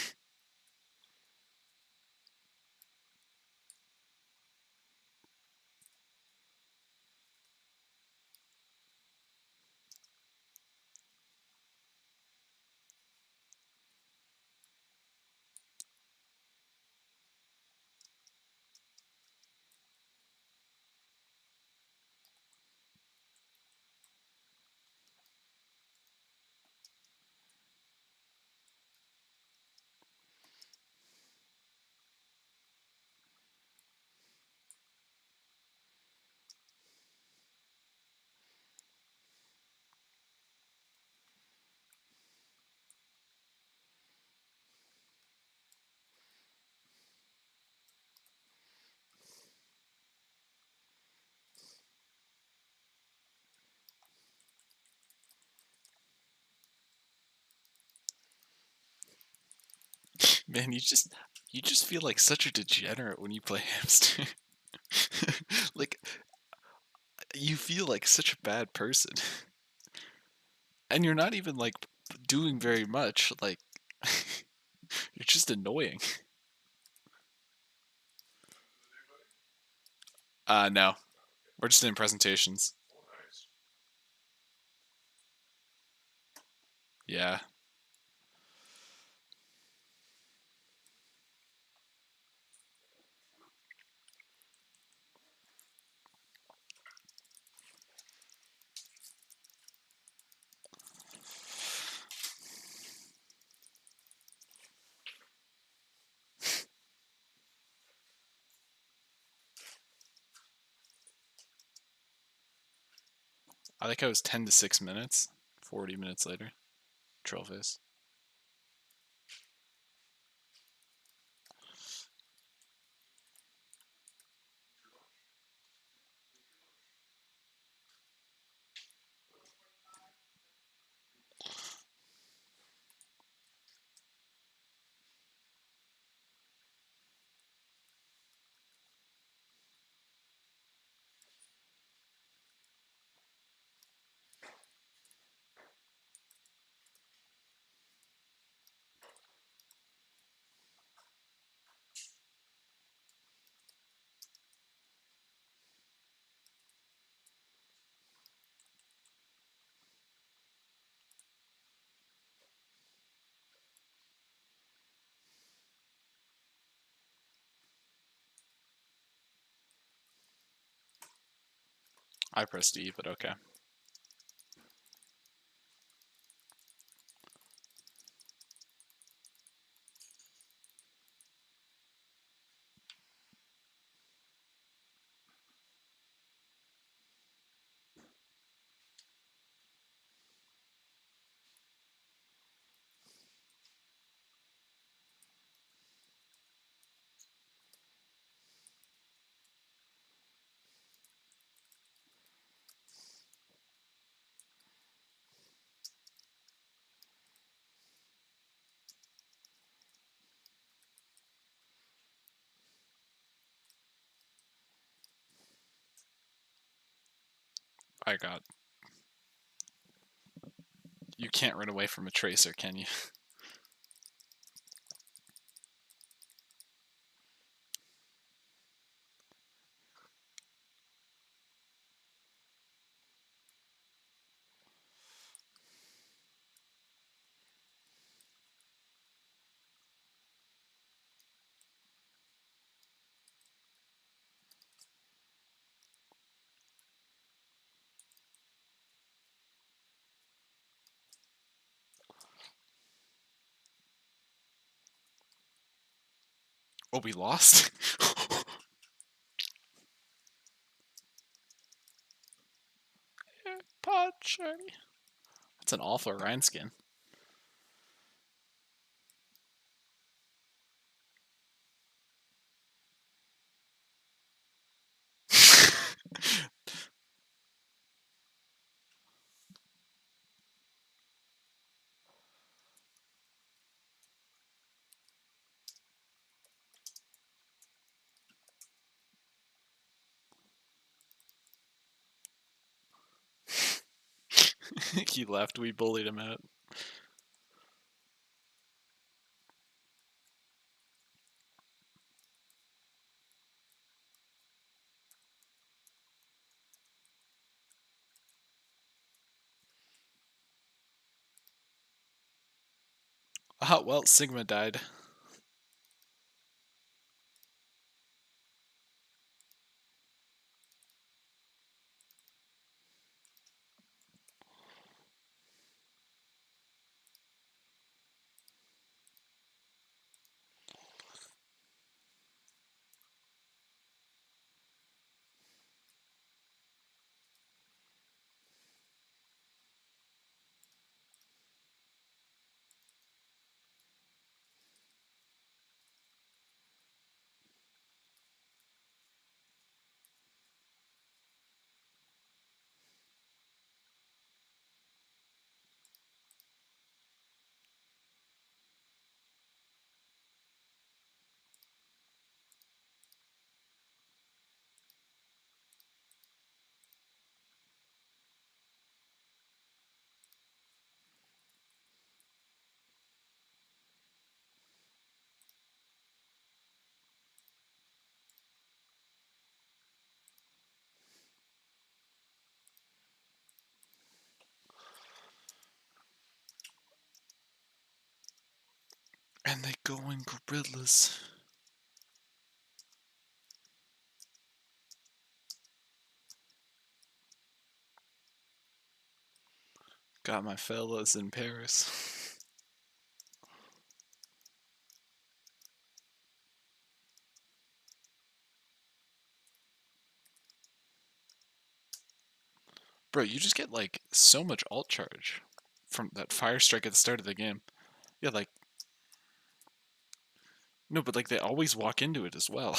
Speaker 2: Man, you just feel like such a degenerate when you play hamster. Like you feel like such a bad person. And you're not even like doing very much. Like you're just annoying. No. We're just in presentations. Yeah. I think I was 10 to 6 minutes. 40 minutes later. Troll face. I pressed E, but okay. I got. You can't run away from a tracer, can you? Oh, we lost? god, shiny. That's an awful Rhine skin. He left, we bullied him out. Oh, well, Sigma died. And they go in gorillas. Got my fellas in Paris. Bro, you just get like so much alt charge from that fire strike at the start of the game. Yeah, like no, but like they always walk into it as well.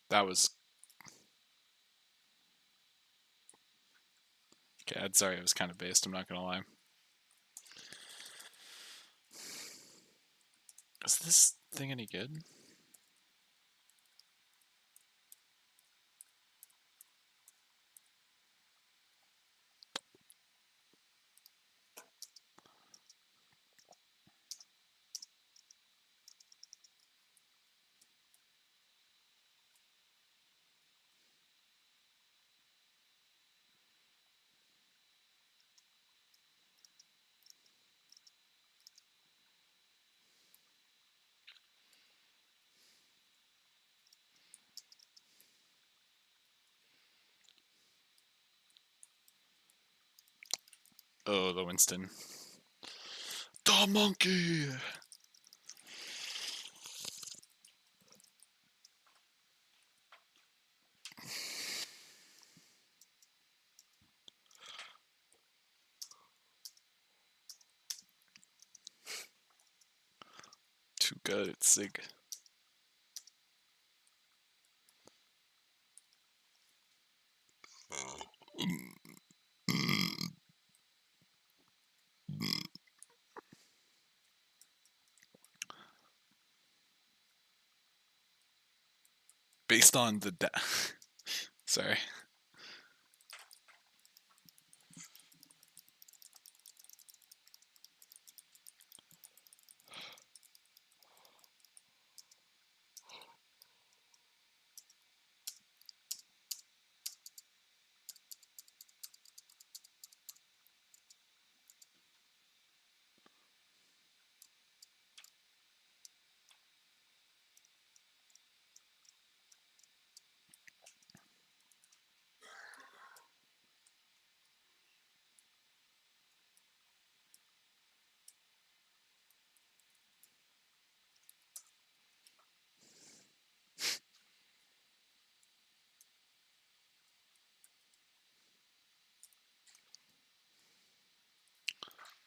Speaker 2: That was okay. I'm sorry, it was kind of based. I'm not gonna lie. Is this thing any good? Oh, the Winston. The monkey! Too good, it's sick. Based on the sorry.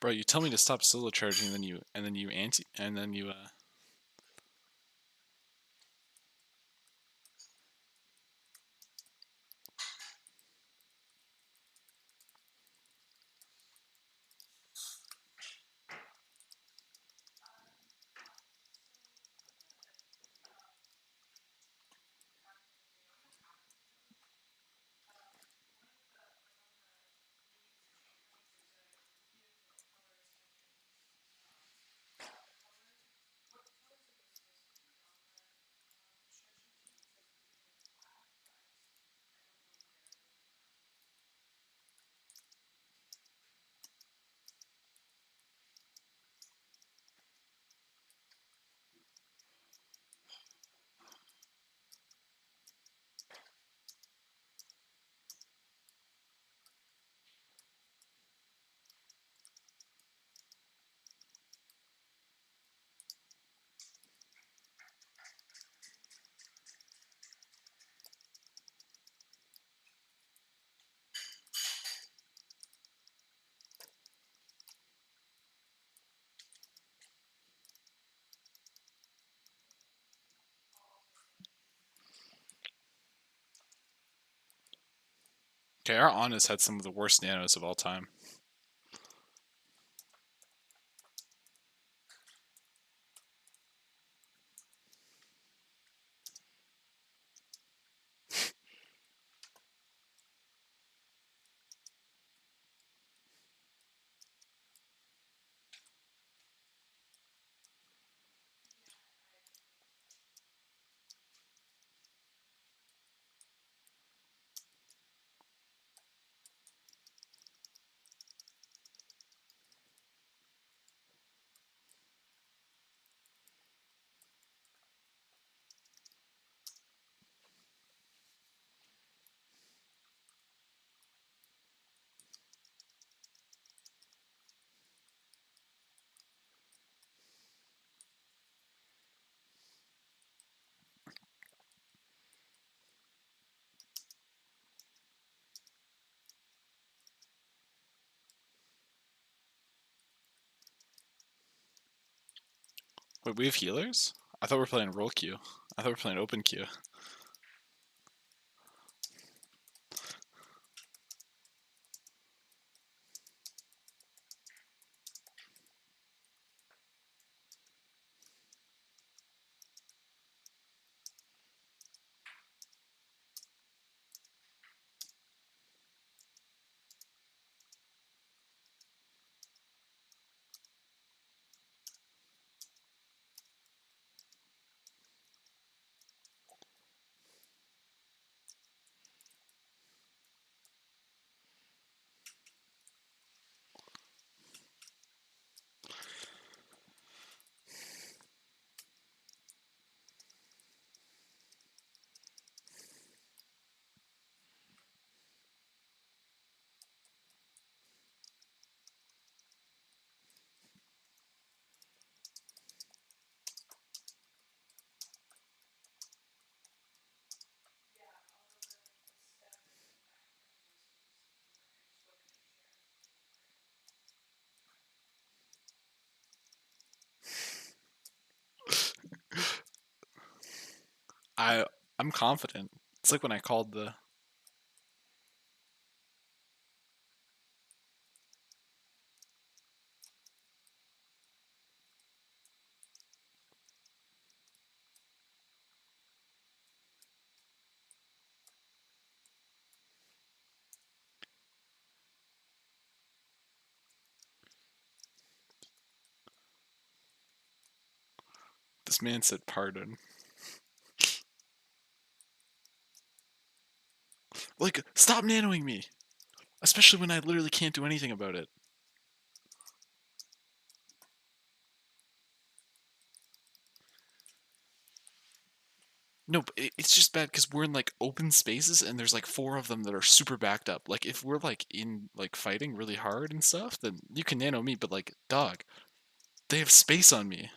Speaker 2: Bro, you tell me to stop solo charging, and then you Okay, our Honest had some of the worst nanos of all time. Wait, we have healers? I thought we were playing roll queue. I thought we were playing open queue. I'm confident. It's like when I called the. This man said pardon. Like, stop nanoing me! Especially when I literally can't do anything about it. No, but it's just bad because we're in like open spaces and there's like 4 of them that are super backed up. Like if we're like in like fighting really hard and stuff, then you can nano me, but like dog, they have space on me.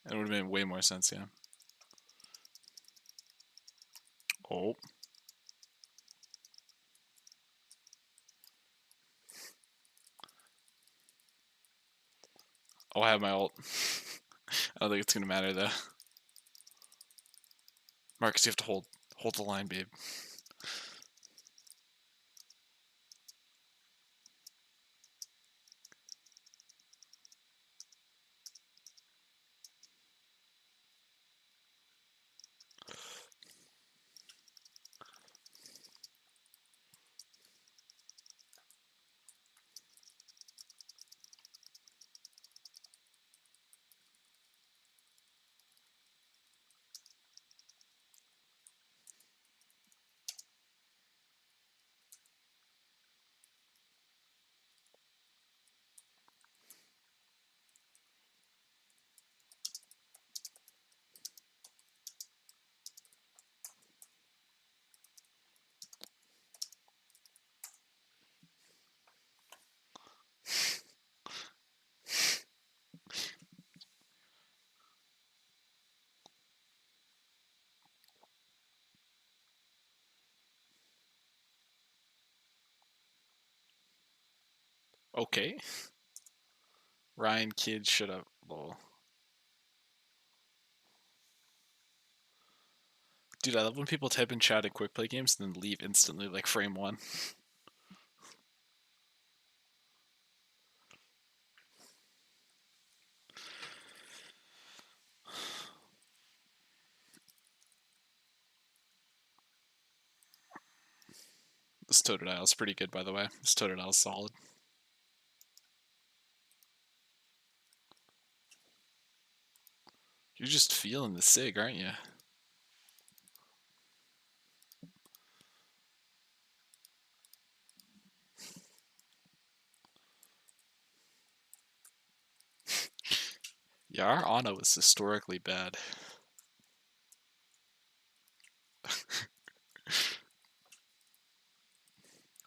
Speaker 2: It would have made way more sense, yeah. Oh. Oh, I have my ult. I don't think it's gonna matter though. Marcus, you have to hold the line, babe. Okay. Ryan, kid, shut up. Lol. Dude, I love when people type in chat at quick play games and then leave instantly, like frame 1. This Totodile is pretty good, by the way. This Totodile is solid. You're just feeling the sig, aren't you? Yeah, our Ana was historically bad.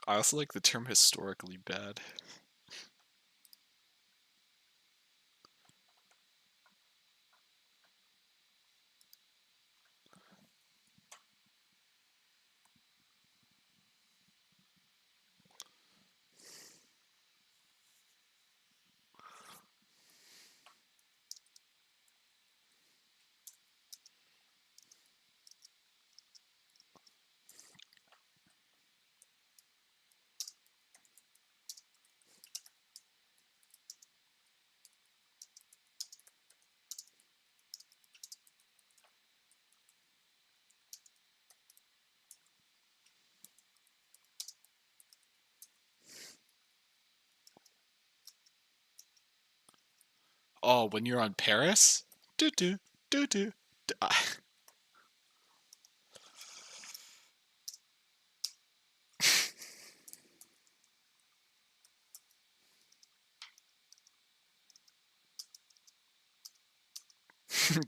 Speaker 2: I also like the term historically bad. Oh, when you're on Paris? Do do do do.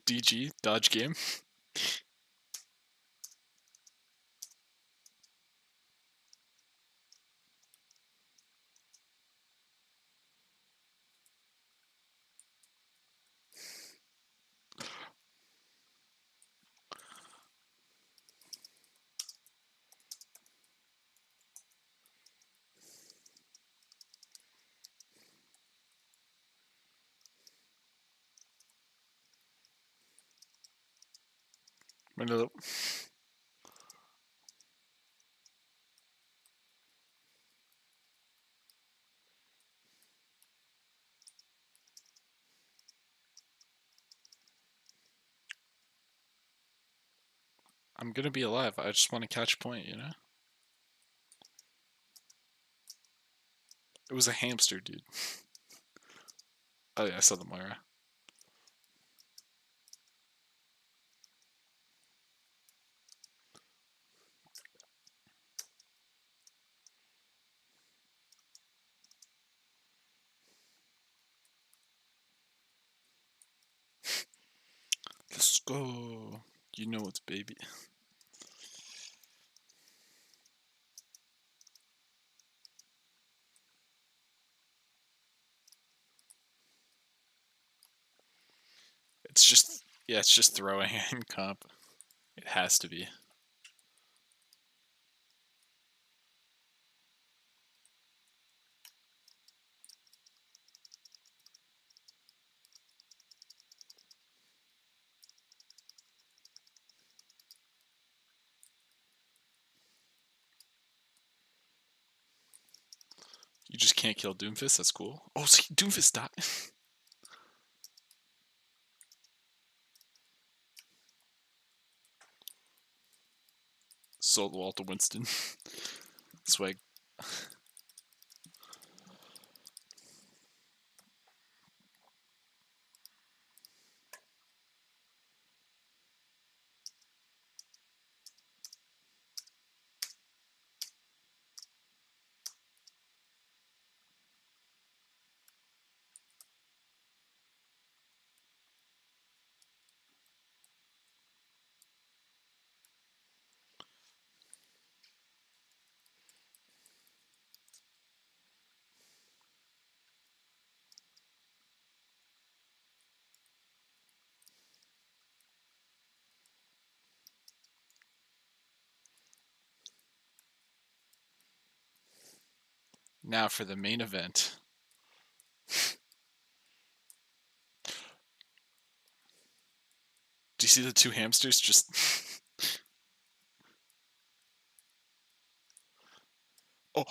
Speaker 2: DG, dodge game. Nope. I'm gonna be alive. I just want to catch a point, you know? It was a hamster, dude. Oh yeah, I saw the Moira. Let's go. You know it's baby. It's just, yeah, it's just throwing in comp. It has to be. You just can't kill Doomfist. That's cool. Oh, see, Doomfist died. Sold Walter Winston. Swag. Now for the main event. Do you see the two hamsters just... oh,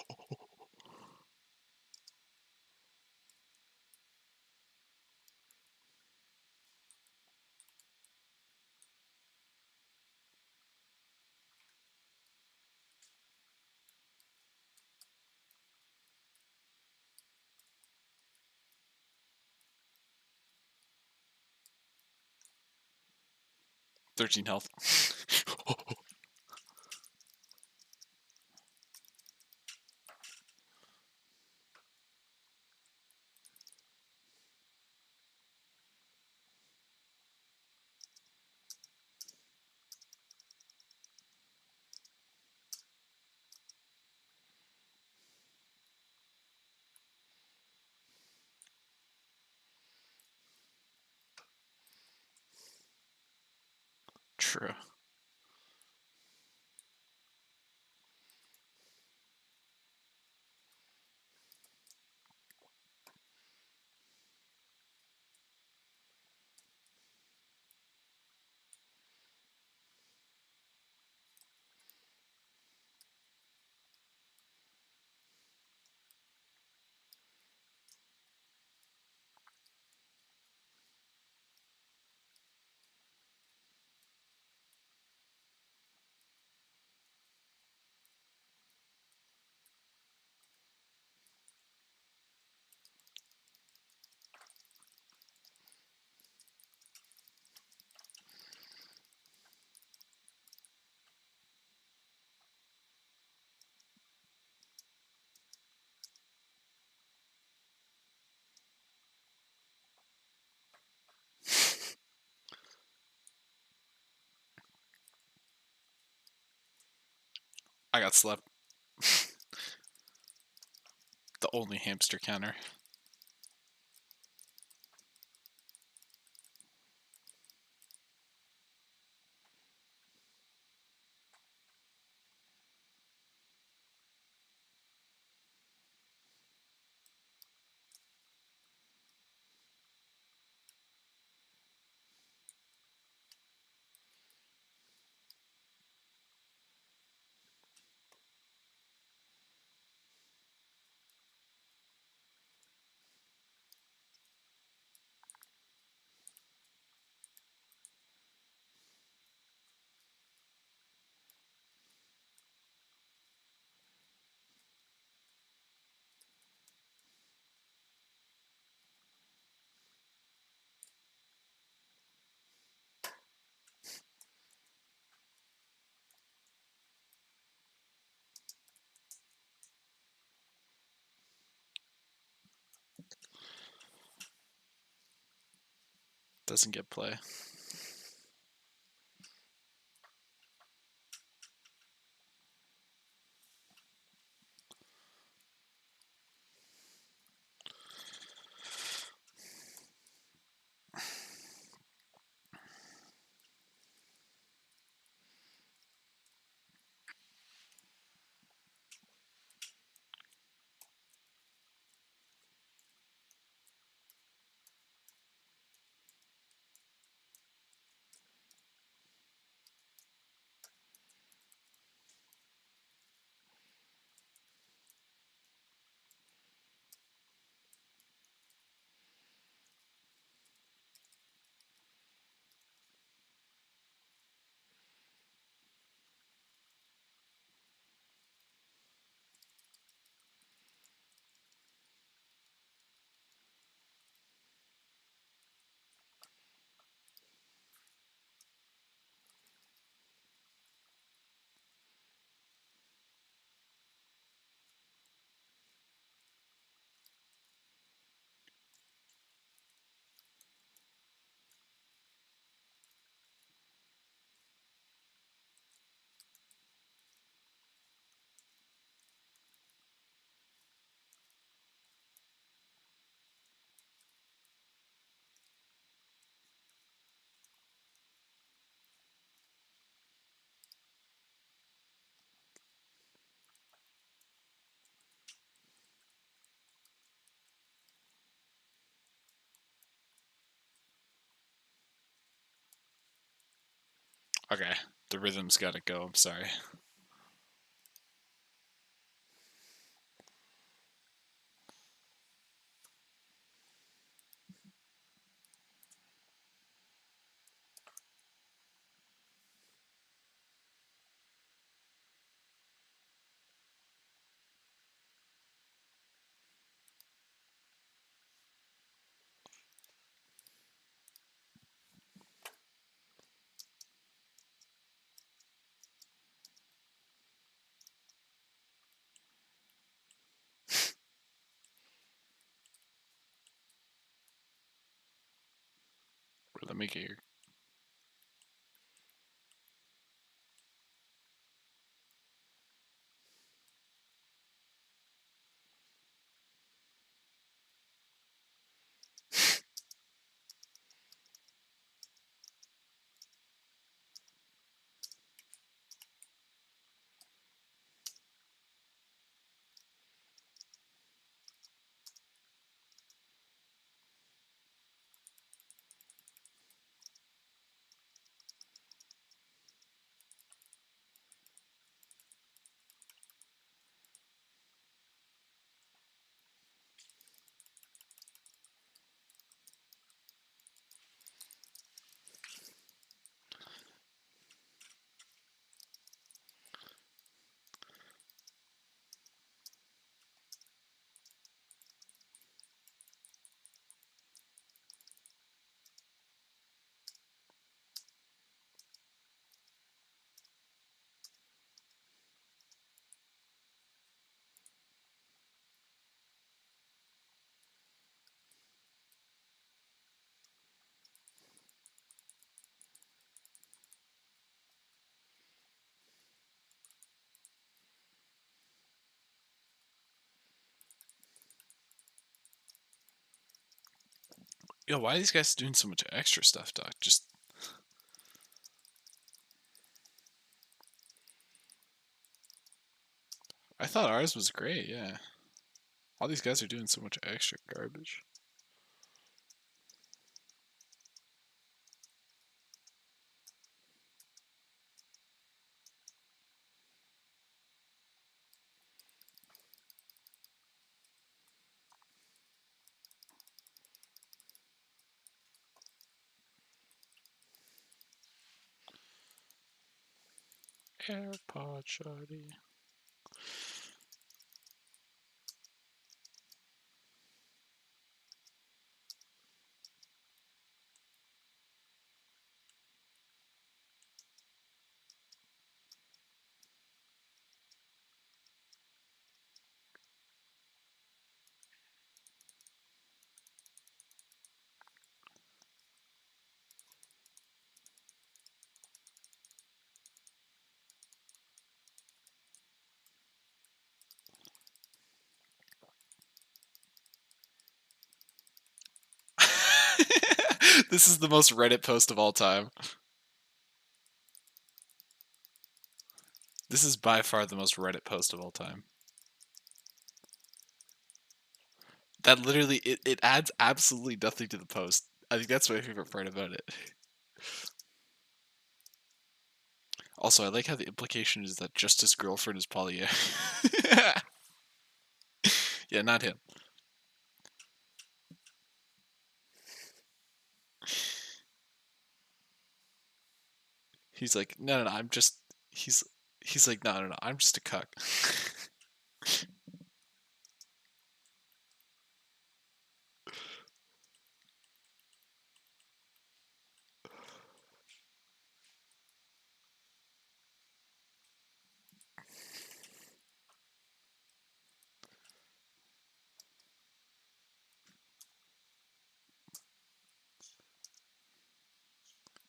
Speaker 2: 13 health. True. I got slept. The only hamster counter. Doesn't get play. Okay, the rhythm's gotta go. I'm sorry. Let me get your. Yo, why are these guys doing so much extra stuff, Doc? Just. I thought ours was great, yeah. All these guys are doing so much extra garbage. AirPod shawty. This is the most Reddit post of all time. This is by far the most Reddit post of all time. That literally, it adds absolutely nothing to the post. I think that's my favorite part about it. Also, I like how the implication is that just his girlfriend is polyamorous. Yeah, not him. He's like, no, I'm just. He's like, no, I'm just a cuck.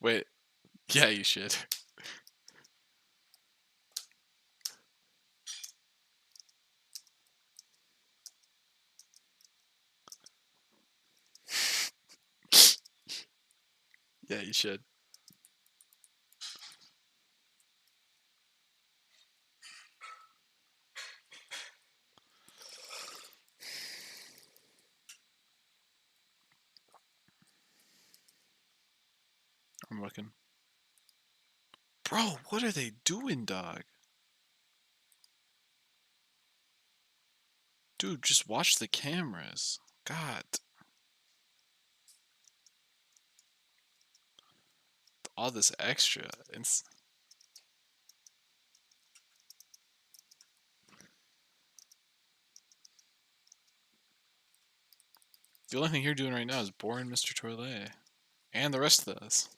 Speaker 2: Wait, yeah, you should. Yeah, you should. I'm looking. Bro, what are they doing, dog? Dude, just watch the cameras. God. All this extra. The only thing you're doing right now is boring Mr. Toilet. And the rest of us.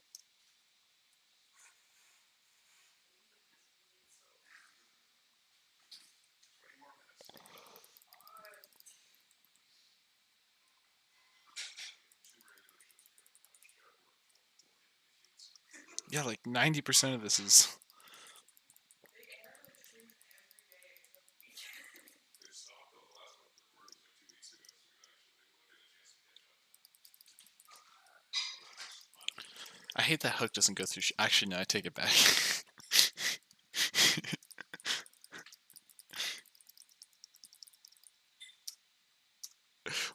Speaker 2: Yeah, like 90% of this is. I hate that Hook doesn't go through. Actually, no, I take it back.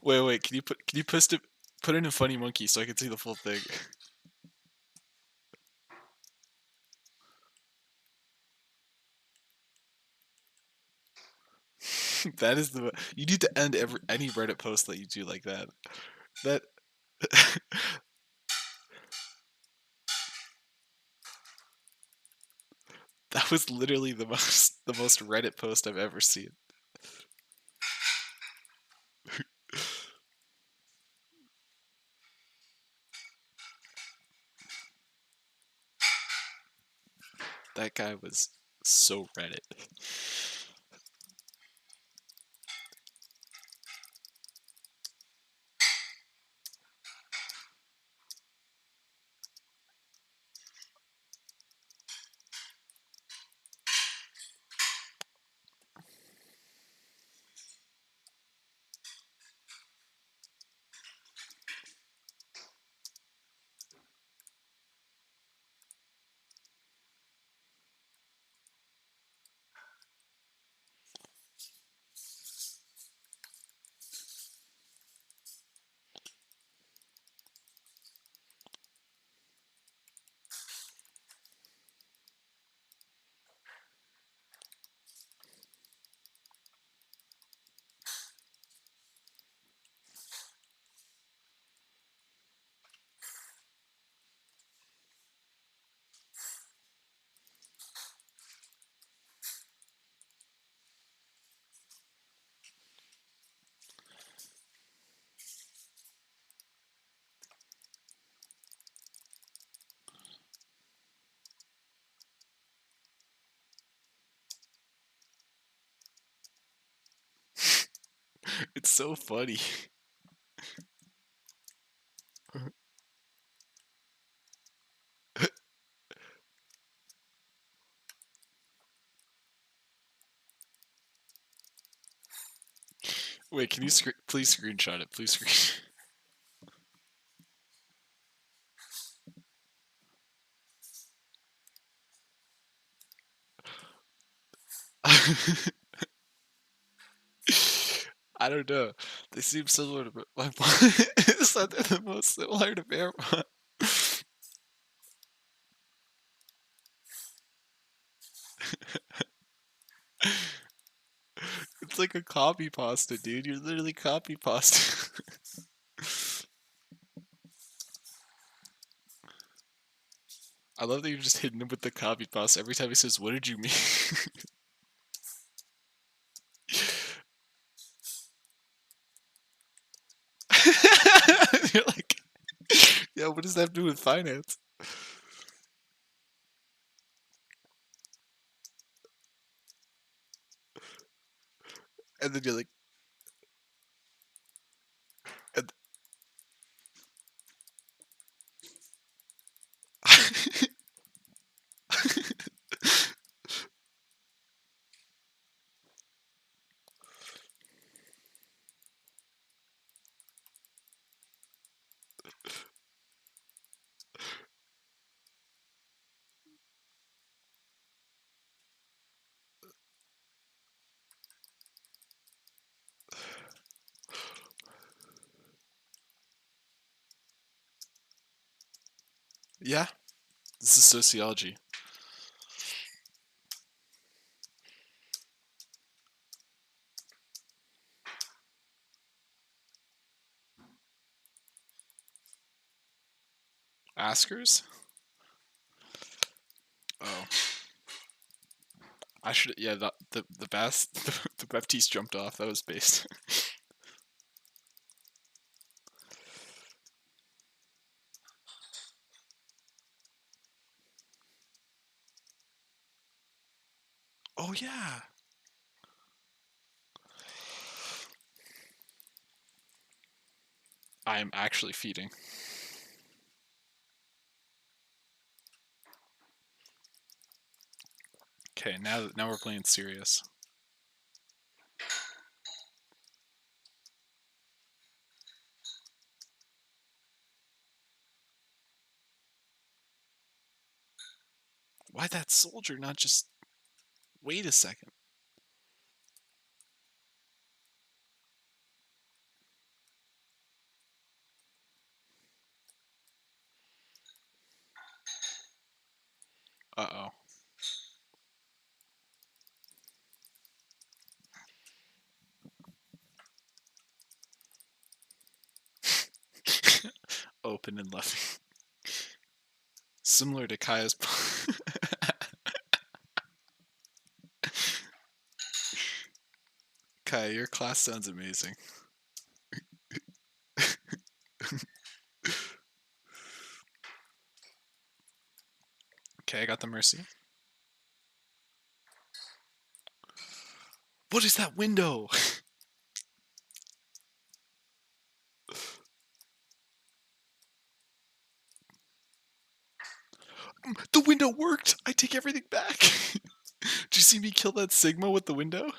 Speaker 2: Wait. Can you put in a funny monkey so I can see the full thing? That is the. You need to end any Reddit post that you do like that. That. That was literally the most Reddit post I've ever seen. That guy was so Reddit. It's so funny. Wait, can you please screenshot it? Please screen. I don't know. They seem similar to my It's not they're the most similar to Bearmont. It's like a copy pasta, dude. You're literally copy pasta. I love that you're just hitting him with the copy pasta every time he says, "What did you mean?" You're like, yeah, what does that have to do with finance? And then you're like, and yeah, this is sociology. Askers? Oh. I should, yeah, the Bast, the Baptiste jumped off. That was based. Oh yeah. I am actually feeding. Okay, now we're playing serious. Why that soldier not just wait a second? Uh-oh. Open and left. Similar to Kaya's. Kaya, your class sounds amazing. Okay, I got the mercy. What is that window? The window worked! I take everything back! Did you see me kill that Sigma with the window?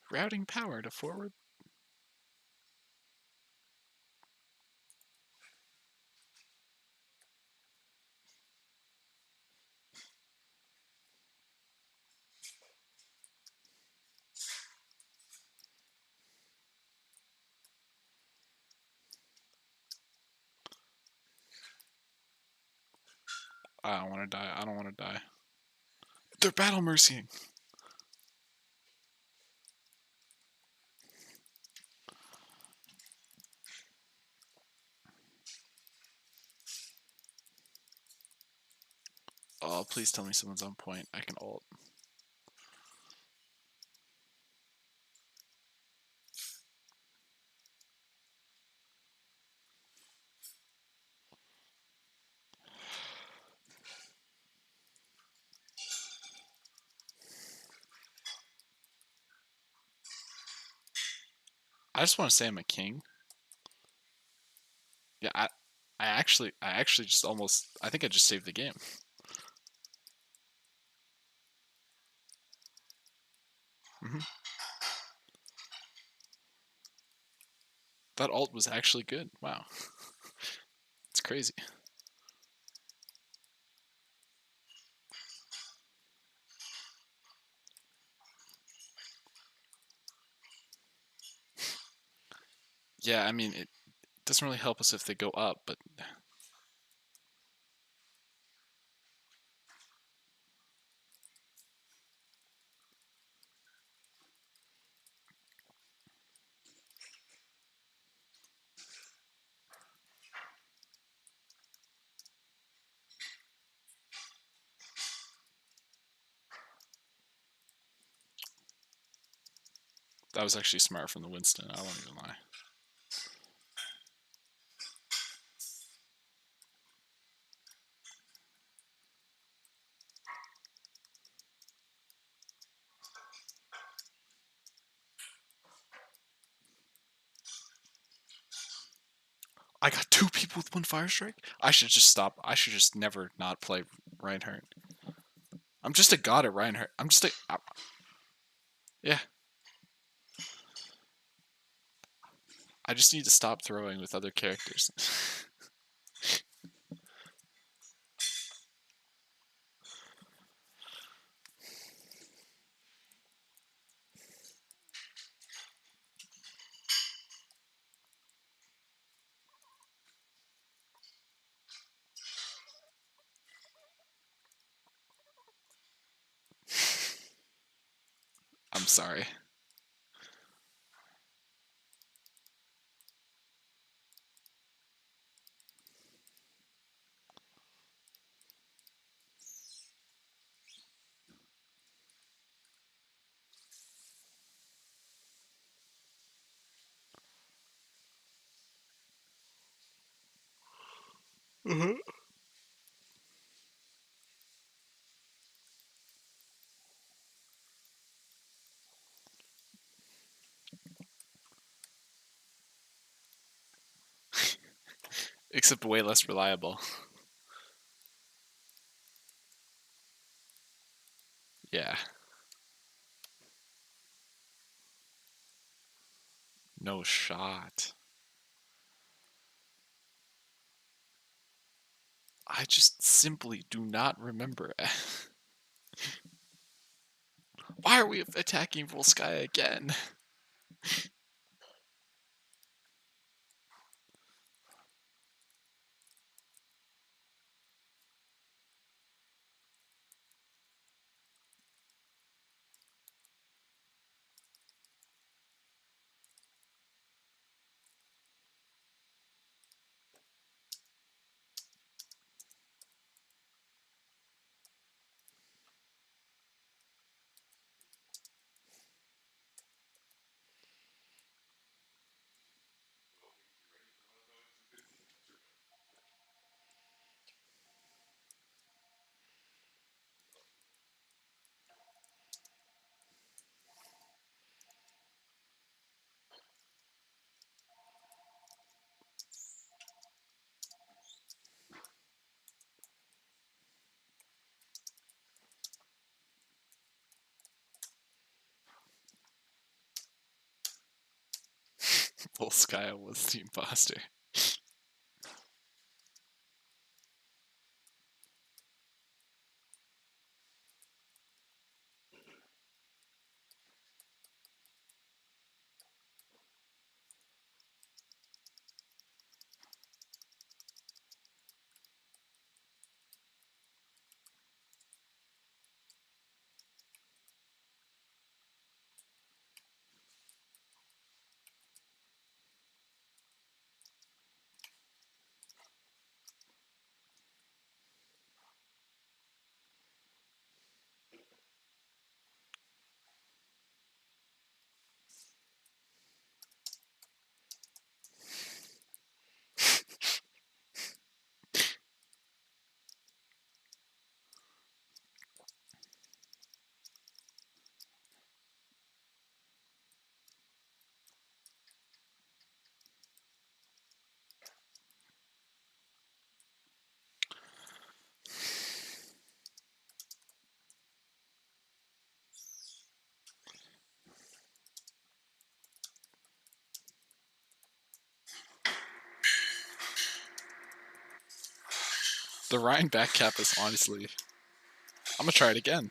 Speaker 2: Routing power to forward. I don't want to die. I don't want to die. They're battle mercying. Oh, please tell me someone's on point. I can ult. I just want to say I'm a king. Yeah, I actually just almost. I think I just saved the game. Hmm. That ult was actually good. Wow, it's crazy. Yeah, I mean, it doesn't really help us if they go up, but that was actually smart from the Winston. I won't even lie. I got 2 people with 1 fire strike. I should just stop. I should just never not play Reinhardt. I'm just a god at Reinhardt. I'm just a. Yeah. I just need to stop throwing with other characters. I'm sorry.
Speaker 1: Mm-hmm.
Speaker 2: Except way less reliable. Yeah. No shot. I just simply do not remember. Why are we attacking Volskaya again? Volskaya was the imposter. The Rhine back cap is honestly... I'm gonna try it again.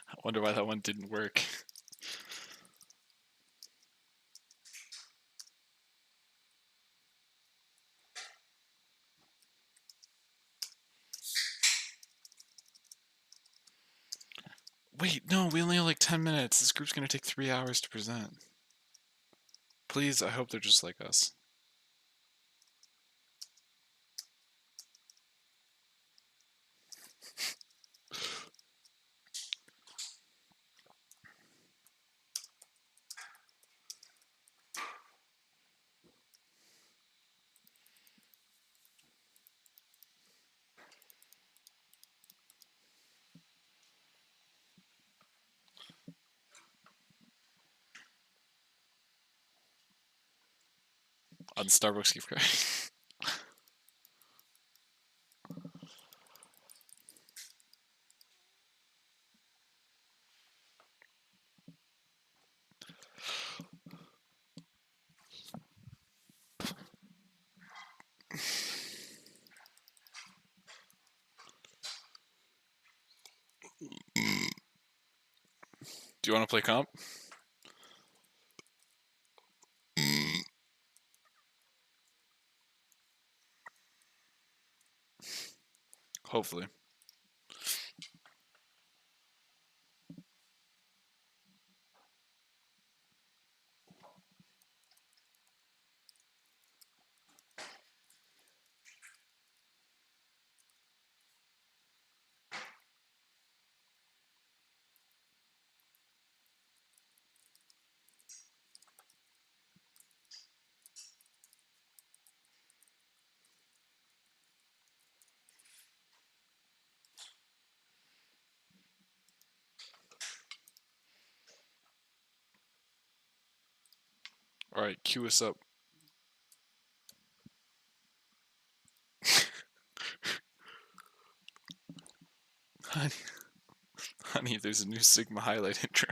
Speaker 2: I wonder why that one didn't work. Wait, no, we only have like 10 minutes. This group's gonna take 3 hours to present. Please, I hope they're just like us. On Starbucks gift card. Do you want to play comp? Hopefully. Alright, cue us up. Honey, honey, there's a new Sigma highlight intro.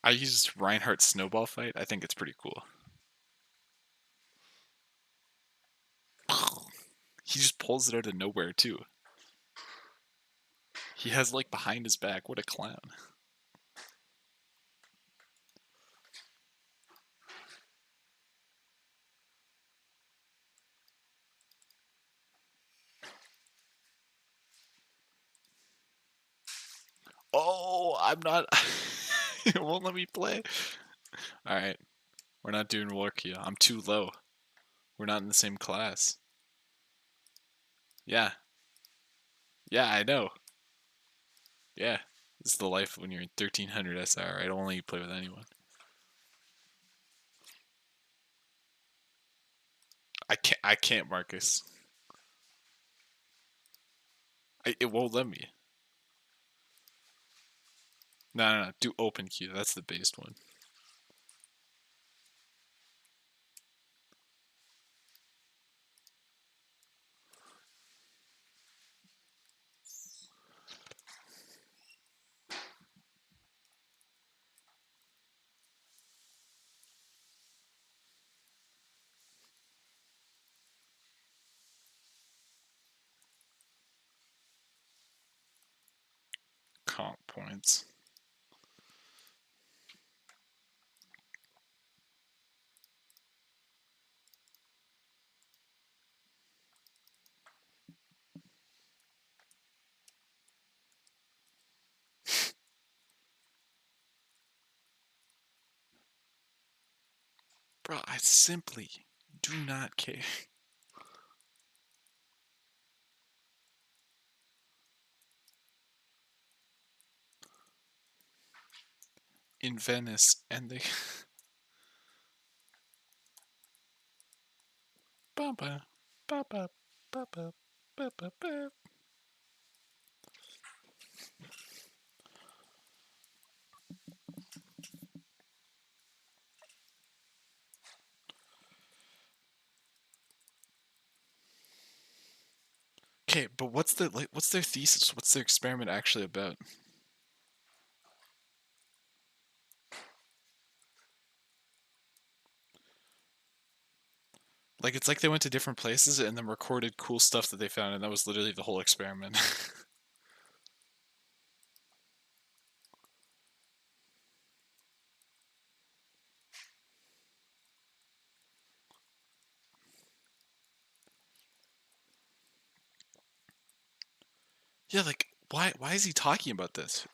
Speaker 2: I used Reinhardt's snowball fight. I think it's pretty cool. He just pulls it out of nowhere, too. He has, like, behind his back. What a clown. Oh, I'm not... It won't let me play. Alright. We're not doing Warkia. I'm too low. We're not in the same class. Yeah. Yeah, I know. Yeah. This is the life when you're in 1300 SR. I don't let you play with anyone. I can't, Marcus. It won't let me. No. Do open queue. That's the based one. Comp points. Bro, I simply do not care. In Venice, and they... Ba-ba, ba-ba, ba-ba, ba-ba-ba. Okay, but what's their thesis? What's their experiment actually about? Like it's like they went to different places and then recorded cool stuff that they found, and that was literally the whole experiment. Yeah, like why is he talking about this?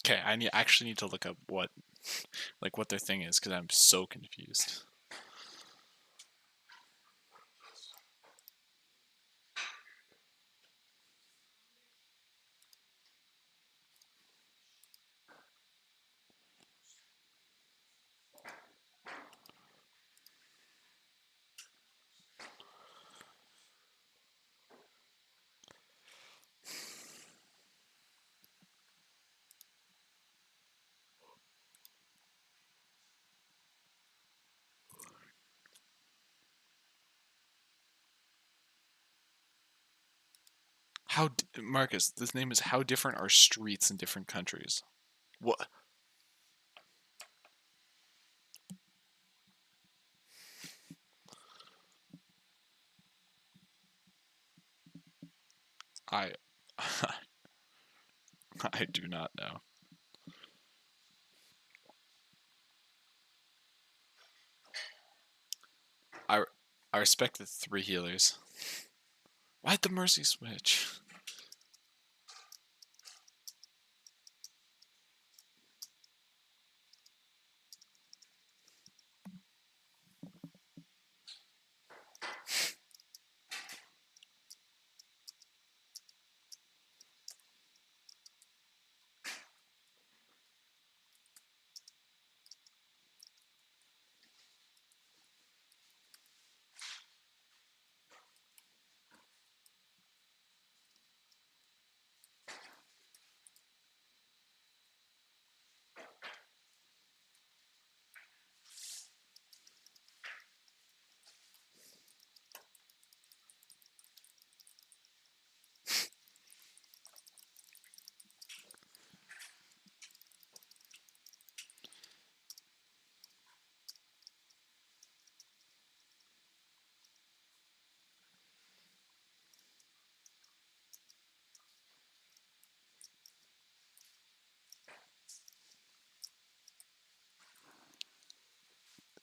Speaker 2: Okay, actually need to look up what what their thing is because I'm so confused. Marcus, this name is How Different Are Streets in Different Countries? What? I I do not know. I I respect the 3 healers. Why'd the mercy switch?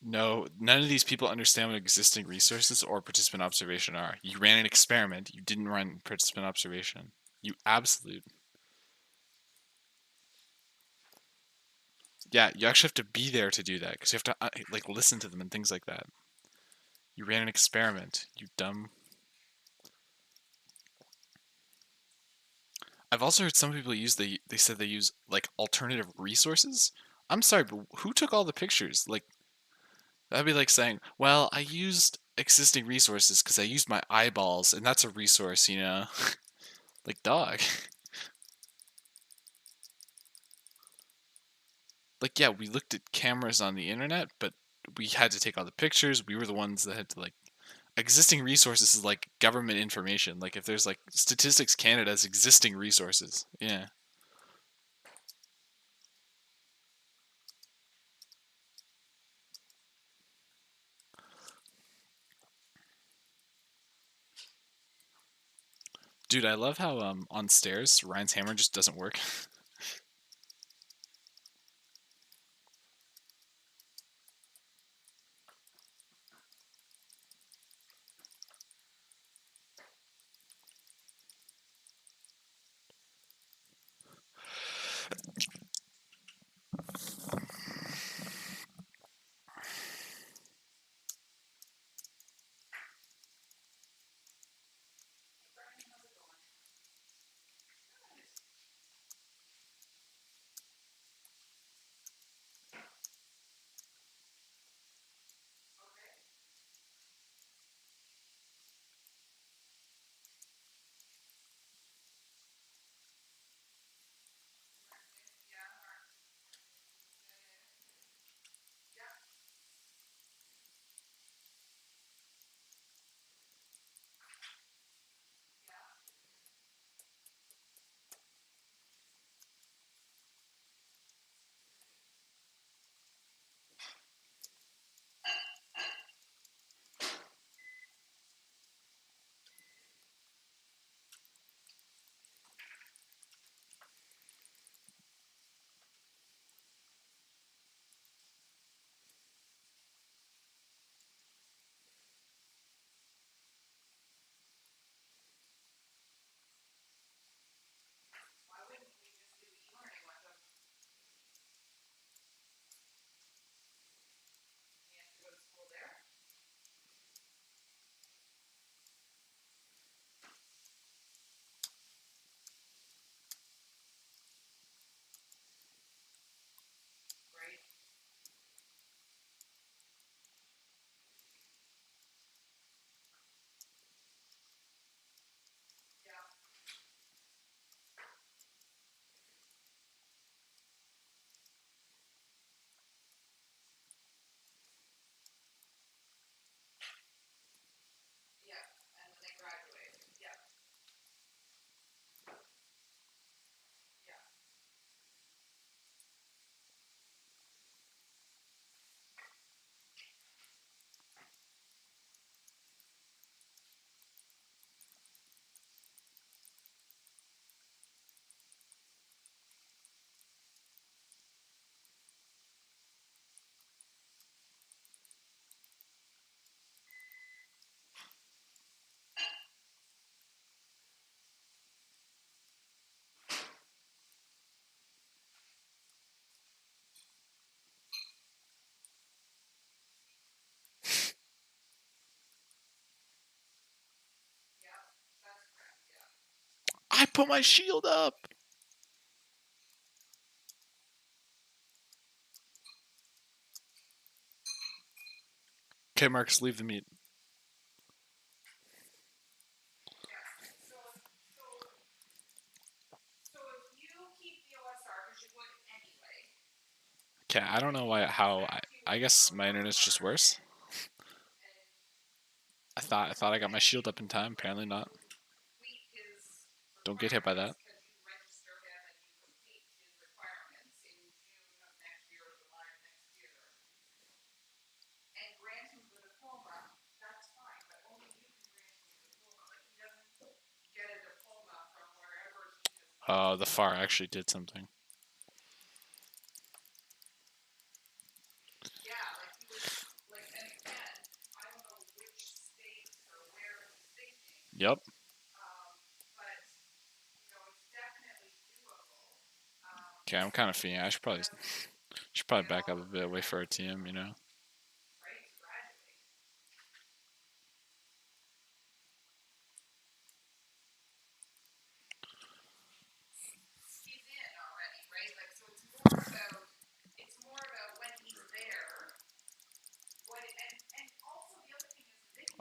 Speaker 2: No, none of these people understand what existing resources or participant observation are. You ran an experiment, you didn't run participant observation. You absolute. Yeah, you actually have to be there to do that because you have to listen to them and things like that. You ran an experiment, you dumb. I've also heard some people they said they use alternative resources. I'm sorry, but who took all the pictures? That'd be like saying, "Well, I used existing resources because I used my eyeballs, and that's a resource, you know." Like, dog. Like, yeah, we looked at cameras on the internet, but we had to take all the pictures. We were the ones that had to existing resources is like government information. Like if there's Statistics Canada's existing resources. Yeah. Dude, I love how on stairs Ryan's hammer just doesn't work. I put my shield up. Okay, Marcus, leave the meat. Okay, I don't know I guess my internet's just worse. I thought I got my shield up in time. Apparently not. Don't get hit by that. The FAR actually did something. Yep. Okay, I'm kind of feeling. I should probably back up a bit, wait for our team. You know.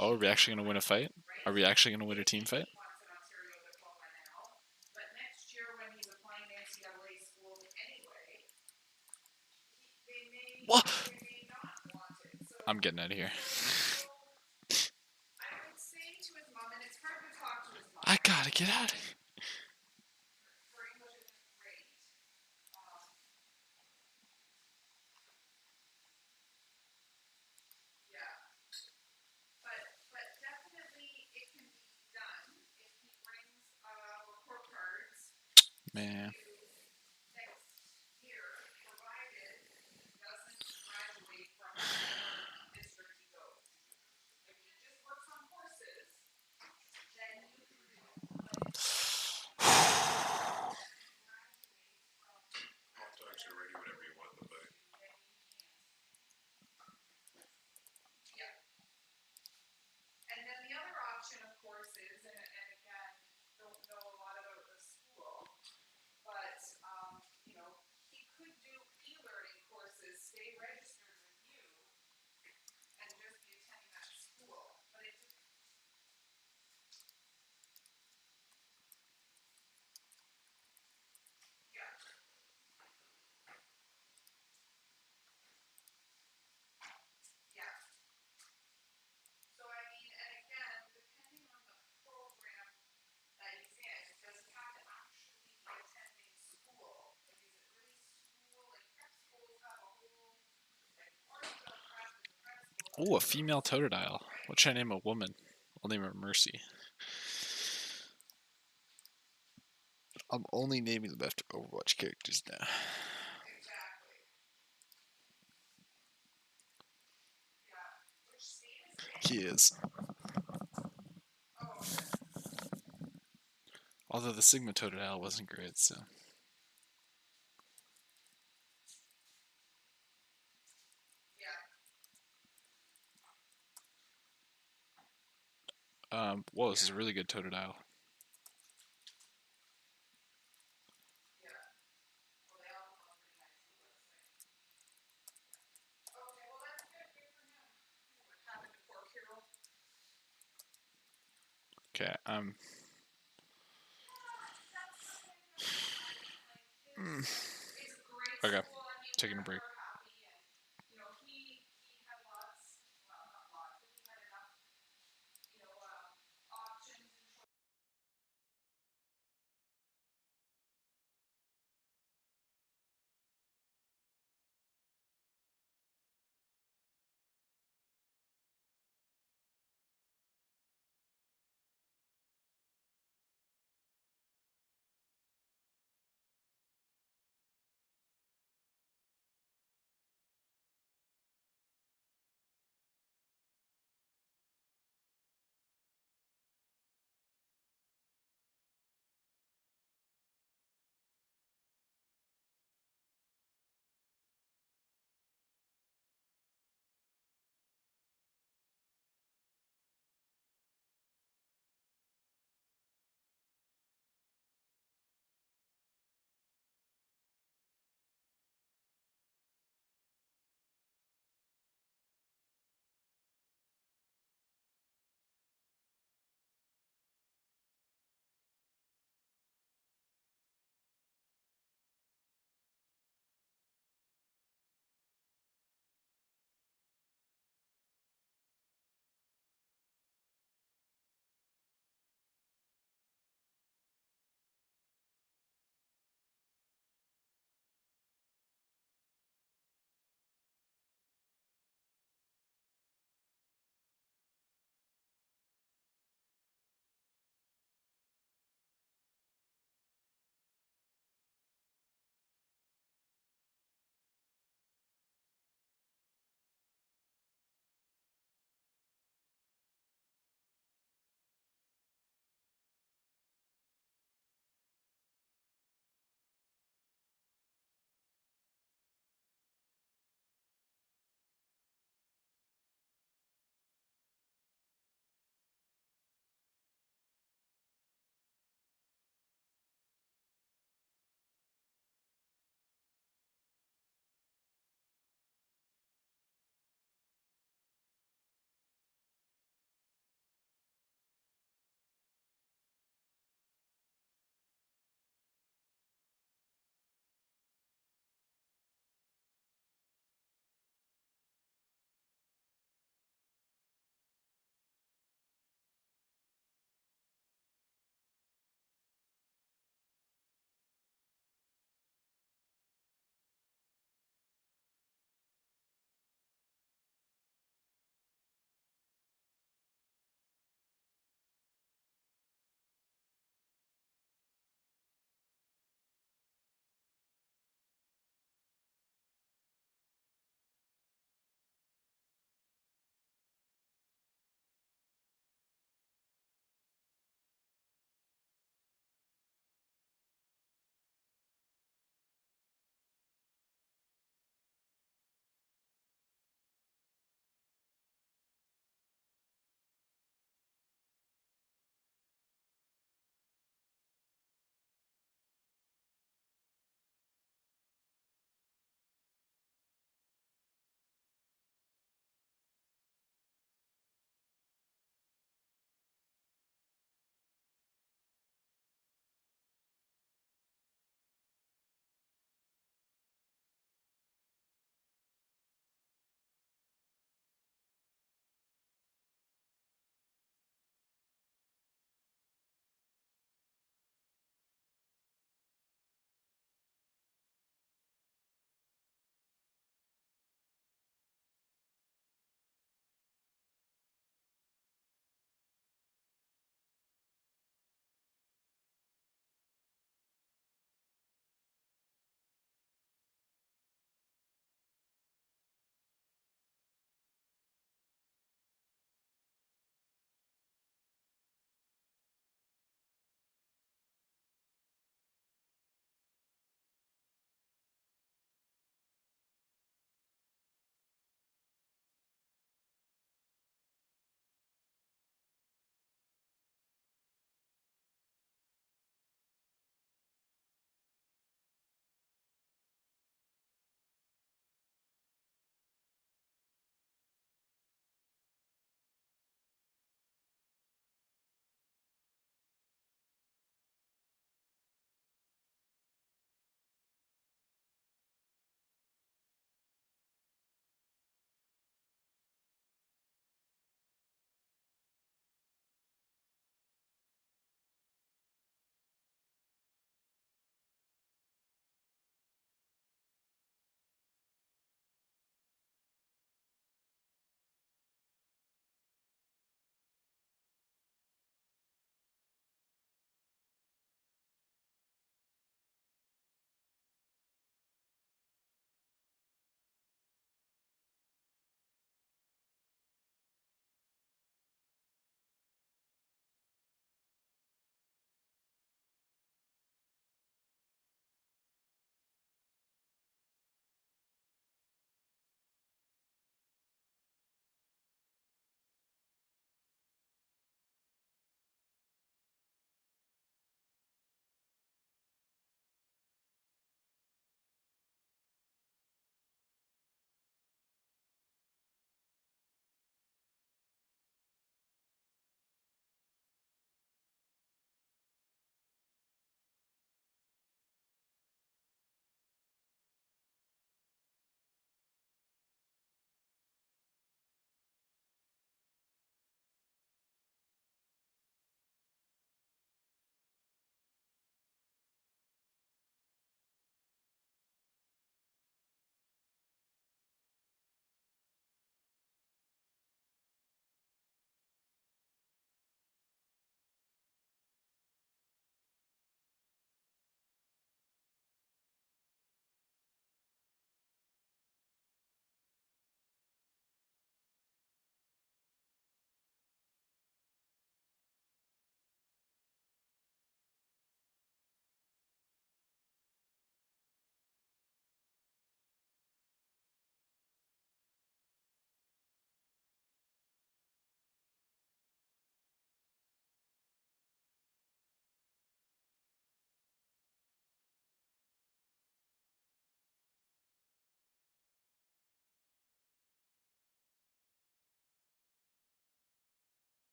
Speaker 2: Oh, are we actually gonna win a fight? Are we actually gonna win a team fight? What? I'm getting out of here. I gotta get out of here. Man. Oh, a female Totodile. What should I name a woman? I'll name her Mercy. I'm only naming them after Overwatch characters now. He is. Although the Sigma Totodile wasn't great, so. Whoa, this is a really good Totodile. Okay, okay, taking a break.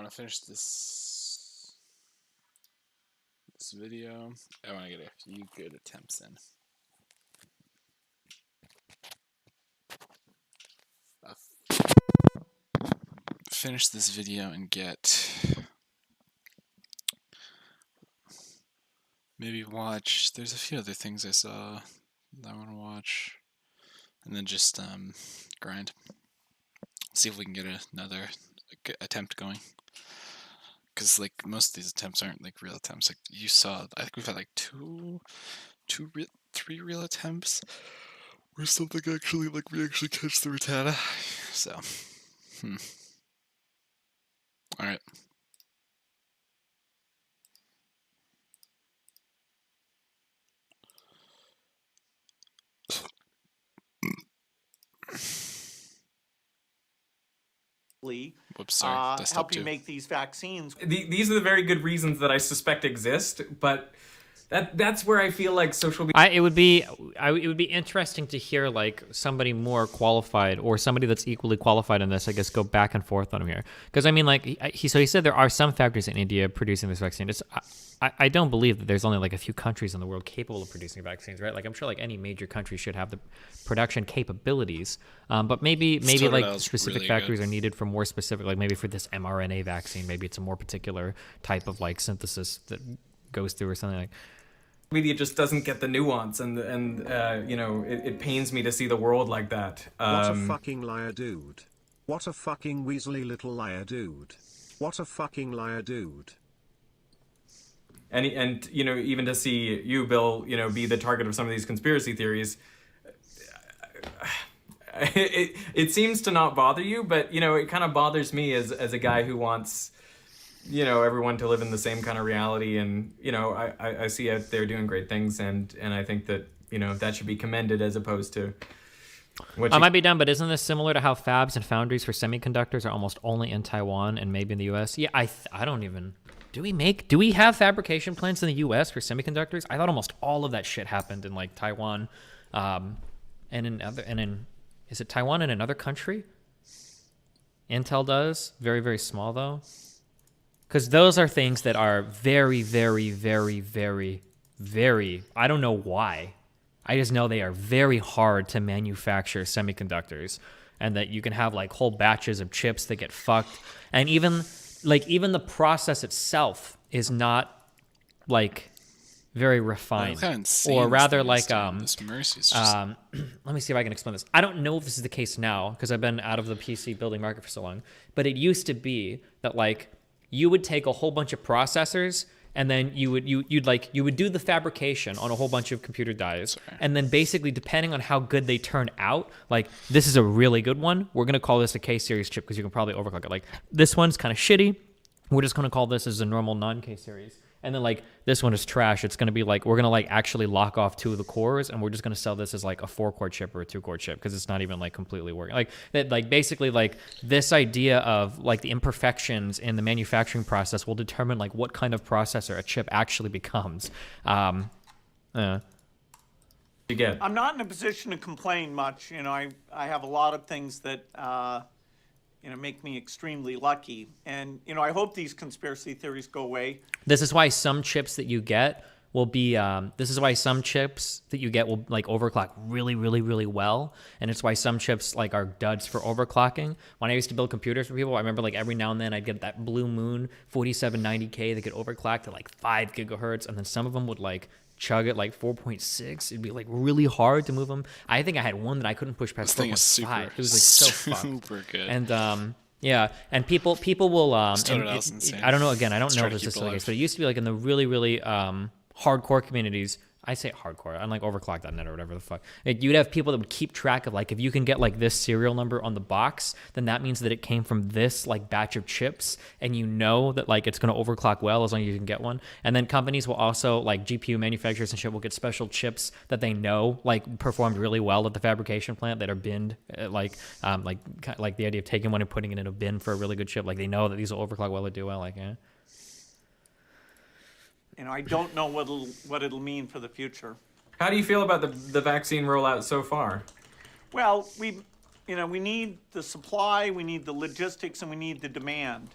Speaker 2: want to finish this video. I want to get a few good attempts in. Finish this video and get maybe watch. There's a few other things I saw that I want to watch, and then just grind. See if we can get another attempt going. Because like most of these attempts aren't like real attempts. Like you saw, I think we've had like three real attempts where something actually like we actually catch the Rattata. So, all right. Whoops, sorry.
Speaker 5: Help you make these vaccines.
Speaker 6: These are the very good reasons that I suspect exist, but that's where I feel like social media.
Speaker 7: It would be interesting to hear like somebody more qualified or somebody that's equally qualified in this, I guess, go back and forth on him here. Because I mean, like he said there are some factories in India producing this vaccine. I don't believe that there's only like a few countries in the world capable of producing vaccines, right? Like I'm sure like any major country should have the production capabilities, but maybe like specific
Speaker 2: really
Speaker 7: factories
Speaker 2: good.
Speaker 7: are needed for more specific, like maybe for this mRNA vaccine, maybe it's a more particular type of like synthesis that goes through or something like.
Speaker 6: Media just doesn't get the nuance, and you know, it pains me to see the world like that.
Speaker 8: What a fucking liar, dude. What a fucking weaselly little liar, dude. What a fucking liar, dude.
Speaker 6: And you know, even to see you, Bill, you know, be the target of some of these conspiracy theories, it seems to not bother you, but you know, it kind of bothers me as a guy who wants, you know, everyone to live in the same kind of reality. And you know, I see out there doing great things, and I think that, you know, that should be commended as opposed to what
Speaker 7: I might be done, but isn't this similar to how fabs and foundries for semiconductors are almost only in Taiwan and maybe in the US? Yeah, I don't even. Do we have fabrication plants in the US for semiconductors? I thought almost all of that shit happened in like Taiwan, and is it Taiwan in another country? Intel does, very, very small though. Because those are things that are very, very, very, very, very, I don't know why. I just know they are very hard to manufacture semiconductors, and that you can have like whole batches of chips that get fucked. And even the process itself is not like very refined, or rather like
Speaker 2: this Mercy is just...
Speaker 7: let me see if I can explain this. I don't know if this is the case now because I've been out of the PC building market for so long, but it used to be that like you would take a whole bunch of processors and then you would do the fabrication on a whole bunch of computer dies. And then basically, depending on how good they turn out, like this is a really good one, we're gonna call this a K-series chip because you can probably overclock it. Like this one's kind of shitty, we're just gonna call this as a normal non-K-series. And then like this one is trash. It's gonna be like we're gonna like actually lock off 2 of the cores, and we're just gonna sell this as like a 4-core chip or a 2-core chip because it's not even like completely working. Like that, like basically like this idea of like the imperfections in the manufacturing process will determine like what kind of processor a chip actually becomes.
Speaker 6: you get.
Speaker 5: I'm not in a position to complain much. You know, I have a lot of things that you know, make me extremely lucky. And, you know, I hope these conspiracy theories go away.
Speaker 7: This is why some chips that you get will be, this is why some chips that you get will like overclock really, really, really well. And it's why some chips like are duds for overclocking. When I used to build computers for people, I remember like every now and then I'd get that Blue Moon 4790K that could overclock to like 5 gigahertz. And then some of them would like chug at like 4.6. It'd be like really hard to move them. I think I had one that I couldn't push past 4.5. It was like so
Speaker 2: super good.
Speaker 7: And yeah, and people will I don't know, again, I don't know if this is still the case, but it used to be like in the really, really hardcore communities. I say hardcore, unlike overclock.net or whatever the fuck. You'd have people that would keep track of like, if you can get like this serial number on the box, then that means that it came from this like batch of chips, and you know that like it's going to overclock well as long as you can get one. And then companies will also, like GPU manufacturers and shit, will get special chips that they know like performed really well at the fabrication plant that are binned, like the idea of taking one and putting it in a bin for a really good chip. Like they know that these will overclock well or do well. Like, yeah.
Speaker 5: You know, I don't know what it'll mean for the future.
Speaker 6: How do you feel about the vaccine rollout so far?
Speaker 5: Well, we need the supply, we need the logistics, and we need the demand.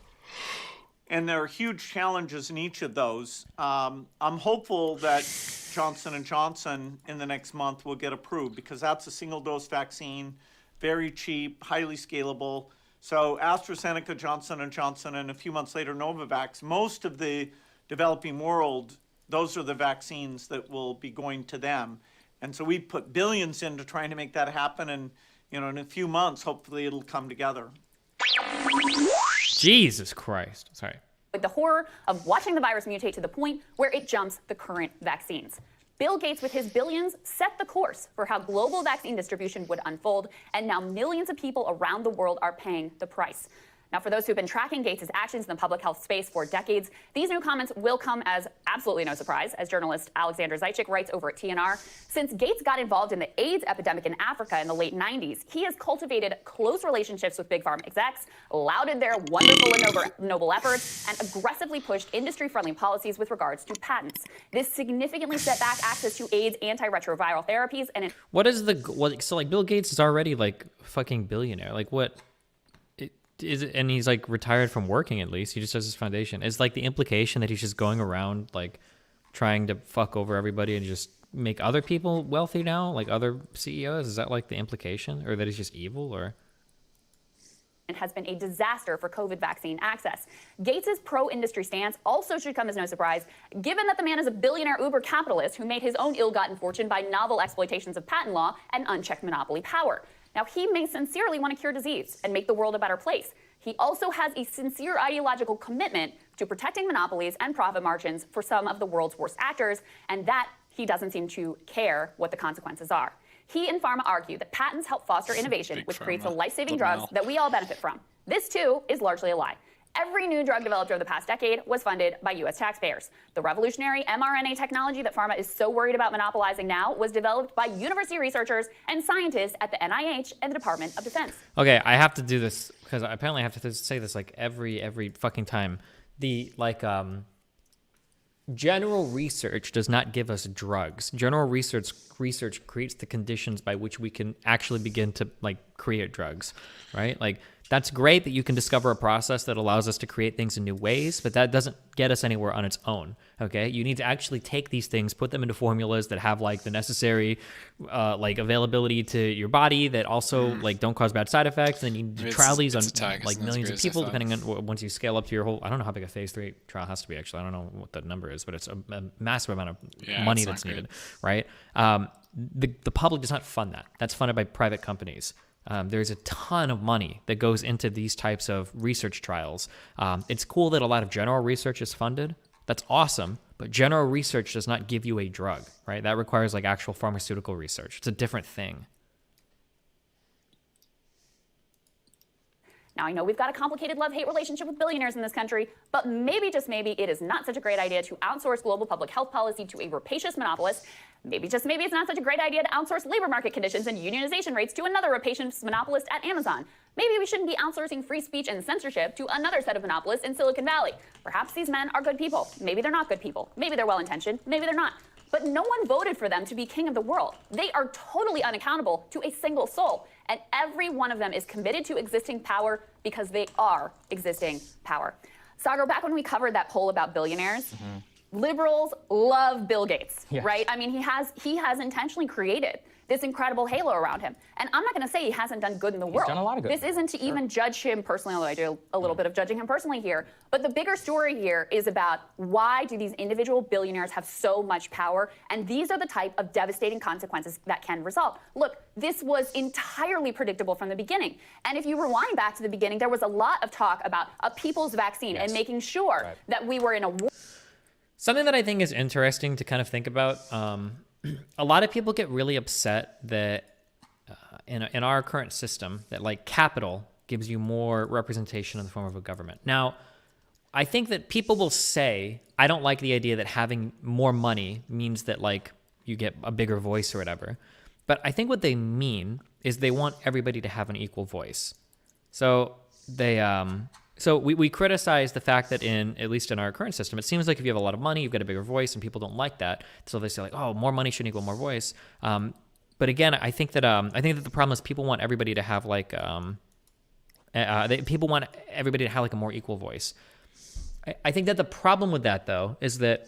Speaker 5: and there are huge challenges in each of those. I'm hopeful that Johnson & Johnson in the next month will get approved because that's a single-dose vaccine, very cheap, highly scalable. So AstraZeneca, Johnson & Johnson, and a few months later, Novavax, most of the developing world, those are the vaccines that will be going to them. And so we put billions into trying to make that happen. And, in a few months, hopefully it'll come together.
Speaker 7: Jesus Christ. Sorry.
Speaker 9: With the horror of watching the virus mutate to the point where it jumps the current vaccines. Bill Gates, with his billions, set the course for how global vaccine distribution would unfold, and now millions of people around the world are paying the price. Now, for those who've been tracking Gates' actions in the public health space for decades, these new comments will come as absolutely no surprise, as journalist Alexander Zaitchik writes over at TNR. Since Gates got involved in the AIDS epidemic in Africa in the late 90s, he has cultivated close relationships with big pharma execs, lauded their wonderful and noble efforts, and aggressively pushed industry-friendly policies with regards to patents. This significantly set back access to AIDS antiretroviral therapies and...
Speaker 7: So like Bill Gates is already like fucking billionaire. Like what? Is it, and he's like retired from working at least. He just does his foundation. Is like the implication that he's just going around like trying to fuck over everybody and just make other people wealthy now, like other CEOs? Is that like the implication, or that he's just evil, or?
Speaker 9: It has been a disaster for COVID vaccine access. Gates' pro-industry stance also should come as no surprise, given that the man is a billionaire uber capitalist who made his own ill-gotten fortune by novel exploitations of patent law and unchecked monopoly power. Now, he may sincerely want to cure disease and make the world a better place. He also has a sincere ideological commitment to protecting monopolies and profit margins for some of the world's worst actors, and that he doesn't seem to care what the consequences are. He and pharma argue that patents help foster innovation, which creates the life-saving drugs that we all benefit from. This, too, is largely a lie. Every new drug developed over the past decade was funded by U.S. taxpayers. The revolutionary mRNA technology that pharma is so worried about monopolizing now was developed by university researchers and scientists at the NIH and the Department of Defense.
Speaker 7: Okay, I have to do this because I apparently have to say this like every fucking time. The general research does not give us drugs. General research creates the conditions by which we can actually begin to like create drugs, right? Like that's great that you can discover a process that allows us to create things in new ways, but that doesn't get us anywhere on its own, okay? You need to actually take these things, put them into formulas that have like the necessary like availability to your body that also like don't cause bad side effects, and you need to trial these on like millions of people depending on once you scale up to your whole, I don't know how big a phase 3 trial has to be actually, I don't know what the number is, but it's a massive amount of money that's needed, right? The public does not fund that. That's funded by private companies. There's a ton of money that goes into these types of research trials. It's cool that a lot of general research is funded. That's awesome, but general research does not give you a drug, right? That requires like actual pharmaceutical research. It's a different thing.
Speaker 9: Now, I know we've got a complicated love-hate relationship with billionaires in this country, but maybe, just maybe, it is not such a great idea to outsource global public health policy to a rapacious monopolist. Maybe, just maybe, it's not such a great idea to outsource labor market conditions and unionization rates to another rapacious monopolist at Amazon. Maybe we shouldn't be outsourcing free speech and censorship to another set of monopolists in Silicon Valley. Perhaps these men are good people. Maybe they're not good people. Maybe they're well-intentioned. Maybe they're not. But no one voted for them to be king of the world. They are totally unaccountable to a single soul. And every one of them is committed to existing power because they are existing power. Sagar, back when we covered that poll about billionaires, liberals love Bill Gates, right? I mean, he has intentionally created this incredible halo around him. And I'm not going to say he hasn't done good in the world.
Speaker 10: He's done a lot of good.
Speaker 9: This isn't to even judge him personally, although I do a little bit of judging him personally here. But the bigger story here is about why do these individual billionaires have so much power? And these are the type of devastating consequences that can result. Look, this was entirely predictable from the beginning. And if you rewind back to the beginning, there was a lot of talk about a people's vaccine and making sure that we were in a war.
Speaker 7: Something that I think is interesting to kind of think about, a lot of people get really upset that in our current system that like capital gives you more representation in the form of a government. Now, I think that people will say, I don't like the idea that having more money means that like you get a bigger voice or whatever. But I think what they mean is they want everybody to have an equal voice. So we criticize the fact that at least in our current system, it seems like if you have a lot of money, you've got a bigger voice, and people don't like that. So they say like, oh, more money should equal more voice. But again, I think that the problem is people want everybody to have like people want everybody to have like a more equal voice. I think that the problem with that, though, is that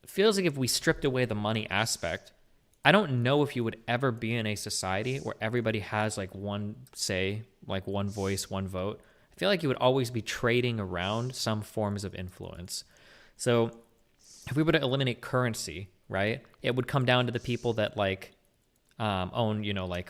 Speaker 7: it feels like if we stripped away the money aspect, I don't know if you would ever be in a society where everybody has like one say, like one voice, one vote. I feel like you would always be trading around some forms of influence. So if we were to eliminate currency, right, it would come down to the people that like own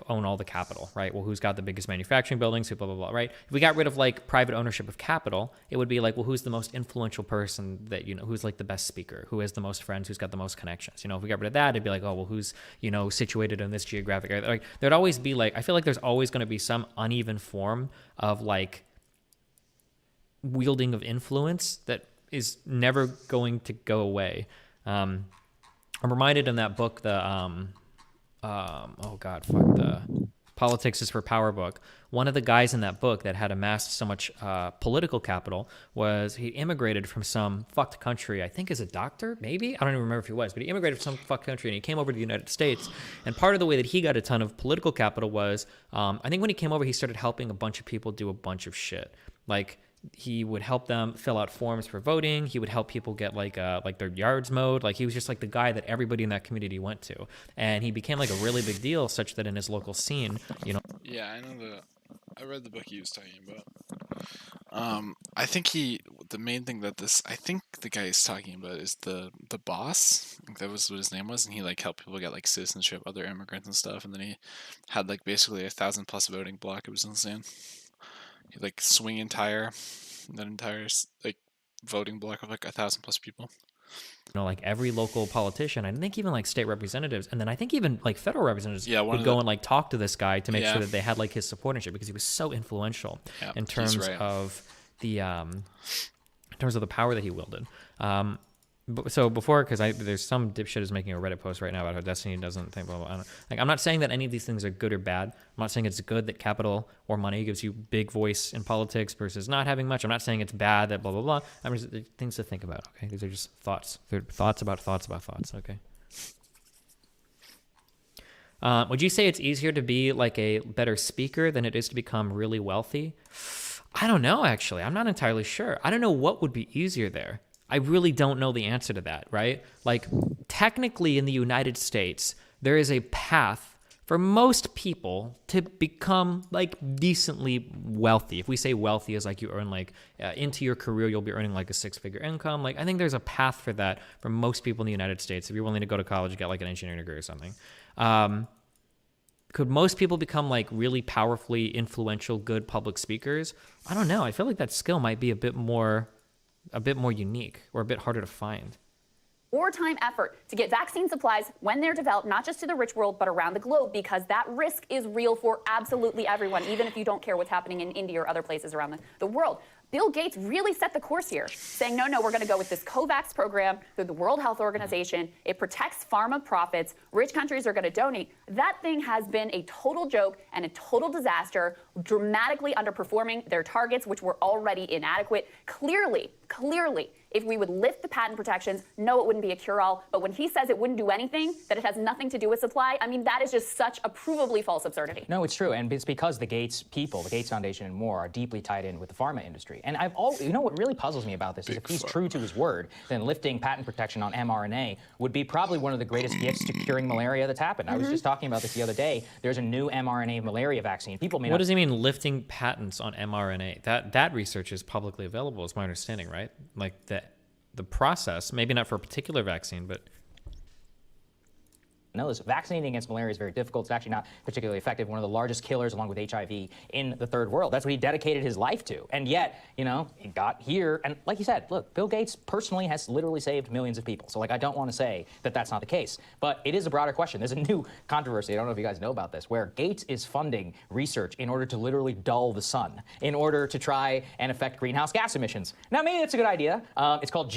Speaker 7: all the capital, right? Well, who's got the biggest manufacturing buildings, who blah, blah, blah, right? If we got rid of like private ownership of capital, it would be like, well, who's the most influential person that, who's like the best speaker, who has the most friends, who's got the most connections? If we got rid of that, it'd be like, oh, well, who's, situated in this geographic area? Like there'd always be like, I feel like there's always going to be some uneven form of like wielding of influence that is never going to go away. I'm reminded in that book, the Politics is for Power book. One of the guys in that book that had amassed so much political capital was he immigrated from some fucked country, I think as a doctor, maybe? I don't even remember if he was, but he immigrated from some fucked country and he came over to the United States. And part of the way that he got a ton of political capital was, I think when he came over, he started helping a bunch of people do a bunch of shit. Like, he would help them fill out forms for voting. He would help people get like their yards mowed. Like he was just like the guy that everybody in that community went to, and he became like a really big deal, such that in his local scene,
Speaker 2: Yeah, I know I read the book he was talking about. I think the main thing that I think the guy he's talking about is the boss. I think that was what his name was, and he like helped people get like citizenship, other immigrants and stuff, and then he had like basically 1,000+ voting block. It was insane. He like swing that entire like voting block of like 1,000+ people.
Speaker 7: Like every local politician, I think even like state representatives, and then I think even like federal representatives would go and like talk to this guy to make sure that they had like his support and shit, because he was so influential in terms of the power that he wielded. So before, because there's some dipshit is making a Reddit post right now about how Destiny doesn't think blah, blah, blah. Like, I'm not saying that any of these things are good or bad. I'm not saying it's good that capital or money gives you big voice in politics versus not having much. I'm not saying it's bad that blah, blah, blah. I'm just things to think about, okay? These are just thoughts. They're thoughts about thoughts, okay? Would you say it's easier to be like a better speaker than it is to become really wealthy? I don't know, actually. I'm not entirely sure. I don't know what would be easier there. I really don't know the answer to that, right? Like, technically in the United States, there is a path for most people to become, like, decently wealthy. If we say wealthy as, like, you earn, like, into your career, you'll be earning, like, a 6-figure income. Like, I think there's a path for that for most people in the United States. If you're willing to go to college, get, like, an engineering degree or something. Could most people become, like, really powerfully influential, good public speakers? I don't know. I feel like that skill might be a bit more unique or a bit harder to find.
Speaker 9: Wartime effort to get vaccine supplies when they're developed, not just to the rich world, but around the globe, because that risk is real for absolutely everyone, even if you don't care what's happening in India or other places around the world. Bill Gates really set the course here, saying, no, we're going to go with this COVAX program through the World Health Organization. It protects pharma profits. Rich countries are going to donate. That thing has been a total joke and a total disaster, dramatically underperforming their targets, which were already inadequate. Clearly, if we would lift the patent protections, no, it wouldn't be a cure-all. But when he says it wouldn't do anything, that it has nothing to do with supply, I mean, that is just such a provably false absurdity.
Speaker 10: No, it's true. And it's because the Gates people, the Gates Foundation and more, are deeply tied in with the pharma industry. And what really puzzles me about this is if he's true to his word, then lifting patent protection on mRNA would be probably one of the greatest gifts to curing malaria that's happened. I was just talking about this the other day. There's a new mRNA malaria vaccine.
Speaker 7: What does he mean, lifting patents on mRNA? That research is publicly available, is my understanding, right? Like the process, maybe not for a particular vaccine, but
Speaker 10: know this. Vaccinating against malaria is very difficult. It's actually not particularly effective. One of the largest killers, along with HIV, in the third world. That's what he dedicated his life to. And yet, he got here. And like you said, look, Bill Gates personally has literally saved millions of people. So, I don't want to say that that's not the case. But it is a broader question. There's a new controversy. I don't know if you guys know about this, where Gates is funding research in order to literally dull the sun, in order to try and affect greenhouse gas emissions. Now, maybe that's a good idea. It's called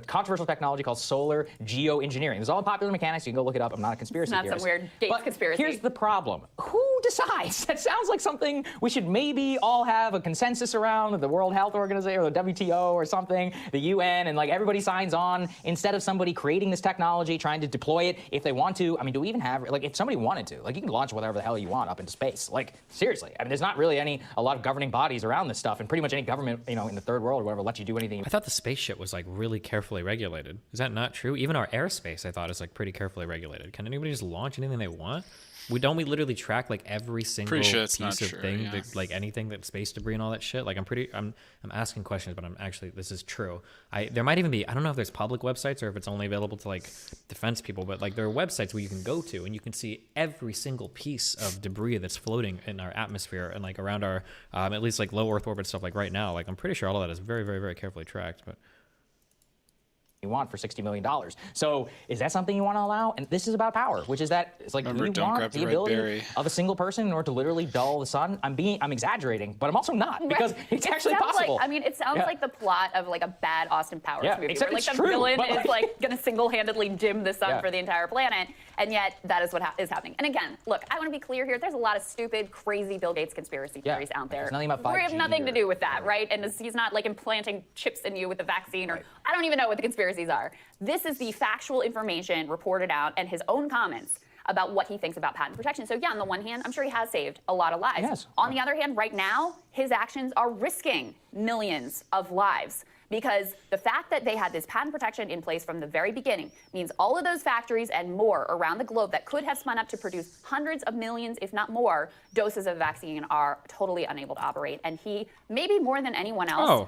Speaker 10: controversial technology called solar geoengineering. This is all in Popular Mechanics. You can go look it up. I'm not a conspiracy
Speaker 9: Not
Speaker 10: theorist.
Speaker 9: some weird Gates conspiracy.
Speaker 10: Here's the problem. Who decides? That sounds like something we should maybe all have a consensus around, the World Health Organization or the WTO or something, the UN, and like everybody signs on instead of somebody creating this technology, trying to deploy it if they want to. I mean, do we even have, like, if somebody wanted to, like, you can launch whatever the hell you want up into space. Like, seriously. I mean, there's not really a lot of governing bodies around this stuff, and pretty much any government, you know, in the third world or whatever lets you do anything.
Speaker 7: I thought the space shit was like really carefully regulated. Is that not true? Even our airspace, I thought, is like pretty carefully regulated. Can anybody just launch anything they want? Don't we literally track like every single
Speaker 2: Pretty sure it's
Speaker 7: piece
Speaker 2: not
Speaker 7: of
Speaker 2: true,
Speaker 7: thing,
Speaker 2: yeah.
Speaker 7: that, like anything that's space debris and all that shit? Like I'm asking questions, but I'm actually, this is true. There might even be, I don't know if there's public websites or if it's only available to like defense people, but like there are websites where you can go to and you can see every single piece of debris that's floating in our atmosphere and like around our, at least like low Earth orbit stuff like right now. Like I'm pretty sure all of that is very, very, very carefully tracked, but.
Speaker 10: You want for $60 million. So is that something you want to allow? And this is about power, which is that it's like,
Speaker 2: Remember,
Speaker 10: do you
Speaker 2: don't
Speaker 10: want
Speaker 2: grab
Speaker 10: the
Speaker 2: the right
Speaker 10: ability
Speaker 2: berry.
Speaker 10: of a single person in order to literally dull the sun? I'm exaggerating, but I'm also not, because it's actually
Speaker 9: sounds
Speaker 10: possible.
Speaker 9: Like, I mean, it sounds like the plot of like a bad Austin Powers movie,
Speaker 10: except
Speaker 9: where like
Speaker 10: it's
Speaker 9: the
Speaker 10: true,
Speaker 9: villain
Speaker 10: but,
Speaker 9: is like going to single-handedly dim the sun
Speaker 10: Yeah.
Speaker 9: for the entire planet, and yet that is what is happening. And again, look, I want to be clear here. There's a lot of stupid, crazy Bill Gates conspiracy theories out there.
Speaker 10: There's nothing about
Speaker 9: We have
Speaker 10: 5G
Speaker 9: nothing to
Speaker 10: or-
Speaker 9: do with that, right? And he's not like implanting chips in you with the vaccine, or I don't even know what the conspiracies are. This is the factual information reported out and his own comments about what he thinks about patent protection. So yeah, on the one hand, I'm sure he has saved a lot of lives.
Speaker 10: Yes.
Speaker 9: On the other hand, right now, his actions are risking millions of lives, because the fact that they had this patent protection in place from the very beginning means all of those factories and more around the globe that could have spun up to produce hundreds of millions, if not more, doses of vaccine are totally unable to operate. And he, maybe more than anyone else,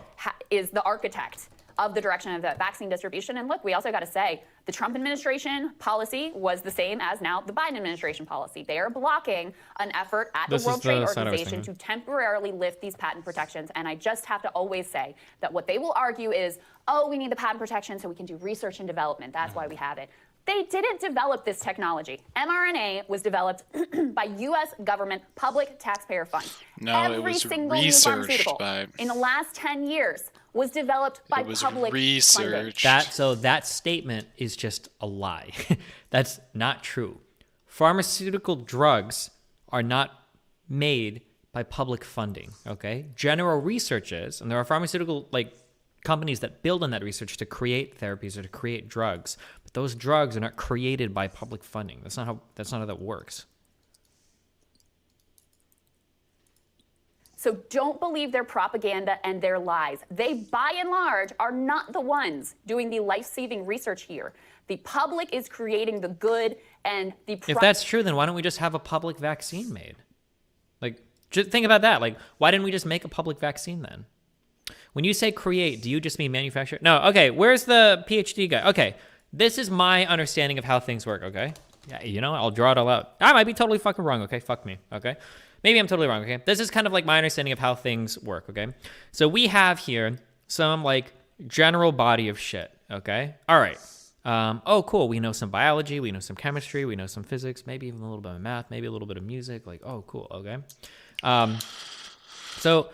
Speaker 9: is the architect of the direction of the vaccine distribution. And look, we also got to say, the Trump administration policy was the same as now the Biden administration policy. They are blocking an effort at the World Trade Organization to temporarily lift these patent protections. And I just have to always say that what they will argue is, oh, we need the patent protection so we can do research and development. That's why we have it. They didn't develop this technology. mRNA was developed by U.S. government public taxpayer funds.
Speaker 2: No,
Speaker 9: Every
Speaker 2: it was
Speaker 9: single new
Speaker 2: researched
Speaker 9: pharmaceutical
Speaker 2: by...
Speaker 9: in the last 10 years was developed by
Speaker 2: It was
Speaker 9: public funding.
Speaker 2: researched.
Speaker 7: That statement is just a lie. That's not true. Pharmaceutical drugs are not made by public funding, okay? General research is, and there are pharmaceutical companies that build on that research to create therapies or to create drugs, but those drugs are not created by public funding. That's not how that works.
Speaker 9: So don't believe their propaganda and their lies. They, by and large, are not the ones doing the life-saving research here. The public is creating the good and the...
Speaker 7: If that's true, then why don't we just have a public vaccine made? Just think about that. Why didn't we just make a public vaccine then? When you say create, do you just mean manufacture? No, okay, where's the PhD guy? Okay, this is my understanding of how things work, okay? Yeah, you know, I'll draw it all out. I might be totally fucking wrong, okay? Fuck me, okay? Maybe I'm totally wrong, okay? This is kind of my understanding of how things work, okay? So we have here some, general body of shit, okay? All right. Oh, cool, we know some biology, we know some chemistry, we know some physics, maybe even a little bit of math, maybe a little bit of music, oh, cool, okay? So...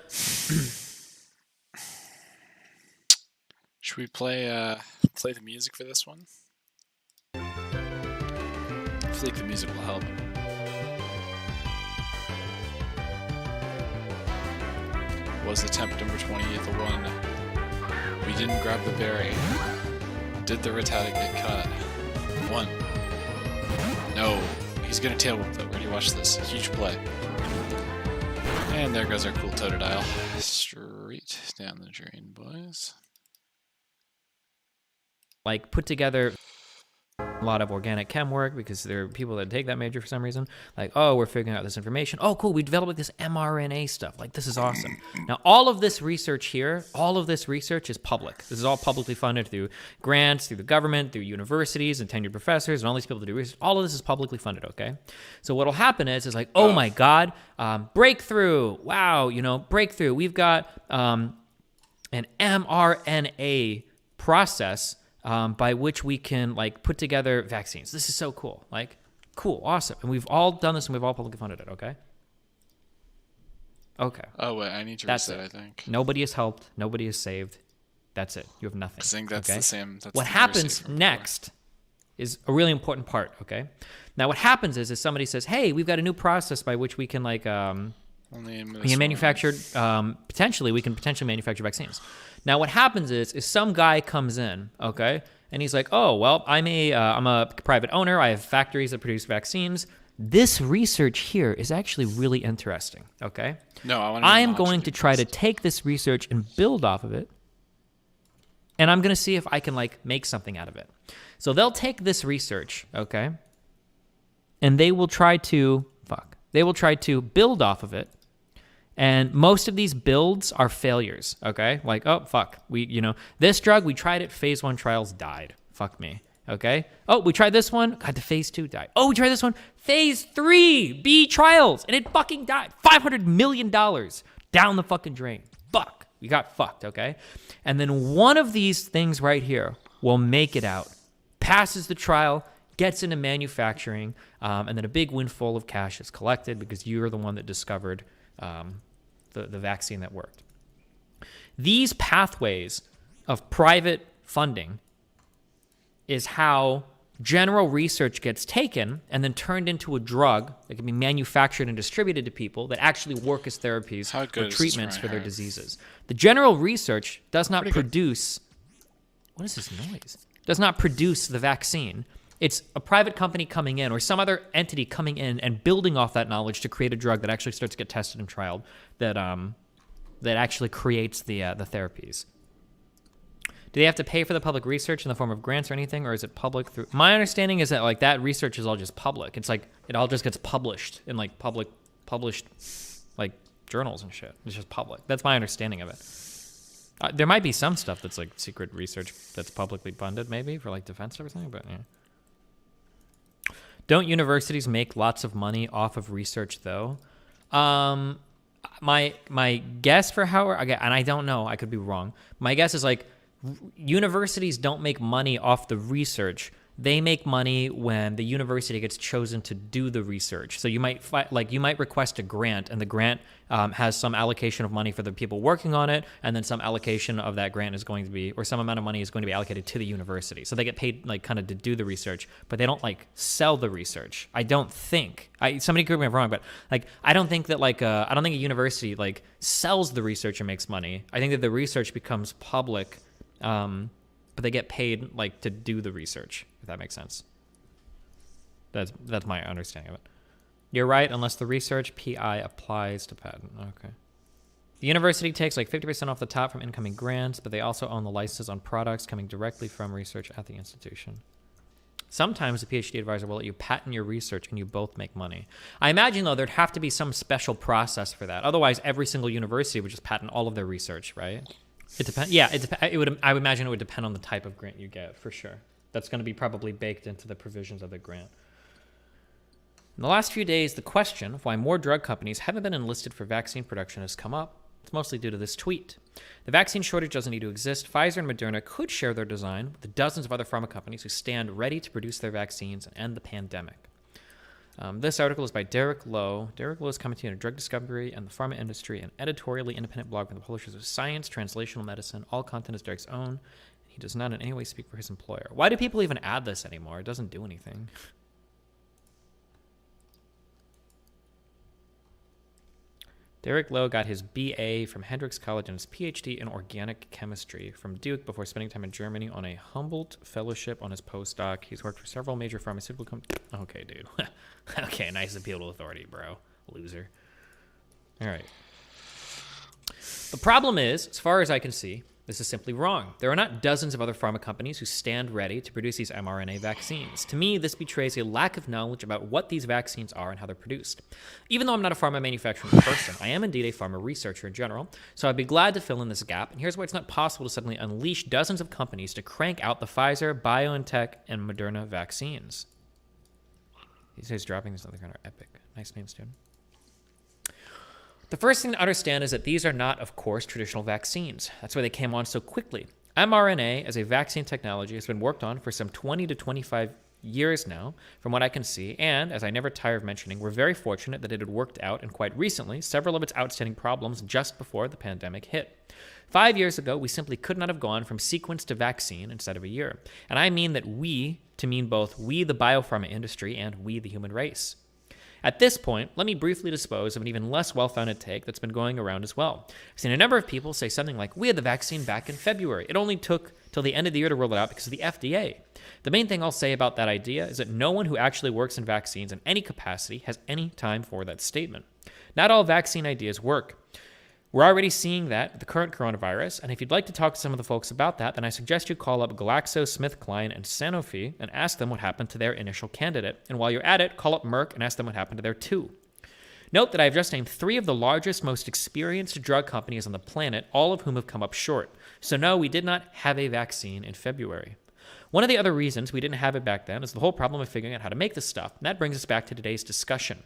Speaker 2: Should we play the music for this one? I feel like the music will help. Was attempt number 28 the one? We didn't grab the berry. Did the Rattata get caught? 1. No. He's gonna tail whip though. Ready? Watch this. Huge play. And there goes our cool Totodile. Straight down the drain, boys.
Speaker 7: Put together a lot of organic chem work because there are people that take that major for some reason. Oh, we're figuring out this information. Oh, cool, we developed this mRNA stuff. This is awesome. Now, all of this research here, all of this research is public. This is all publicly funded through grants, through the government, through universities and tenured professors and all these people that do research. All of this is publicly funded, okay? So what'll happen is oh my God, breakthrough. Wow, breakthrough. We've got an mRNA process by which we can put together vaccines. This is so cool. Cool, awesome. And we've all done this and we've all publicly funded it, okay? Okay.
Speaker 2: Oh, wait, I need to reset, I think.
Speaker 7: Nobody is helped. Nobody is saved. That's it. You have nothing.
Speaker 2: I think that's the same. That's
Speaker 7: what
Speaker 2: the
Speaker 7: happens next is a really important part, okay? Now, what happens is somebody says, hey, we've got a new process by which we can, like, we can manufacture, potentially manufacture vaccines. Now, what happens is some guy comes in, okay, and he's like, oh, well, I'm a private owner. I have factories that produce vaccines. This research here is actually really interesting, okay?
Speaker 2: No,
Speaker 7: I am going to try to take this research and build off of it, and I'm going to see if I can, like, make something out of it. So they'll take this research, okay, and they will try to build off of it. And most of these builds are failures, okay? Like, oh, fuck, this drug, we tried it, phase 1 trials died. Fuck me, okay? Oh, we tried this one, the phase 2 died. Oh, we tried this one, phase 3B trials, and it fucking died. $500 million down the fucking drain. Fuck, we got fucked, okay? And then one of these things right here will make it out, passes the trial, gets into manufacturing, and then a big windfall of cash is collected because you're the one that discovered the vaccine that worked. These pathways of private funding is how general research gets taken and then turned into a drug that can be manufactured and distributed to people that actually work as therapies or treatments for their diseases. The general research does not produce... What is this noise? Does not produce the vaccine. It's a private company coming in or some other entity coming in and building off that knowledge to create a drug that actually starts to get tested and trialed that actually creates the therapies. Do they have to pay for the public research in the form of grants or anything, or is it public through? My understanding is that like that research is all just public. It's like it all just gets published in like published like journals and shit. It's just public. That's my understanding of it. There might be some stuff that's like secret research that's publicly funded, maybe for like defense or something, but yeah. Don't universities make lots of money off of research though? My guess for how, and I don't know, I could be wrong. My guess is like universities don't make money off the research. They make money when the university gets chosen to do the research. So you might request a grant, and the grant has some allocation of money for the people working on it, and then some allocation of that grant is going to be, or some amount of money is going to be allocated to the university. So they get paid like kind of to do the research, but they don't like sell the research. I don't think. Somebody correct me if I'm wrong, but like I don't think that I don't think a university like sells the research and makes money. I think that the research becomes public. But they get paid like to do the research, if that makes sense. That's my understanding of it. You're right, unless the research PI applies to patent. Okay. The university takes like 50% off the top from incoming grants, but they also own the licenses on products coming directly from research at the institution. Sometimes the PhD advisor will let you patent your research and you both make money. I imagine, though, there'd have to be some special process for that. Otherwise, every single university would just patent all of their research, right? It depends. Yeah, I would imagine it would depend on the type of grant you get, for sure. That's going to be probably baked into the provisions of the grant. In the last few days, the question of why more drug companies haven't been enlisted for vaccine production has come up. It's mostly due to this tweet. The vaccine shortage doesn't need to exist. Pfizer and Moderna could share their design with the dozens of other pharma companies who stand ready to produce their vaccines and end the pandemic. This article is by Derek Lowe. Derek Lowe is commenting on drug discovery and the pharma industry, an editorially independent blog from the publishers of Science, Translational Medicine. All content is Derek's own. He does not in any way speak for his employer. Why do people even add this anymore? It doesn't do anything. Derek Lowe got his BA from Hendrix College and his PhD in organic chemistry from Duke before spending time in Germany on a Humboldt fellowship on his postdoc. He's worked for several major pharmaceutical companies. Okay, dude. Okay, nice appeal to authority, bro. Loser. All right. The problem is, as far as I can see, this is simply wrong. There are not dozens of other pharma companies who stand ready to produce these mRNA vaccines. To me, this betrays a lack of knowledge about what these vaccines are and how they're produced. Even though I'm not a pharma manufacturing person, I am indeed a pharma researcher in general, so I'd be glad to fill in this gap. And here's why it's not possible to suddenly unleash dozens of companies to crank out the Pfizer, BioNTech, and Moderna vaccines. These days dropping this other kind of epic. Nice name, student. The first thing to understand is that these are not, of course, traditional vaccines. That's why they came on so quickly. mRNA as a vaccine technology has been worked on for some 20 to 25 years now, from what I can see, and, as I never tire of mentioning, we're very fortunate that it had worked out, and quite recently, several of its outstanding problems just before the pandemic hit. 5 years ago, we simply could not have gone from sequence to vaccine inside of a year. And I mean that we to mean both we, the biopharma industry, and we, the human race. At this point, let me briefly dispose of an even less well-founded take that's been going around as well. I've seen a number of people say something like, we had the vaccine back in February. It only took till the end of the year to roll it out because of the FDA. The main thing I'll say about that idea is that no one who actually works in vaccines in any capacity has any time for that statement. Not all vaccine ideas work. We're already seeing that with the current coronavirus, and if you'd like to talk to some of the folks about that, then I suggest you call up GlaxoSmithKline and Sanofi and ask them what happened to their initial candidate. And while you're at it, call up Merck and ask them what happened to their two. Note that I've just named 3 of the largest, most experienced drug companies on the planet, all of whom have come up short. So no, we did not have a vaccine in February. One of the other reasons we didn't have it back then is the whole problem of figuring out how to make this stuff. And that brings us back to today's discussion.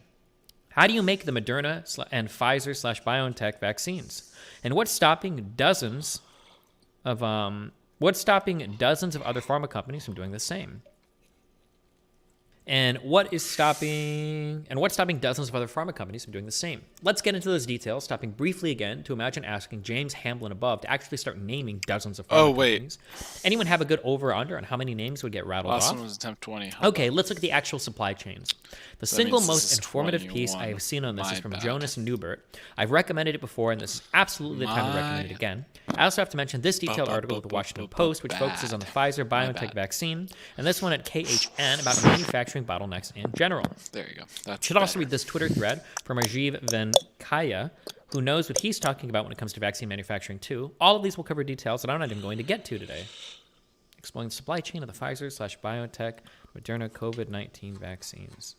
Speaker 7: How do you make the Moderna and Pfizer/BioNTech vaccines? And what's stopping dozens of other pharma companies from doing the same? And what's stopping dozens of other pharma companies from doing the same? Let's get into those details, stopping briefly again to imagine asking James Hamblin above to actually start naming dozens of pharma companies. Anyone have a good over or under on how many names would get rattled off?
Speaker 2: Last one was attempt 20.
Speaker 7: Okay, let's look at the actual supply chains. The single most informative piece I have seen on this is from Jonas Newbert. I've recommended it before, and this is absolutely the time to recommend it again. I also have to mention this detailed article of the Washington Post, which focuses on the Pfizer-BioNTech vaccine, and this one at KHN about manufacturing bottlenecks in general.
Speaker 2: There you go.
Speaker 7: Should also read this Twitter thread from Rajiv Venkaya, who knows what he's talking about when it comes to vaccine manufacturing too. All of these will cover details that I'm not even going to get to today. Exploring the supply chain of the Pfizer/BioNTech Moderna COVID-19 vaccines.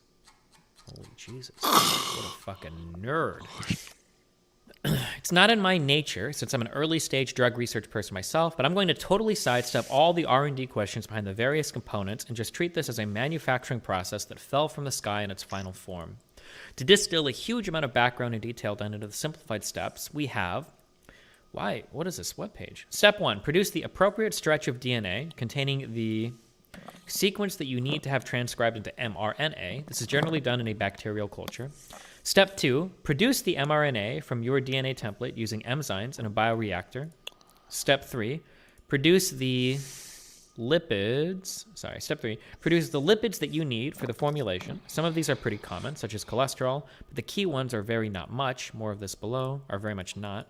Speaker 7: Holy Jesus. What a fucking nerd. It's not in my nature, since I'm an early-stage drug research person myself, but I'm going to totally sidestep all the R&D questions behind the various components and just treat this as a manufacturing process that fell from the sky in its final form. To distill a huge amount of background and detail down into the simplified steps, we have... What is this webpage? Step 1, produce the appropriate stretch of DNA containing the sequence that you need to have transcribed into mRNA. This is generally done in a bacterial culture. Step 2, produce the mRNA from your DNA template using enzymes in a bioreactor. Step 3, produce the lipids that you need for the formulation. Some of these are pretty common, such as cholesterol, but the key ones are very not much, more of this below, are very much not.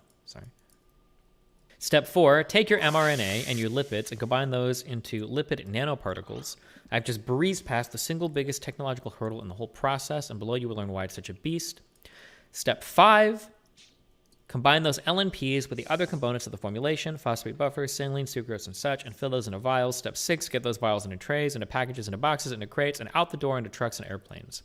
Speaker 7: Step 4, take your mRNA and your lipids and combine those into lipid nanoparticles. I've just breezed past the single biggest technological hurdle in the whole process, and below you will learn why it's such a beast. Step 5, combine those LNPs with the other components of the formulation, phosphate buffers, saline, sucrose, and such, and fill those into vials. Step 6, get those vials into trays, into packages, into boxes, into crates, and out the door into trucks and airplanes.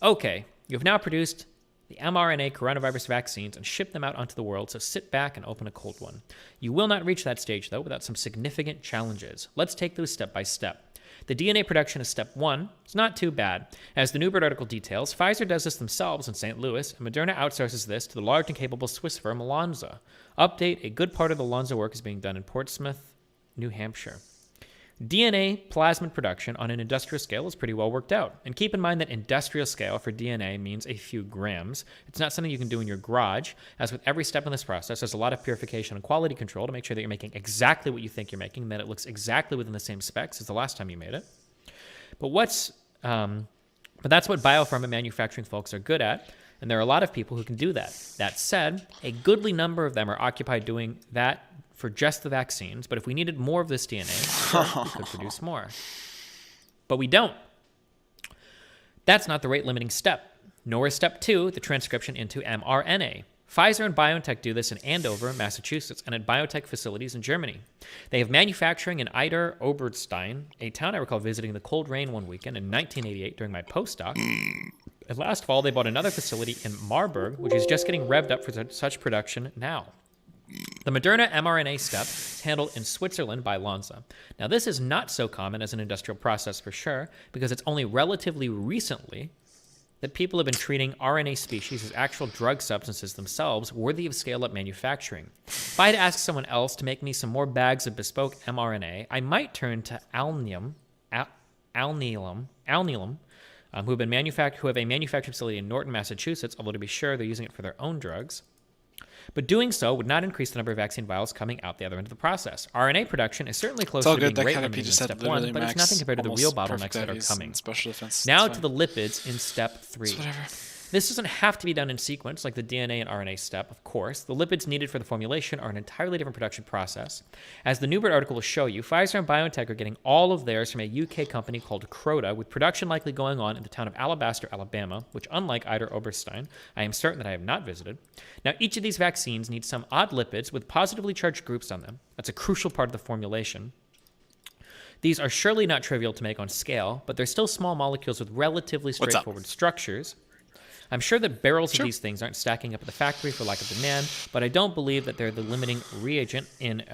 Speaker 7: Okay, you've now produced the mRNA coronavirus vaccines and ship them out onto the world, so sit back and open a cold one. You will not reach that stage, though, without some significant challenges. Let's take those step by step. The DNA production is step 1. It's not too bad. As the Newbert article details, Pfizer does this themselves in St. Louis, and Moderna outsources this to the large and capable Swiss firm Lonza. Update, a good part of the Lonza work is being done in Portsmouth, New Hampshire. DNA plasmid production on an industrial scale is pretty well worked out. And keep in mind that industrial scale for DNA means a few grams. It's not something you can do in your garage. As with every step in this process, there's a lot of purification and quality control to make sure that you're making exactly what you think you're making, and that it looks exactly within the same specs as the last time you made it. But that's what biopharma manufacturing folks are good at, and there are a lot of people who can do that. That said, a goodly number of them are occupied doing that for just the vaccines, but if we needed more of this DNA, sure, we could produce more. But we don't. That's not the rate limiting step, nor is step 2, the transcription into mRNA. Pfizer and BioNTech do this in Andover, Massachusetts, and at biotech facilities in Germany. They have manufacturing in Eider Oberstein, a town I recall visiting in the cold rain one weekend in 1988 during my postdoc. And last fall, they bought another facility in Marburg, which is just getting revved up for such production now. The Moderna mRNA step is handled in Switzerland by Lonza. Now, this is not so common as an industrial process for sure, because it's only relatively recently that people have been treating RNA species as actual drug substances themselves worthy of scale-up manufacturing. If I had to ask someone else to make me some more bags of bespoke mRNA, I might turn to Alnylam, who have a manufacturing facility in Norton, Massachusetts, although to be sure, they're using it for their own drugs. But doing so would not increase the number of vaccine vials coming out the other end of the process. RNA production is certainly closer
Speaker 2: all
Speaker 7: to
Speaker 2: good.
Speaker 7: being
Speaker 2: That
Speaker 7: rate
Speaker 2: canopy
Speaker 7: limiting than
Speaker 2: just had
Speaker 7: step
Speaker 2: literally
Speaker 7: 1, but it's
Speaker 2: max
Speaker 7: nothing compared to the real
Speaker 2: almost
Speaker 7: bottlenecks
Speaker 2: perfect
Speaker 7: that are
Speaker 2: IVs
Speaker 7: coming.
Speaker 2: and special defense.
Speaker 7: Now
Speaker 2: It's
Speaker 7: to
Speaker 2: fine.
Speaker 7: the lipids in step 3.
Speaker 2: It's whatever.
Speaker 7: This doesn't have to be done in sequence like the DNA and RNA step, of course. The lipids needed for the formulation are an entirely different production process. As the Newbert article will show you, Pfizer and BioNTech are getting all of theirs from a UK company called Croda, with production likely going on in the town of Alabaster, Alabama, which, unlike Eider Oberstein, I am certain that I have not visited. Now, each of these vaccines needs some odd lipids with positively charged groups on them. That's a crucial part of the formulation. These are surely not trivial to make on scale, but they're still small molecules with relatively straightforward structures. I'm sure that barrels of these things aren't stacking up at the factory for lack of demand, but I don't believe that they're the limiting reagent in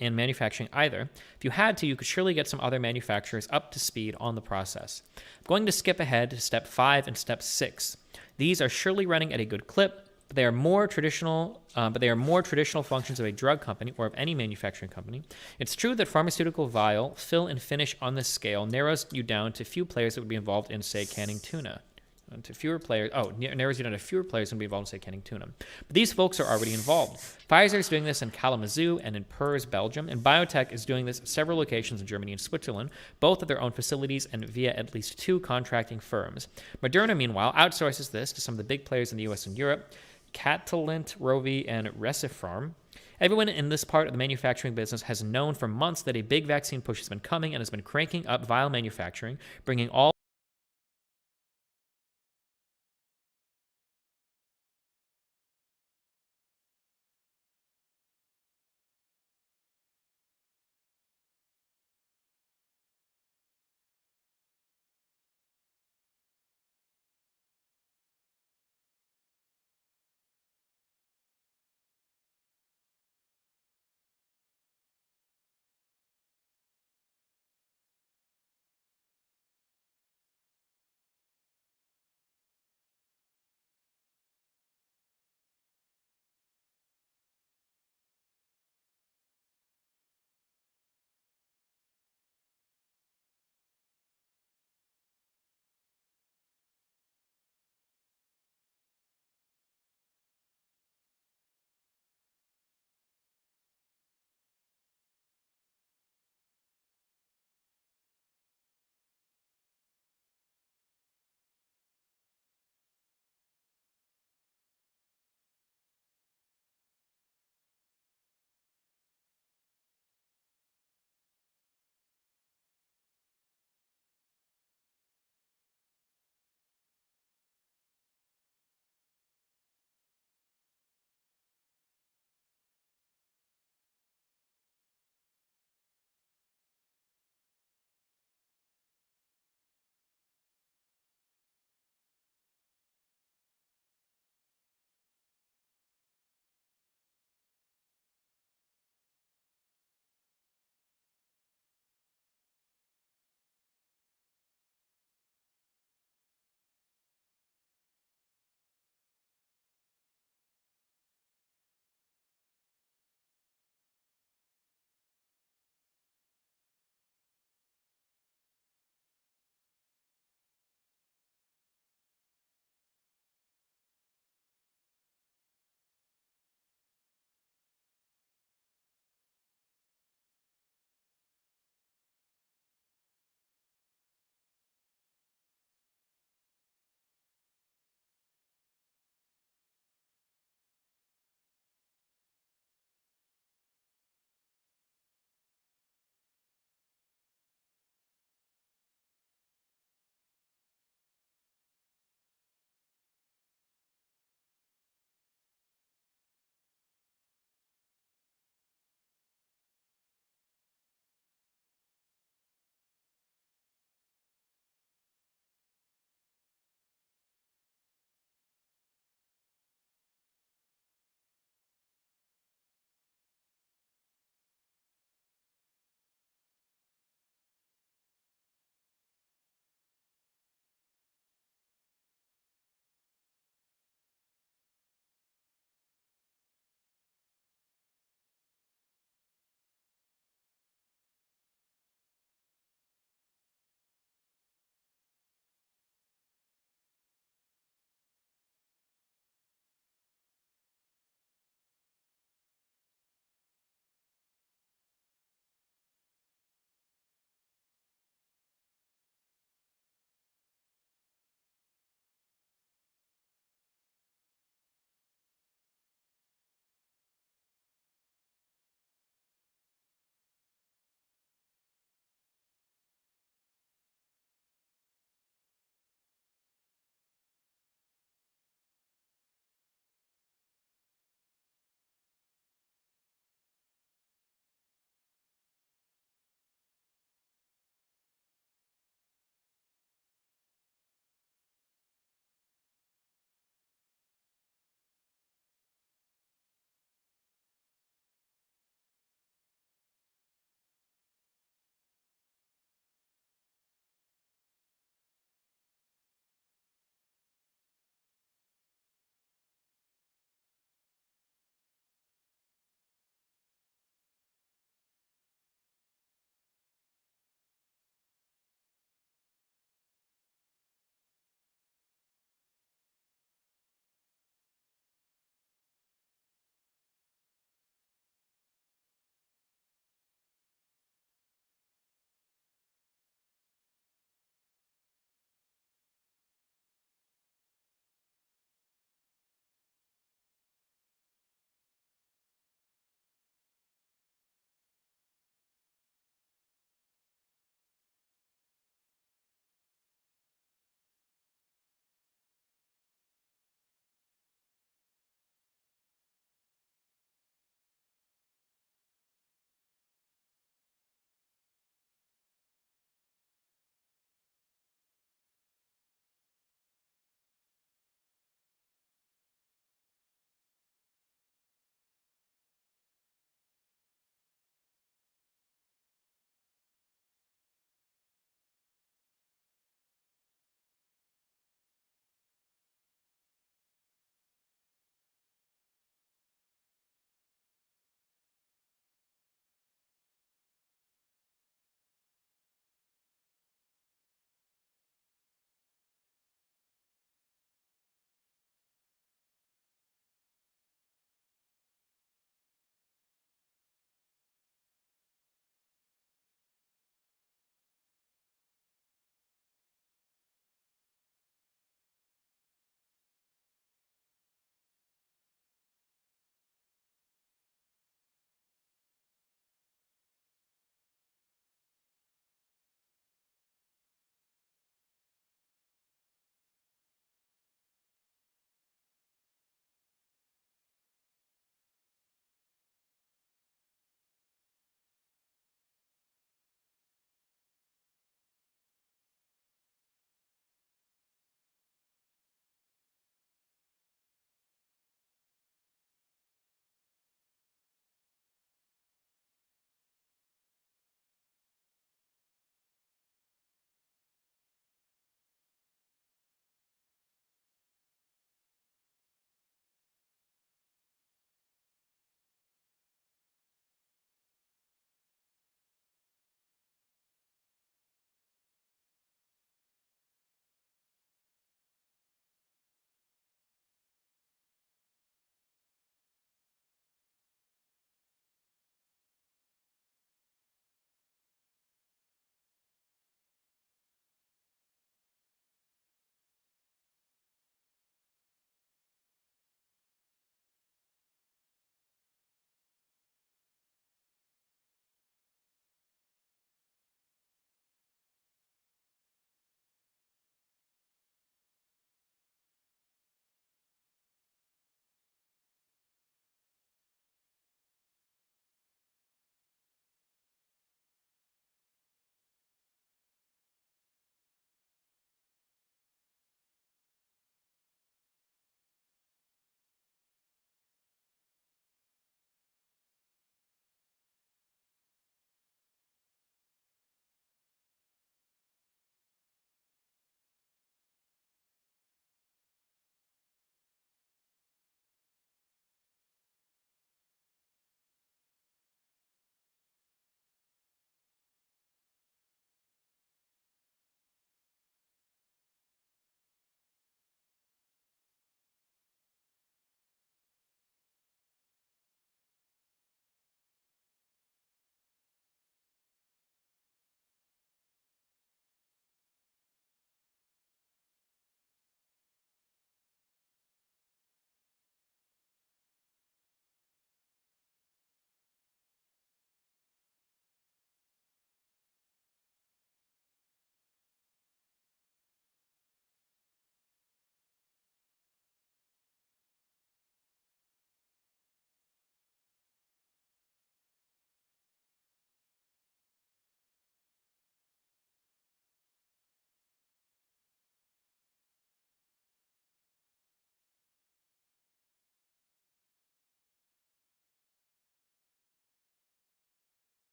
Speaker 7: manufacturing either. If you had to, you could surely get some other manufacturers up to speed on the process. I'm going to skip ahead to step 5 and step 6. These are surely running at a good clip, but they are more traditional functions of a drug company or of any manufacturing company. It's true that pharmaceutical vial fill and finish on this scale narrows you down to few players that would be involved in, say, canning tuna. Narrows you down to fewer players than be involved in, say, canning tuna. But these folks are already involved. Pfizer is doing this in Kalamazoo and in Purs, Belgium, and BioNTech is doing this at several locations in Germany and Switzerland, both at their own facilities and via at least 2 contracting firms. Moderna, meanwhile, outsources this to some of the big players in the US and Europe, Catalent, Rovi, and Recipharm. Everyone in this part of the manufacturing business has known for months that a big vaccine push has been coming and has been cranking up vial manufacturing, bringing all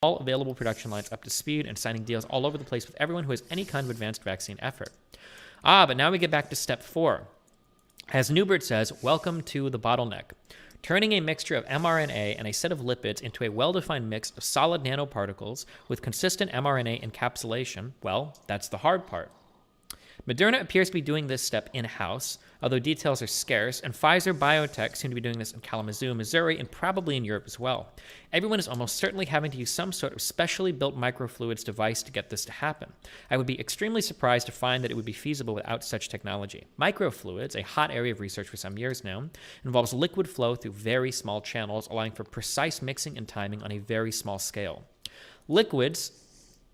Speaker 7: all available production lines up to speed and signing deals all over the place with everyone who has any kind of advanced vaccine effort. But now we get back to step 4. As Newbert says, welcome to the bottleneck. Turning a mixture of mRNA and a set of lipids into a well-defined mix of solid nanoparticles with consistent mRNA encapsulation, well, that's the hard part. Moderna appears to be doing this step in-house, although details are scarce, and Pfizer Biotech seem to be doing this in Kalamazoo, Missouri, and probably in Europe as well. Everyone is almost certainly having to use some sort of specially built microfluidics device to get this to happen. I would be extremely surprised to find that it would be feasible without such technology. Microfluids, a hot area of research for some years now, involves liquid flow through very small channels, allowing for precise mixing and timing on a very small scale. Liquids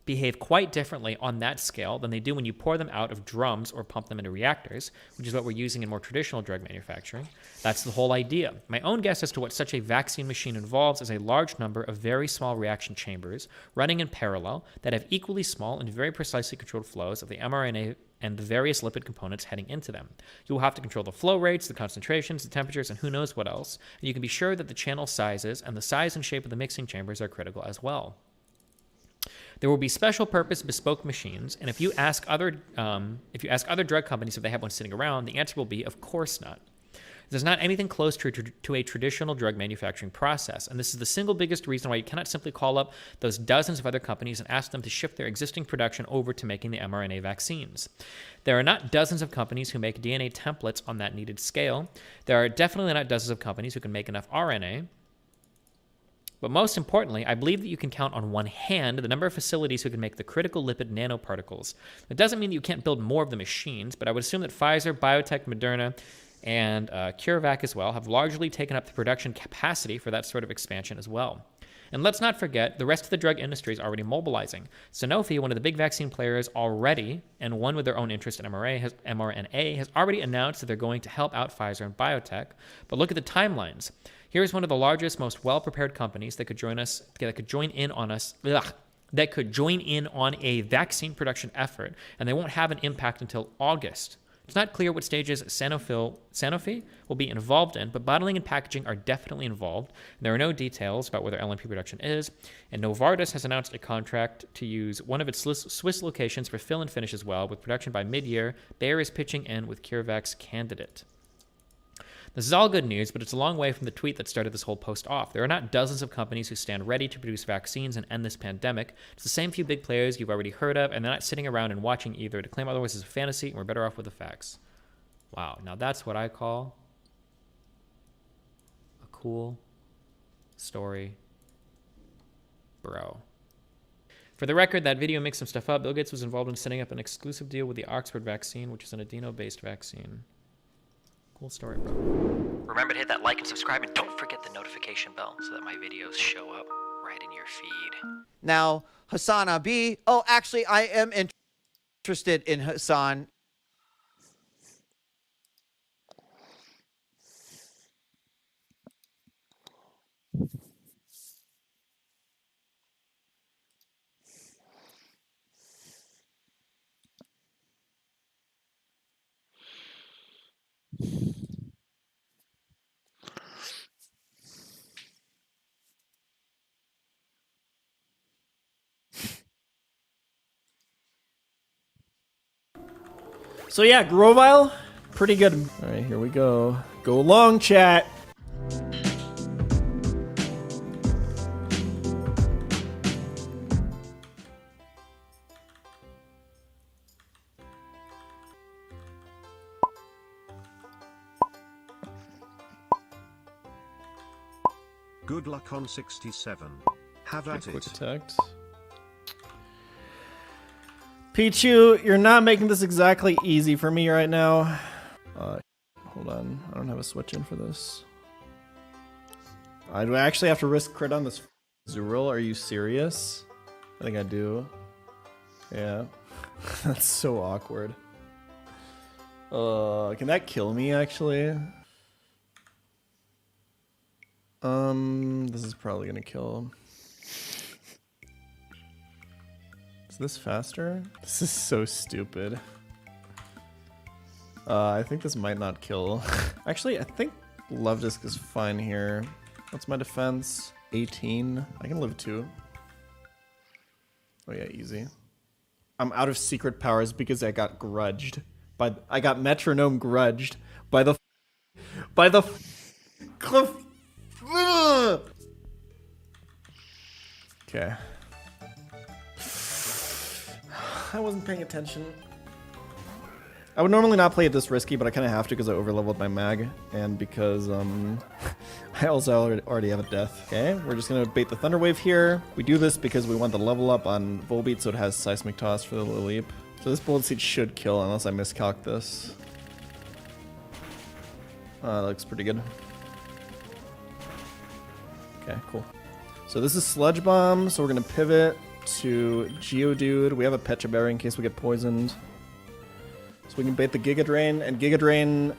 Speaker 7: behave quite differently on that scale than they do when you pour them out of drums or pump them into reactors, which is what we're using in more traditional drug manufacturing. That's the whole idea. My own guess as to what such a vaccine machine involves is a large number of very small reaction chambers running in parallel that have equally small and very precisely controlled flows of the mRNA and the various lipid components heading into them. You will have to control the flow rates, the concentrations, the temperatures, and who knows what else. And you can be sure that the channel sizes and the size and shape of the mixing chambers are critical as well. There will be special purpose bespoke machines, and if you ask other drug companies if they have one sitting around, the answer will be, of course not. There's not anything close to a traditional drug manufacturing process, and this is the single biggest reason why you cannot simply call up those dozens of other companies and ask them to shift their existing production over to making the mRNA vaccines. There are not dozens of companies who make DNA templates on that needed scale. There are definitely not dozens of companies who can make enough RNA. But most importantly, I believe that you can count on one hand the number of facilities who can make the critical lipid nanoparticles. It doesn't mean that you can't build more of the machines, but I would assume that Pfizer, Biotech, Moderna, and CureVac as well have largely taken up the production capacity for that sort of expansion as well. And let's not forget, the rest of the drug industry is already mobilizing. Sanofi, one of the big vaccine players already, and one with their own interest in mRNA, has already announced that they're going to help out Pfizer and Biotech. But look at the timelines. Here's one of the largest, most well-prepared companies that could join in on a vaccine production effort, and they won't have an impact until August. It's not clear what stages Sanofi will be involved in, but bottling and packaging are definitely involved. And there are no details about where their LNP production is, and Novartis has announced a contract to use one of its Swiss locations for fill and finish as well, with production by mid-year. Bayer is pitching in with CureVac's candidate. This is all good news, but it's a long way from the tweet that started this whole post off. There are not dozens of companies who stand ready to produce vaccines and end this pandemic. It's the same few big players you've already heard of, and they're not sitting around and watching either. To claim otherwise is a fantasy, and we're better off with the facts. Wow, now that's what I call a cool story, bro. For the record, that video makes some stuff up. Bill Gates was involved in setting up an exclusive deal with the Oxford vaccine, which is an adeno-based vaccine. Cool story, bro.
Speaker 11: Remember to hit that like and subscribe, and don't forget the notification bell so that my videos show up right in your feed.
Speaker 12: Now, Hassan Abi. Oh, actually, I am interested in Hassan.
Speaker 13: So yeah, Grovile, pretty good. All right, here we go. Go long, chat.
Speaker 8: Good luck on 67. Have at
Speaker 13: Quick
Speaker 8: it.
Speaker 13: detect. Pichu, you're not making this exactly easy for me right now. Hold on, I don't have a switch in for this. Do I actually have to risk crit on this Zuril? Are you serious? I think I do. Yeah. That's so awkward. Can that kill me actually? This is probably gonna kill him. Is this faster? This is so stupid. I think this might not kill. Actually, I think Love Disc is fine here. What's my defense? 18. I can live 2. Oh yeah, easy. I'm out of secret powers because I got grudged. I got metronome grudged by the cliff. Okay. I wasn't paying attention. I would normally not play it this risky, but I kind of have to because I overleveled my mag, and because I also already have a death. Okay, we're just gonna bait the Thunder Wave here. We do this because we want the level up on Volbeat, so it has Seismic Toss for the leap. So this Bullet Seed should kill unless I miscalc this. That looks pretty good. Okay, cool. So this is Sludge Bomb, so we're gonna pivot to Geodude. We have a Petra Berry in case we get poisoned. So we can bait the Giga Drain, and Giga Drain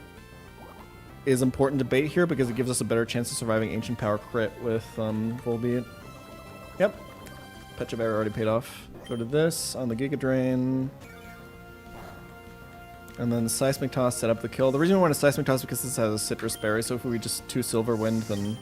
Speaker 13: is important to bait here because it gives us a better chance of surviving Ancient Power crit with Volbeat. Yep. Petra Berry already paid off. Go to this on the Giga Drain. And then Seismic Toss set up the kill. The reason we want a Seismic Toss is because this has a Citrus Berry, so if we just 2 Silver Wind, then...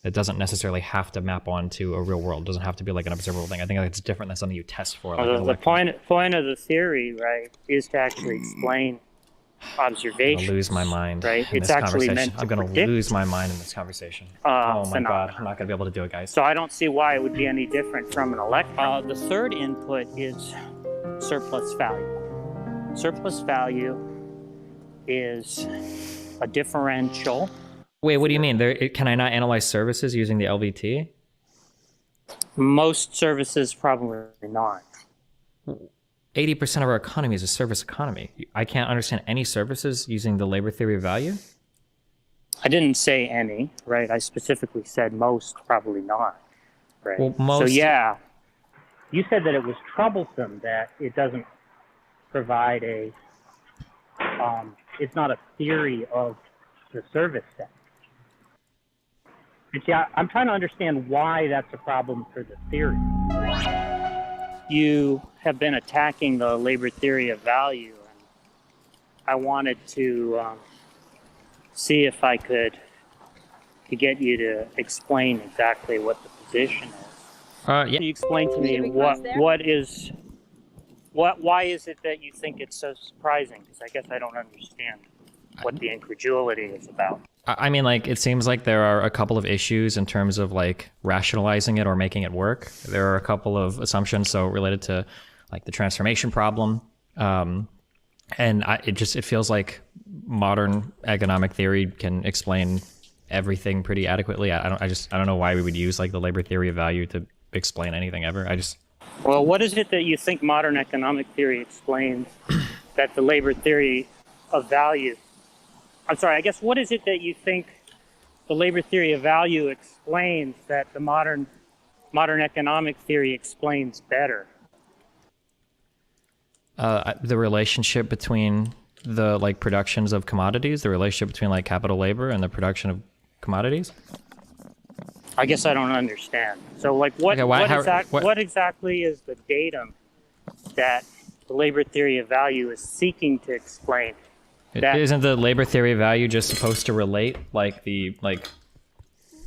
Speaker 7: It doesn't necessarily have to map onto a real world. It doesn't have to be like an observable thing. I think it's different than something you test for. Like
Speaker 14: Well, the point of the theory, right, is to actually explain observation.
Speaker 7: I'm gonna lose my mind
Speaker 14: right?
Speaker 7: in
Speaker 14: It's
Speaker 7: this
Speaker 14: actually
Speaker 7: conversation.
Speaker 14: meant to
Speaker 7: I'm gonna
Speaker 14: predict,
Speaker 7: lose my mind in this conversation. Oh my god, I'm not gonna be able to do it, guys.
Speaker 14: So I don't see why it would be any different from an electron. The third input is surplus value. Surplus value is a differential.
Speaker 7: Wait, what do you mean? Can I not analyze services using the LVT?
Speaker 14: Most services probably not.
Speaker 7: 80% of our economy is a service economy. I can't understand any services using the labor theory of value?
Speaker 14: I didn't say any, right? I specifically said most, probably not, right?
Speaker 7: Well, most...
Speaker 14: So yeah, you said that it was troublesome that it doesn't provide a, it's not a theory of the service set. But yeah, I'm trying to understand why that's a problem for the theory. You have been attacking the labor theory of value, and I wanted to see if I could get you to explain exactly what the position is.
Speaker 7: Yeah.
Speaker 14: Can you explain to me why is it that you think it's so surprising? Because I guess I don't understand what the incredulity is about.
Speaker 7: I mean, like, it seems like there are a couple of issues in terms of, like, rationalizing it or making it work. There are a couple of assumptions, so related to, like, the transformation problem. And it feels like modern economic theory can explain everything pretty adequately. I don't know why we would use, like, the labor theory of value to explain anything ever.
Speaker 14: Well, what is it that you think modern economic theory explains that the labor theory of value... I'm sorry, I guess what is it that you think the labor theory of value explains that the modern economic theory explains better?
Speaker 7: The relationship between the, like, productions of commodities, the relationship between, like, capital labor and the production of commodities?
Speaker 14: I guess I don't understand. So, like, what exactly is the datum that the labor theory of value is seeking to explain?
Speaker 7: Isn't the labor theory of value just supposed to relate, like, the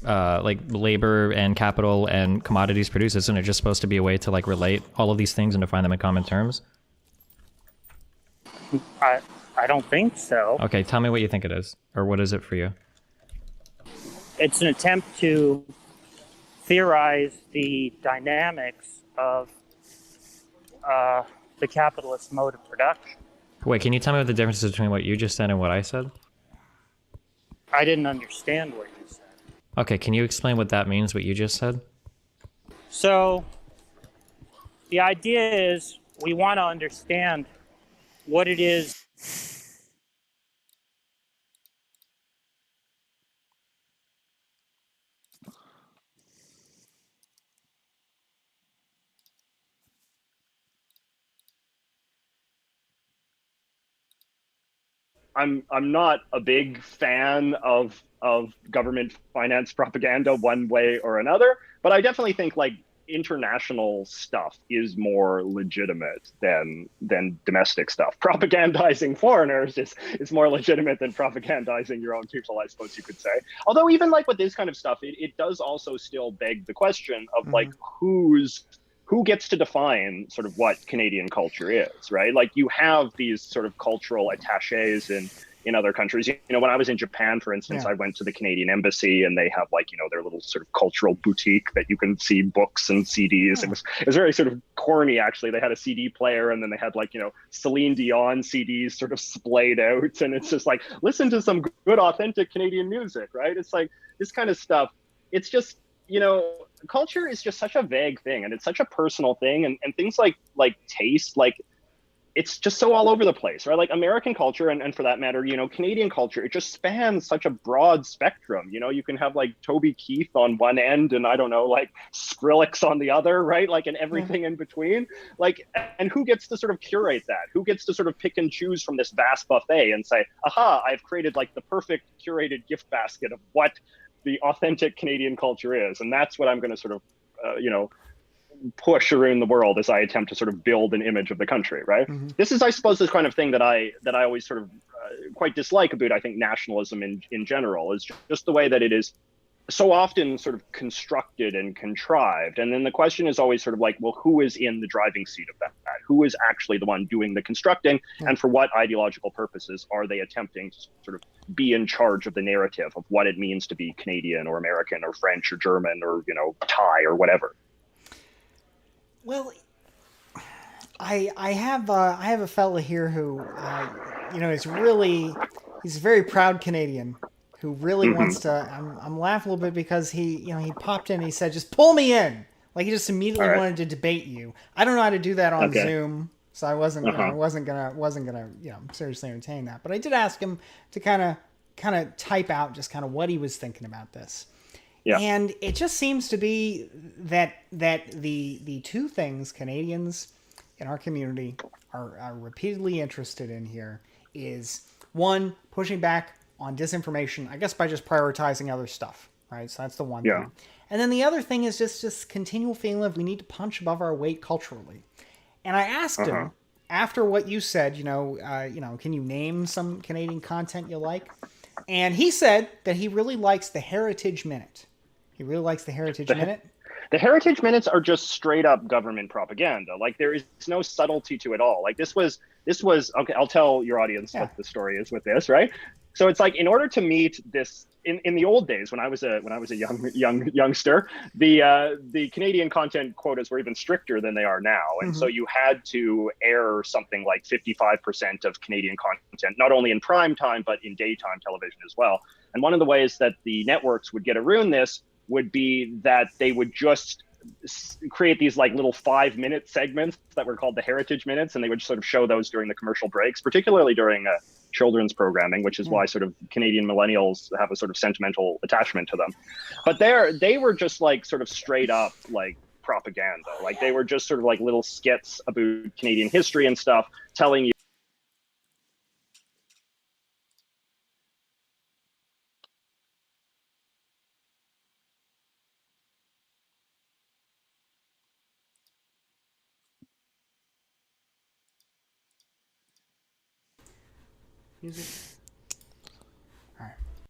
Speaker 7: labor and capital and commodities produced? Isn't it just supposed to be a way to, like, relate all of these things and to find them in common terms?
Speaker 14: I don't think so.
Speaker 7: Okay, tell me what you think it is, or what is it for you?
Speaker 14: It's an attempt to theorize the dynamics of the capitalist mode of production.
Speaker 7: Wait, can you tell me what the difference is between what you just said and what I said?
Speaker 14: I didn't understand what you said.
Speaker 7: Okay, can you explain what that means, what you just said?
Speaker 14: So, the idea is we want to understand what it is
Speaker 15: I'm not a big fan of government finance propaganda one way or another, but I definitely think like international stuff is more legitimate than domestic stuff. Propagandizing foreigners is more legitimate than propagandizing your own people, I suppose you could say. Although even like with this kind of stuff, it does also still beg the question of like who gets to define sort of what Canadian culture is, right? Like you have these sort of cultural attaches in other countries. You know, when I was in Japan, for instance, I went to the Canadian embassy and they have like, you know, their little sort of cultural boutique that you can see books and CDs. It was very sort of corny, actually. They had a CD player and then they had like, you know, Celine Dion CDs sort of splayed out. And it's just like, listen to some good, authentic Canadian music, right? It's like this kind of stuff. It's just, you know, culture is just such a vague thing and it's such a personal thing. And things like taste, like, it's just so all over the place, right? Like American culture and for that matter, you know, Canadian culture, it just spans such a broad spectrum. You know, you can have like Toby Keith on one end and I don't know, like Skrillex on the other, right? Like and everything in between. Like, and who gets to sort of curate that? Who gets to sort of pick and choose from this vast buffet and say, aha, I've created like the perfect curated gift basket of what the authentic Canadian culture is. And that's what I'm going to sort of, you know, push around the world as I attempt to sort of build an image of the country, right? This is, I suppose, this kind of thing that I always sort of quite dislike about, I think, nationalism in general, is just the way that it is so often sort of constructed and contrived. And then the question is always sort of like, well, who is in the driving seat of that? Who is actually the one doing the constructing? And for what ideological purposes are they attempting to sort of be in charge of the narrative of what it means to be Canadian or American or French or German or, you know, Thai or whatever?
Speaker 16: Well, I have a fella here who, you know, he's a very proud Canadian who really wants to. I'm laughing a little bit because he popped in and he said, "Just pull me in." Like he just immediately wanted to debate you. I don't know how to do that on Zoom, so I wasn't gonna seriously entertain that. But I did ask him to kind of type out just kind of what he was thinking about this. Yeah. And it just seems to be that the two things Canadians in our community are repeatedly interested in here is, one, pushing back on disinformation, I guess by just prioritizing other stuff, right? So that's the one thing. And then the other thing is just continual feeling of we need to punch above our weight culturally. And I asked him, after what you said, can you name some Canadian content you like? And he said that he really likes the Heritage Minute. He really likes the Heritage Minute.
Speaker 15: The Heritage Minutes are just straight up government propaganda. Like there is no subtlety to it all. Like this was okay. I'll tell your audience what the story is with this, right? So it's like in order to meet this in the old days when I was a youngster, the Canadian content quotas were even stricter than they are now, and so you had to air something like 55% of Canadian content, not only in prime time but in daytime television as well. And one of the ways that the networks would get around this would be that they would just create these like little 5-minute segments that were called the Heritage Minutes, and they would sort of show those during the commercial breaks, particularly during children's programming, which is why sort of Canadian millennials have a sort of sentimental attachment to them. But they were just like sort of straight up like propaganda. Like they were just sort of like little skits about Canadian history and stuff, telling you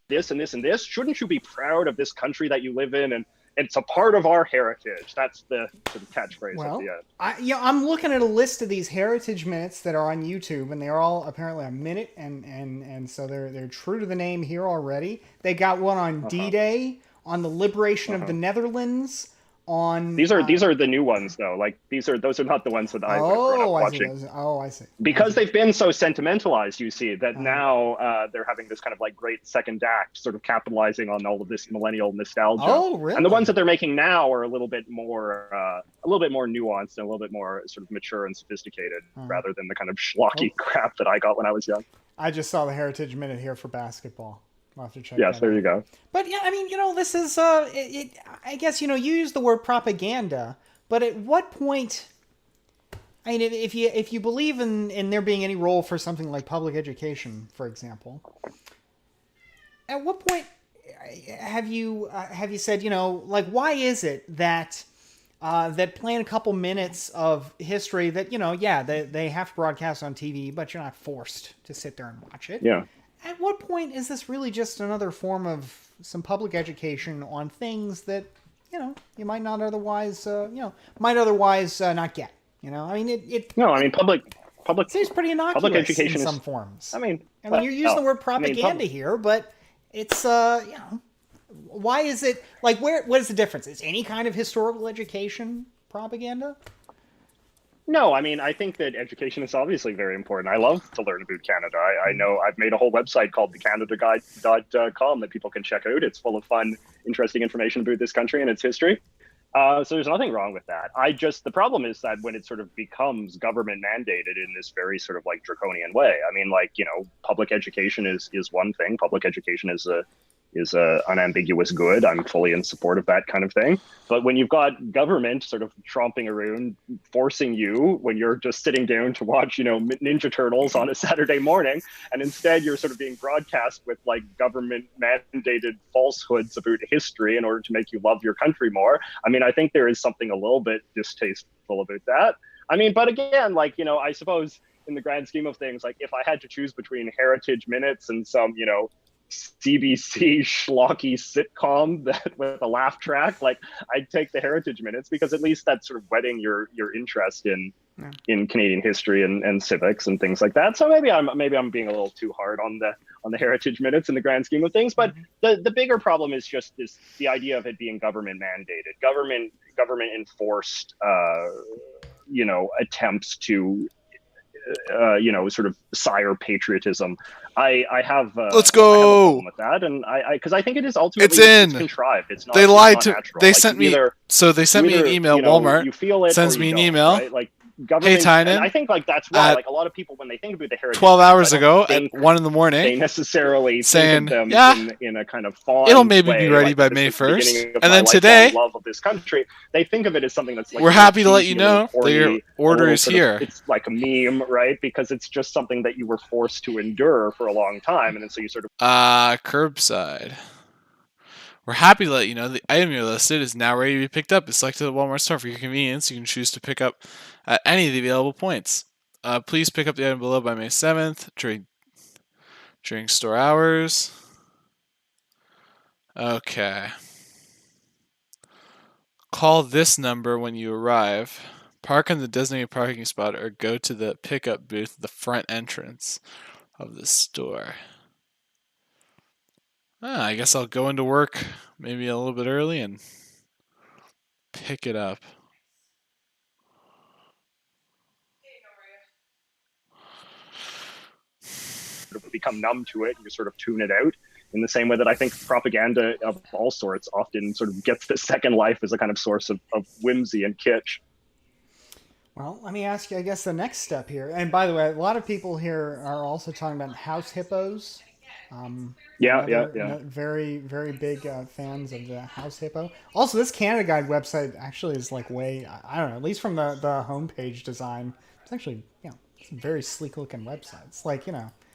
Speaker 15: this and this and this. Shouldn't you be proud of this country that you live in? And it's a part of our heritage. That's the sort of catchphrase at the end.
Speaker 16: I'm looking at a list of these Heritage Minutes that are on YouTube, and they're all apparently a minute, and so they're true to the name here already. They got one on D-Day, on the liberation of the Netherlands. On
Speaker 15: these are the new ones though. Like those are not the ones that I would have grown up watching.
Speaker 16: I see.
Speaker 15: Because they've been so sentimentalized, you see that now they're having this kind of like great second act, sort of capitalizing on all of this millennial nostalgia.
Speaker 16: Oh, really?
Speaker 15: And the ones that they're making now are a little bit more nuanced and a little bit more sort of mature and sophisticated, rather than the kind of schlocky crap that I got when I was young.
Speaker 16: I just saw the Heritage Minute here for basketball. I'll have to check
Speaker 15: yes, there you go.
Speaker 16: But yeah, I mean, this is I guess you use the word propaganda, but at what point I mean, if you believe in there being any role for something like public education, for example, at what point have you said, like, why is it that that playing a couple minutes of history that they have to broadcast on TV, but you're not forced to sit there and watch it?
Speaker 15: Yeah.
Speaker 16: At what point is this really just another form of some public education on things that you might not otherwise not get? I mean, it.
Speaker 15: No, I mean public
Speaker 16: seems pretty innocuous
Speaker 15: public education
Speaker 16: in
Speaker 15: is
Speaker 16: some forms.
Speaker 15: I mean,
Speaker 16: you're using the word propaganda here, but it's why is it like what is the difference? Is any kind of historical education propaganda?
Speaker 15: No, I mean, I think that education is obviously very important. I love to learn about Canada. I know I've made a whole website called thecanadaguide.com that people can check out. It's full of fun, interesting information about this country and its history. So there's nothing wrong with that. The problem is that when it sort of becomes government mandated in this very sort of like draconian way. I mean, like, public education is one thing. Public education is a unambiguous good. I'm fully in support of that kind of thing. But when you've got government sort of tromping around, forcing you when you're just sitting down to watch, Ninja Turtles on a Saturday morning, and instead you're sort of being broadcast with like government mandated falsehoods about history in order to make you love your country more. I mean, I think there is something a little bit distasteful about that. I mean, but again, like, I suppose in the grand scheme of things, like if I had to choose between Heritage Minutes and some, CBC schlocky sitcom that with a laugh track, like I'd take the Heritage Minutes because at least that's sort of whetting your interest in Canadian history and civics and things like that. So maybe I'm being a little too hard on the Heritage Minutes in the grand scheme of things. But the bigger problem is just the idea of it being government mandated, government enforced, attempts to sort of sire patriotism. I have
Speaker 2: let's go
Speaker 15: I have a problem with that, and because I think it is ultimately it's contrived. It's not.
Speaker 2: They lied to.
Speaker 15: Natural.
Speaker 2: They
Speaker 15: like,
Speaker 2: sent me.
Speaker 15: either,
Speaker 2: they sent me an email. Walmart
Speaker 15: you feel it
Speaker 2: sends
Speaker 15: or
Speaker 2: me
Speaker 15: you
Speaker 2: an
Speaker 15: don't,
Speaker 2: email.
Speaker 15: Right? Like government.
Speaker 2: Hey, Tynan,
Speaker 15: and I think like that's why like a lot of people when they think about the heritage
Speaker 2: 12 hours
Speaker 15: I
Speaker 2: ago
Speaker 15: think
Speaker 2: at 1 in the morning,
Speaker 15: they necessarily
Speaker 2: saying,
Speaker 15: think of them
Speaker 2: yeah,
Speaker 15: in a kind of fond
Speaker 2: it'll maybe
Speaker 15: way,
Speaker 2: be ready
Speaker 15: like,
Speaker 2: by
Speaker 15: this
Speaker 2: May
Speaker 15: is the beginning
Speaker 2: 1st,
Speaker 15: of
Speaker 2: and
Speaker 15: my
Speaker 2: then
Speaker 15: lifelong
Speaker 2: today,
Speaker 15: love of this country. They think of it as something that's like
Speaker 2: we're happy to let you
Speaker 15: cheesy,
Speaker 2: know
Speaker 15: corny,
Speaker 2: that your order is here.
Speaker 15: It's like a meme, right? Because it's just something that you were forced to endure for a long time, and then so you sort of
Speaker 2: curbside. We're happy to let you know the item you listed is now ready to be picked up. It's selected at the Walmart store. For your convenience, you can choose to pick up at any of the available points. Please pick up the item below by May 7th during store hours. Okay. Call this number when you arrive. Park in the designated parking spot or go to the pickup booth at the front entrance of the store. I guess I'll go into work maybe a little bit early and pick it up.
Speaker 15: become numb to it and you sort of tune it out in the same way that I think propaganda of all sorts often sort of gets the second life as a kind of source of whimsy and kitsch.
Speaker 16: Well, let me ask you, I guess, the next step here. And by the way, a lot of people here are also talking about house hippos. Very, very big fans of the house hippo. Also, this Canada Guide website actually is like I don't know, at least from the homepage design, it's actually, it's a very sleek looking website. It's like,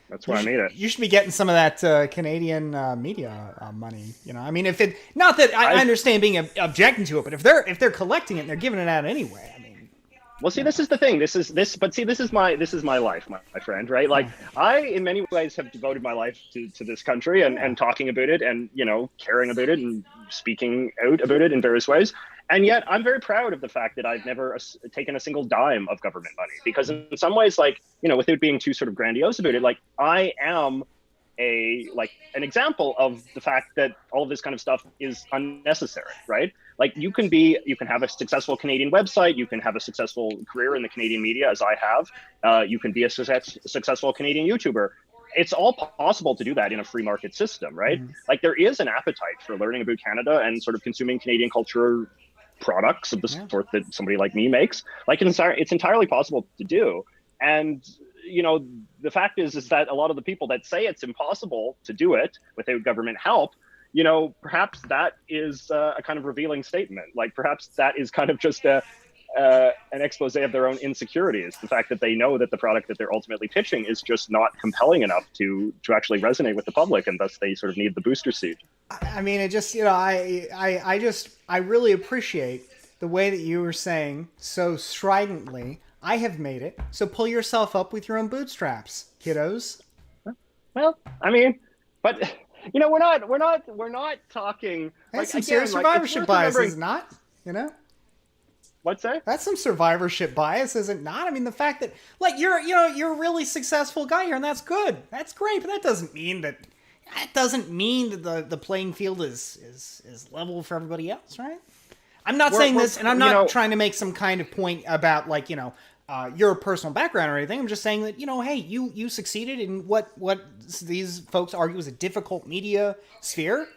Speaker 15: that's why I made it.
Speaker 16: You should be getting some of that Canadian media money. I mean, if it, not that I understand being objecting to it, but if they're collecting it and they're giving it out anyway, I mean.
Speaker 15: Well, see, this is the thing. This is my life, my friend, right? Like, I, in many ways, have devoted my life to this country and talking about it and, caring about it and speaking out about it in various ways. And yet I'm very proud of the fact that I've never taken a single dime of government money, because in some ways, like, without being too sort of grandiose about it, like, I am an example of the fact that all of this kind of stuff is unnecessary, right? Like, you can have a successful Canadian website, you can have a successful career in the Canadian media, as I have, you can be a successful Canadian YouTuber. It's all possible to do that in a free market system, right? Like, there is an appetite for learning about Canada and sort of consuming Canadian culture products of the sort that somebody like me makes. Like, it's entirely possible to do. And the fact is that a lot of the people that say it's impossible to do it without government help, perhaps that is a kind of revealing statement. Like, perhaps that is kind of just an expose of their own insecurities. The fact that they know that the product that they're ultimately pitching is just not compelling enough to actually resonate with the public, and thus they sort of need the booster seat.
Speaker 16: I mean, it just, I really appreciate the way that you were saying so stridently, I have made it, so pull yourself up with your own bootstraps, kiddos.
Speaker 15: Well, I mean, but we're not talking.
Speaker 16: That's some serious survivorship bias, is it not?
Speaker 15: What's that?
Speaker 16: That's some survivorship bias, is it not? I mean, the fact that you're a really successful guy here, and that's good. That's great, but that doesn't mean that the playing field is level for everybody else, right? I'm not saying this, and I'm not trying to make some kind of point about your personal background or anything. I'm just saying that hey, you succeeded in what these folks argue is a difficult media sphere.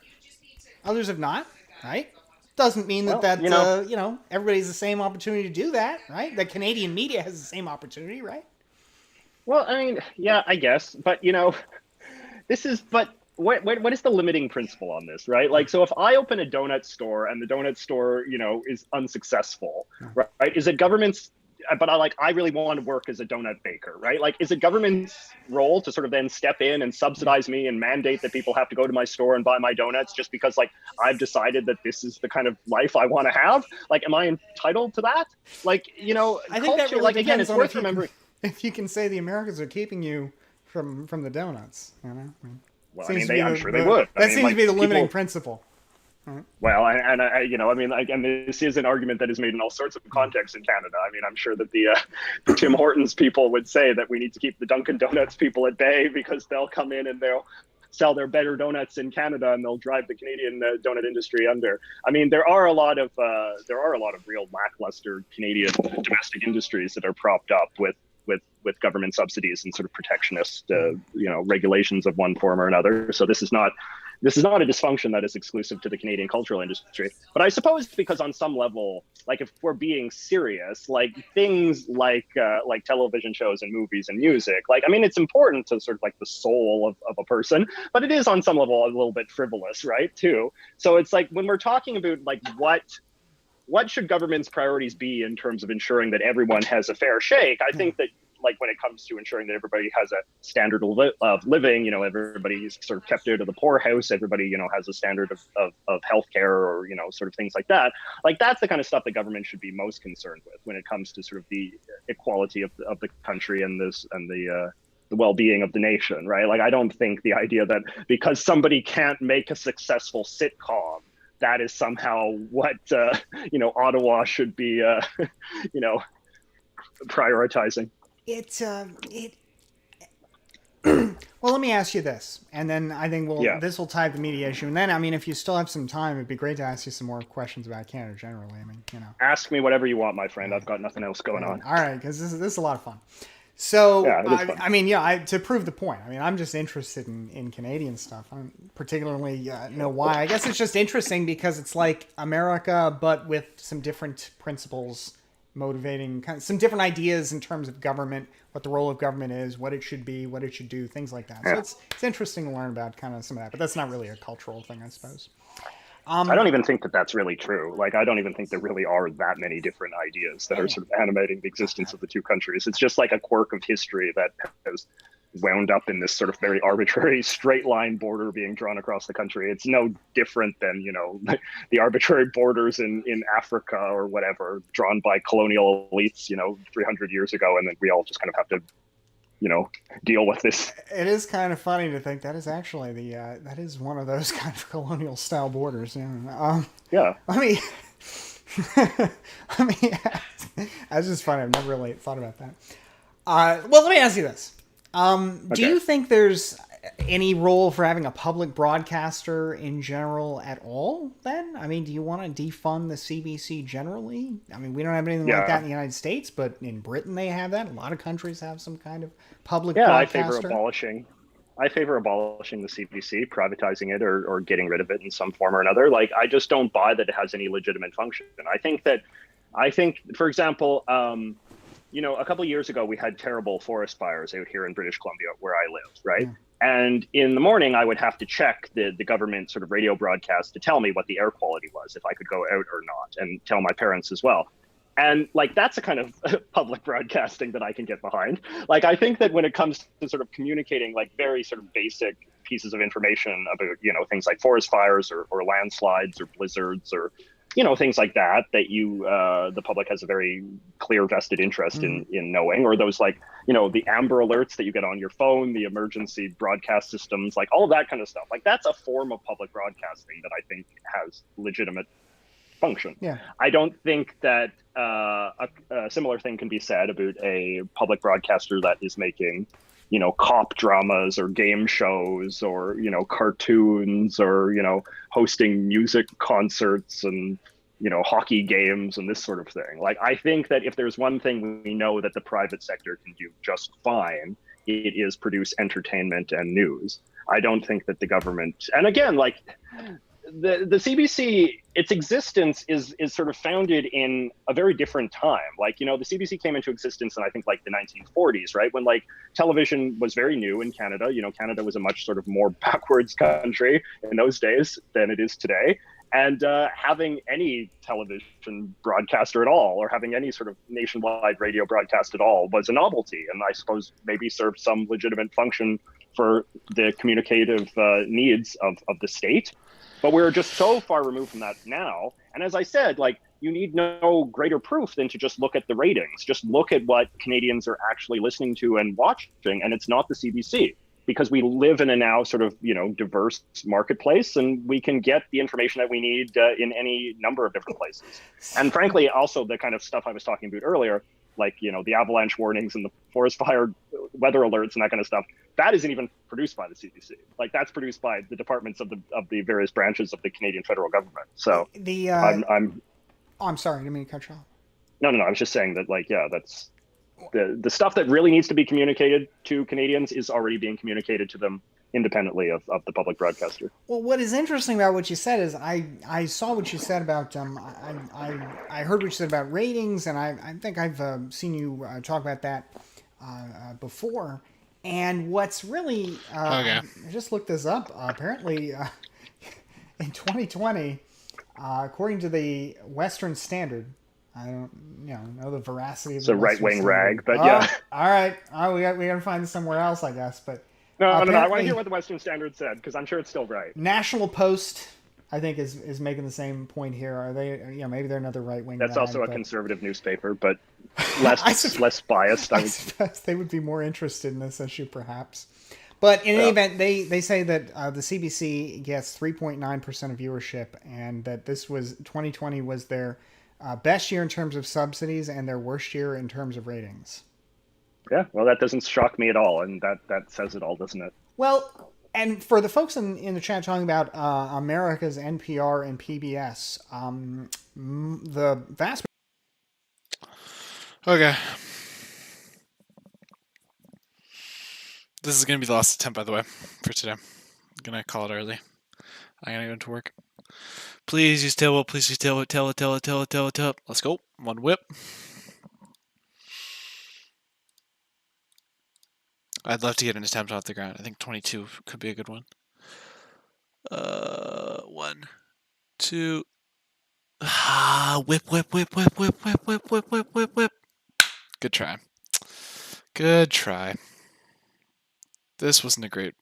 Speaker 16: Others have not, right? Doesn't mean that everybody has the same opportunity to do that, right? The Canadian media has the same opportunity, right?
Speaker 15: Well, I mean, yeah, I guess, but this is what is the limiting principle on this, right? Like, so if I open a donut store and the donut store, is unsuccessful, right? Is it government's? But I really want to work as a donut baker, right? Like, is it government's role to sort of then step in and subsidize me and mandate that people have to go to my store and buy my donuts just because I've decided that this is the kind of life I want to have? Like, am I entitled to that?
Speaker 16: I think
Speaker 15: culture,
Speaker 16: that really
Speaker 15: again, it's worth remembering.
Speaker 16: If you can say the Americans are keeping you from the donuts,
Speaker 15: Well, I mean, I'm sure they would.
Speaker 16: That seems to be the limiting principle.
Speaker 15: Well, and this is an argument that is made in all sorts of contexts in Canada. I mean, I'm sure that the Tim Hortons people would say that we need to keep the Dunkin' Donuts people at bay because they'll come in and they'll sell their better donuts in Canada and they'll drive the Canadian donut industry under. I mean, there are a lot of real lackluster Canadian domestic industries that are propped up with government subsidies and sort of protectionist regulations of one form or another. So this is not a dysfunction that is exclusive to the Canadian cultural industry. But I suppose because on some level, if we're being serious, things like television shows and movies and music, it's important to sort of the soul of a person, but it is on some level a little bit frivolous, right, too. So it's when we're talking about what should government's priorities be in terms of ensuring that everyone has a fair shake, I think that when it comes to ensuring that everybody has a standard of living, everybody's sort of kept out of the poorhouse, everybody, has a standard of healthcare or, sort of things like that. That's the kind of stuff the government should be most concerned with when it comes to sort of the equality of the country and the well-being of the nation, right? I don't think the idea that because somebody can't make a successful sitcom, that is somehow what, Ottawa should be, prioritizing.
Speaker 16: Well, let me ask you this, and then I think this will tie the media issue. And then, I mean, if you still have some time, it'd be great to ask you some more questions about Canada generally. I mean,
Speaker 15: Ask me whatever you want, my friend. I've got nothing else going on.
Speaker 16: All right, because this is a lot of fun. So,
Speaker 15: yeah,
Speaker 16: to prove the point, I'm just interested in Canadian stuff. I don't particularly know why. I guess it's just interesting because it's like America, but with some different principles motivating some different ideas in terms of government, what the role of government is, what it should be, what it should do, things like that. So it's interesting to learn about kind of some of that, but that's not really a cultural thing, I suppose.
Speaker 15: I don't even think that that's really true. I don't even think there really are that many different ideas that are sort of animating the existence of the two countries. It's just a quirk of history that has wound up in this sort of very arbitrary straight line border being drawn across the country. It's no different than, the arbitrary borders in Africa or whatever drawn by colonial elites, 300 years ago. And then we all just kind of have to, deal with this.
Speaker 16: It is kind of funny to think that is actually that is one of those kind of colonial style borders.
Speaker 15: Yeah.
Speaker 16: That's just funny. I've never really thought about that. Well, let me ask you this. Do you think there's any role for having a public broadcaster in general at all then? I mean, do you want to defund the CBC generally? I mean, we don't have anything like that in the United States, but in Britain they have that. A lot of countries have some kind of public broadcaster.
Speaker 15: I favor abolishing the CBC, privatizing it or getting rid of it in some form or another. I just don't buy that it has any legitimate function. I think, for example, a couple of years ago, we had terrible forest fires out here in British Columbia where I live, right? Yeah. And in the morning, I would have to check the government sort of radio broadcast to tell me what the air quality was, if I could go out or not, and tell my parents as well. And like that's a kind of public broadcasting that I can get behind. Like I think that when it comes to sort of communicating like very sort of basic pieces of information about, you know, things like forest fires or landslides or blizzards or, you know, things like that, that you, the public has a very clear vested interest in knowing, or those like, you know, the Amber Alerts that you get on your phone, the emergency broadcast systems, like all of that kind of stuff. Like that's a form of public broadcasting that I think has legitimate function.
Speaker 16: Yeah.
Speaker 15: I don't think that a similar thing can be said about a public broadcaster that is making, you know, cop dramas or game shows or, you know, cartoons or, you know, hosting music concerts and, you know, hockey games and this sort of thing. Like, I think that if there's one thing we know that the private sector can do just fine, it is produce entertainment and news. I don't think that the government, and again, like, the CBC, its existence is sort of founded in a very different time. Like, you know, the CBC came into existence in, I think, like the 1940s, right? When like television was very new in Canada. You know, Canada was a much sort of more backwards country in those days than it is today. And having any television broadcaster at all, or having any sort of nationwide radio broadcast at all, was a novelty. And I suppose maybe served some legitimate function for the communicative needs of the state. But we're just so far removed from that now. And as I said, like, you need no greater proof than to just look at the ratings. Just look at what Canadians are actually listening to and watching. And it's not the CBC, because we live in a now sort of, you know, diverse marketplace, and we can get the information that we need in any number of different places. And frankly, also the kind of stuff I was talking about earlier, like, you know, the avalanche warnings and the forest fire weather alerts and that kind of stuff, that isn't even produced by the CBC. Like, that's produced by the departments of the various branches of the Canadian federal government. So
Speaker 16: I'm sorry, I didn't mean to cut you off.
Speaker 15: No. I was just saying that, like, yeah, that's the stuff that really needs to be communicated to Canadians is already being communicated to them independently of the public broadcaster.
Speaker 16: Well, what is interesting about what you said is I saw what you said about I heard what you said about ratings, and I think I've seen you talk about that before. And what's really I just looked this up. Apparently, in 2020, according to the Western Standard, I don't know the veracity of
Speaker 15: it's a right-wing rag, but yeah.
Speaker 16: All right, we got to find this somewhere else, I guess. But
Speaker 15: no, I want to hear what the Western Standard said, because I'm sure it's still right.
Speaker 16: National Post, I think, is making the same point here. Are they? You know, maybe they're another right-wing.
Speaker 15: That's also a conservative newspaper, but less biased.
Speaker 16: I suppose they would be more interested in this issue, perhaps. But in any event, they say that the CBC gets 3.9% of viewership, and that 2020 was their best year in terms of subsidies and their worst year in terms of ratings.
Speaker 15: Yeah, well, that doesn't shock me at all, and that says it all, doesn't it?
Speaker 16: Well, and for the folks in the chat talking about America's NPR and PBS, the vast...
Speaker 2: Okay. This is going to be the last attempt, by the way, for today. I'm going to call it early. I'm going to go into work. Please use tail whip. Please use tail whip. Tail whip. Let's go. One whip. I'd love to get an attempt off the ground. I think 22 could be a good one. 1, 2. Whip. Good try. Good try. This wasn't a great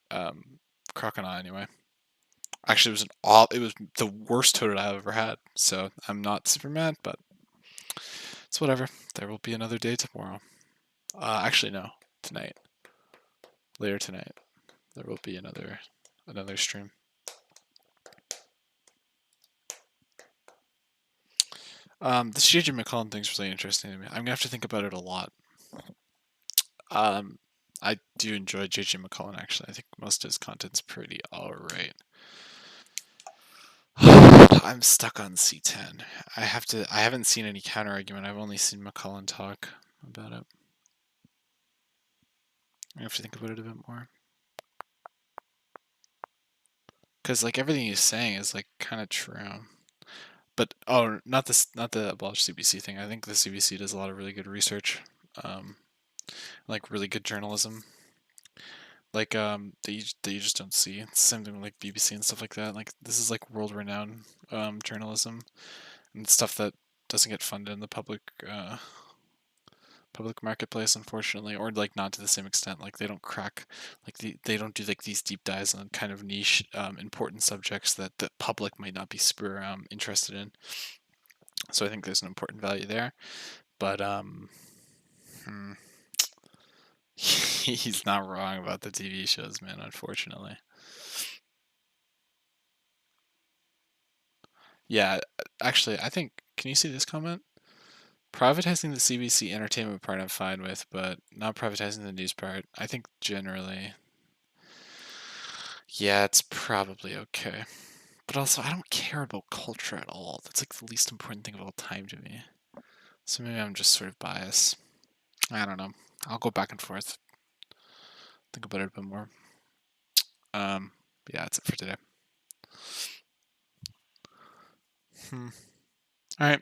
Speaker 2: crocodile anyway. Actually, it was the worst toad I've ever had. So I'm not super mad, but it's whatever. There will be another day tomorrow. Actually, no, tonight. Later tonight, there will be another stream. This J.J. McCollum thing's really interesting to me. I'm gonna have to think about it a lot. I do enjoy J.J. McCollum, actually. I think most of his content's pretty alright. I'm stuck on C10. I haven't seen any counter argument. I've only seen McCollum talk about it. I have to think about it a bit more. Because like everything he's saying is like kind of true. But not the abolish CBC thing. I think the CBC does a lot of really good research. Like really good journalism. Like that you just don't see. It's the same thing with like BBC and stuff like that. Like this is like world renowned journalism and stuff that doesn't get funded in the public marketplace, unfortunately, or like not to the same extent. Like they don't crack, like they don't do like these deep dives on kind of niche important subjects that the public might not be super interested in. So I think there's an important value there, but he's not wrong about the TV shows, man, unfortunately. Yeah, actually, I think, can you see this comment? Privatizing the CBC entertainment part I'm fine with, but not privatizing the news part. I think generally, yeah, it's probably okay. But also, I don't care about culture at all. That's like the least important thing of all time to me. So maybe I'm just sort of biased. I don't know. I'll go back and forth. Think about it a bit more. But yeah, that's it for today. All right.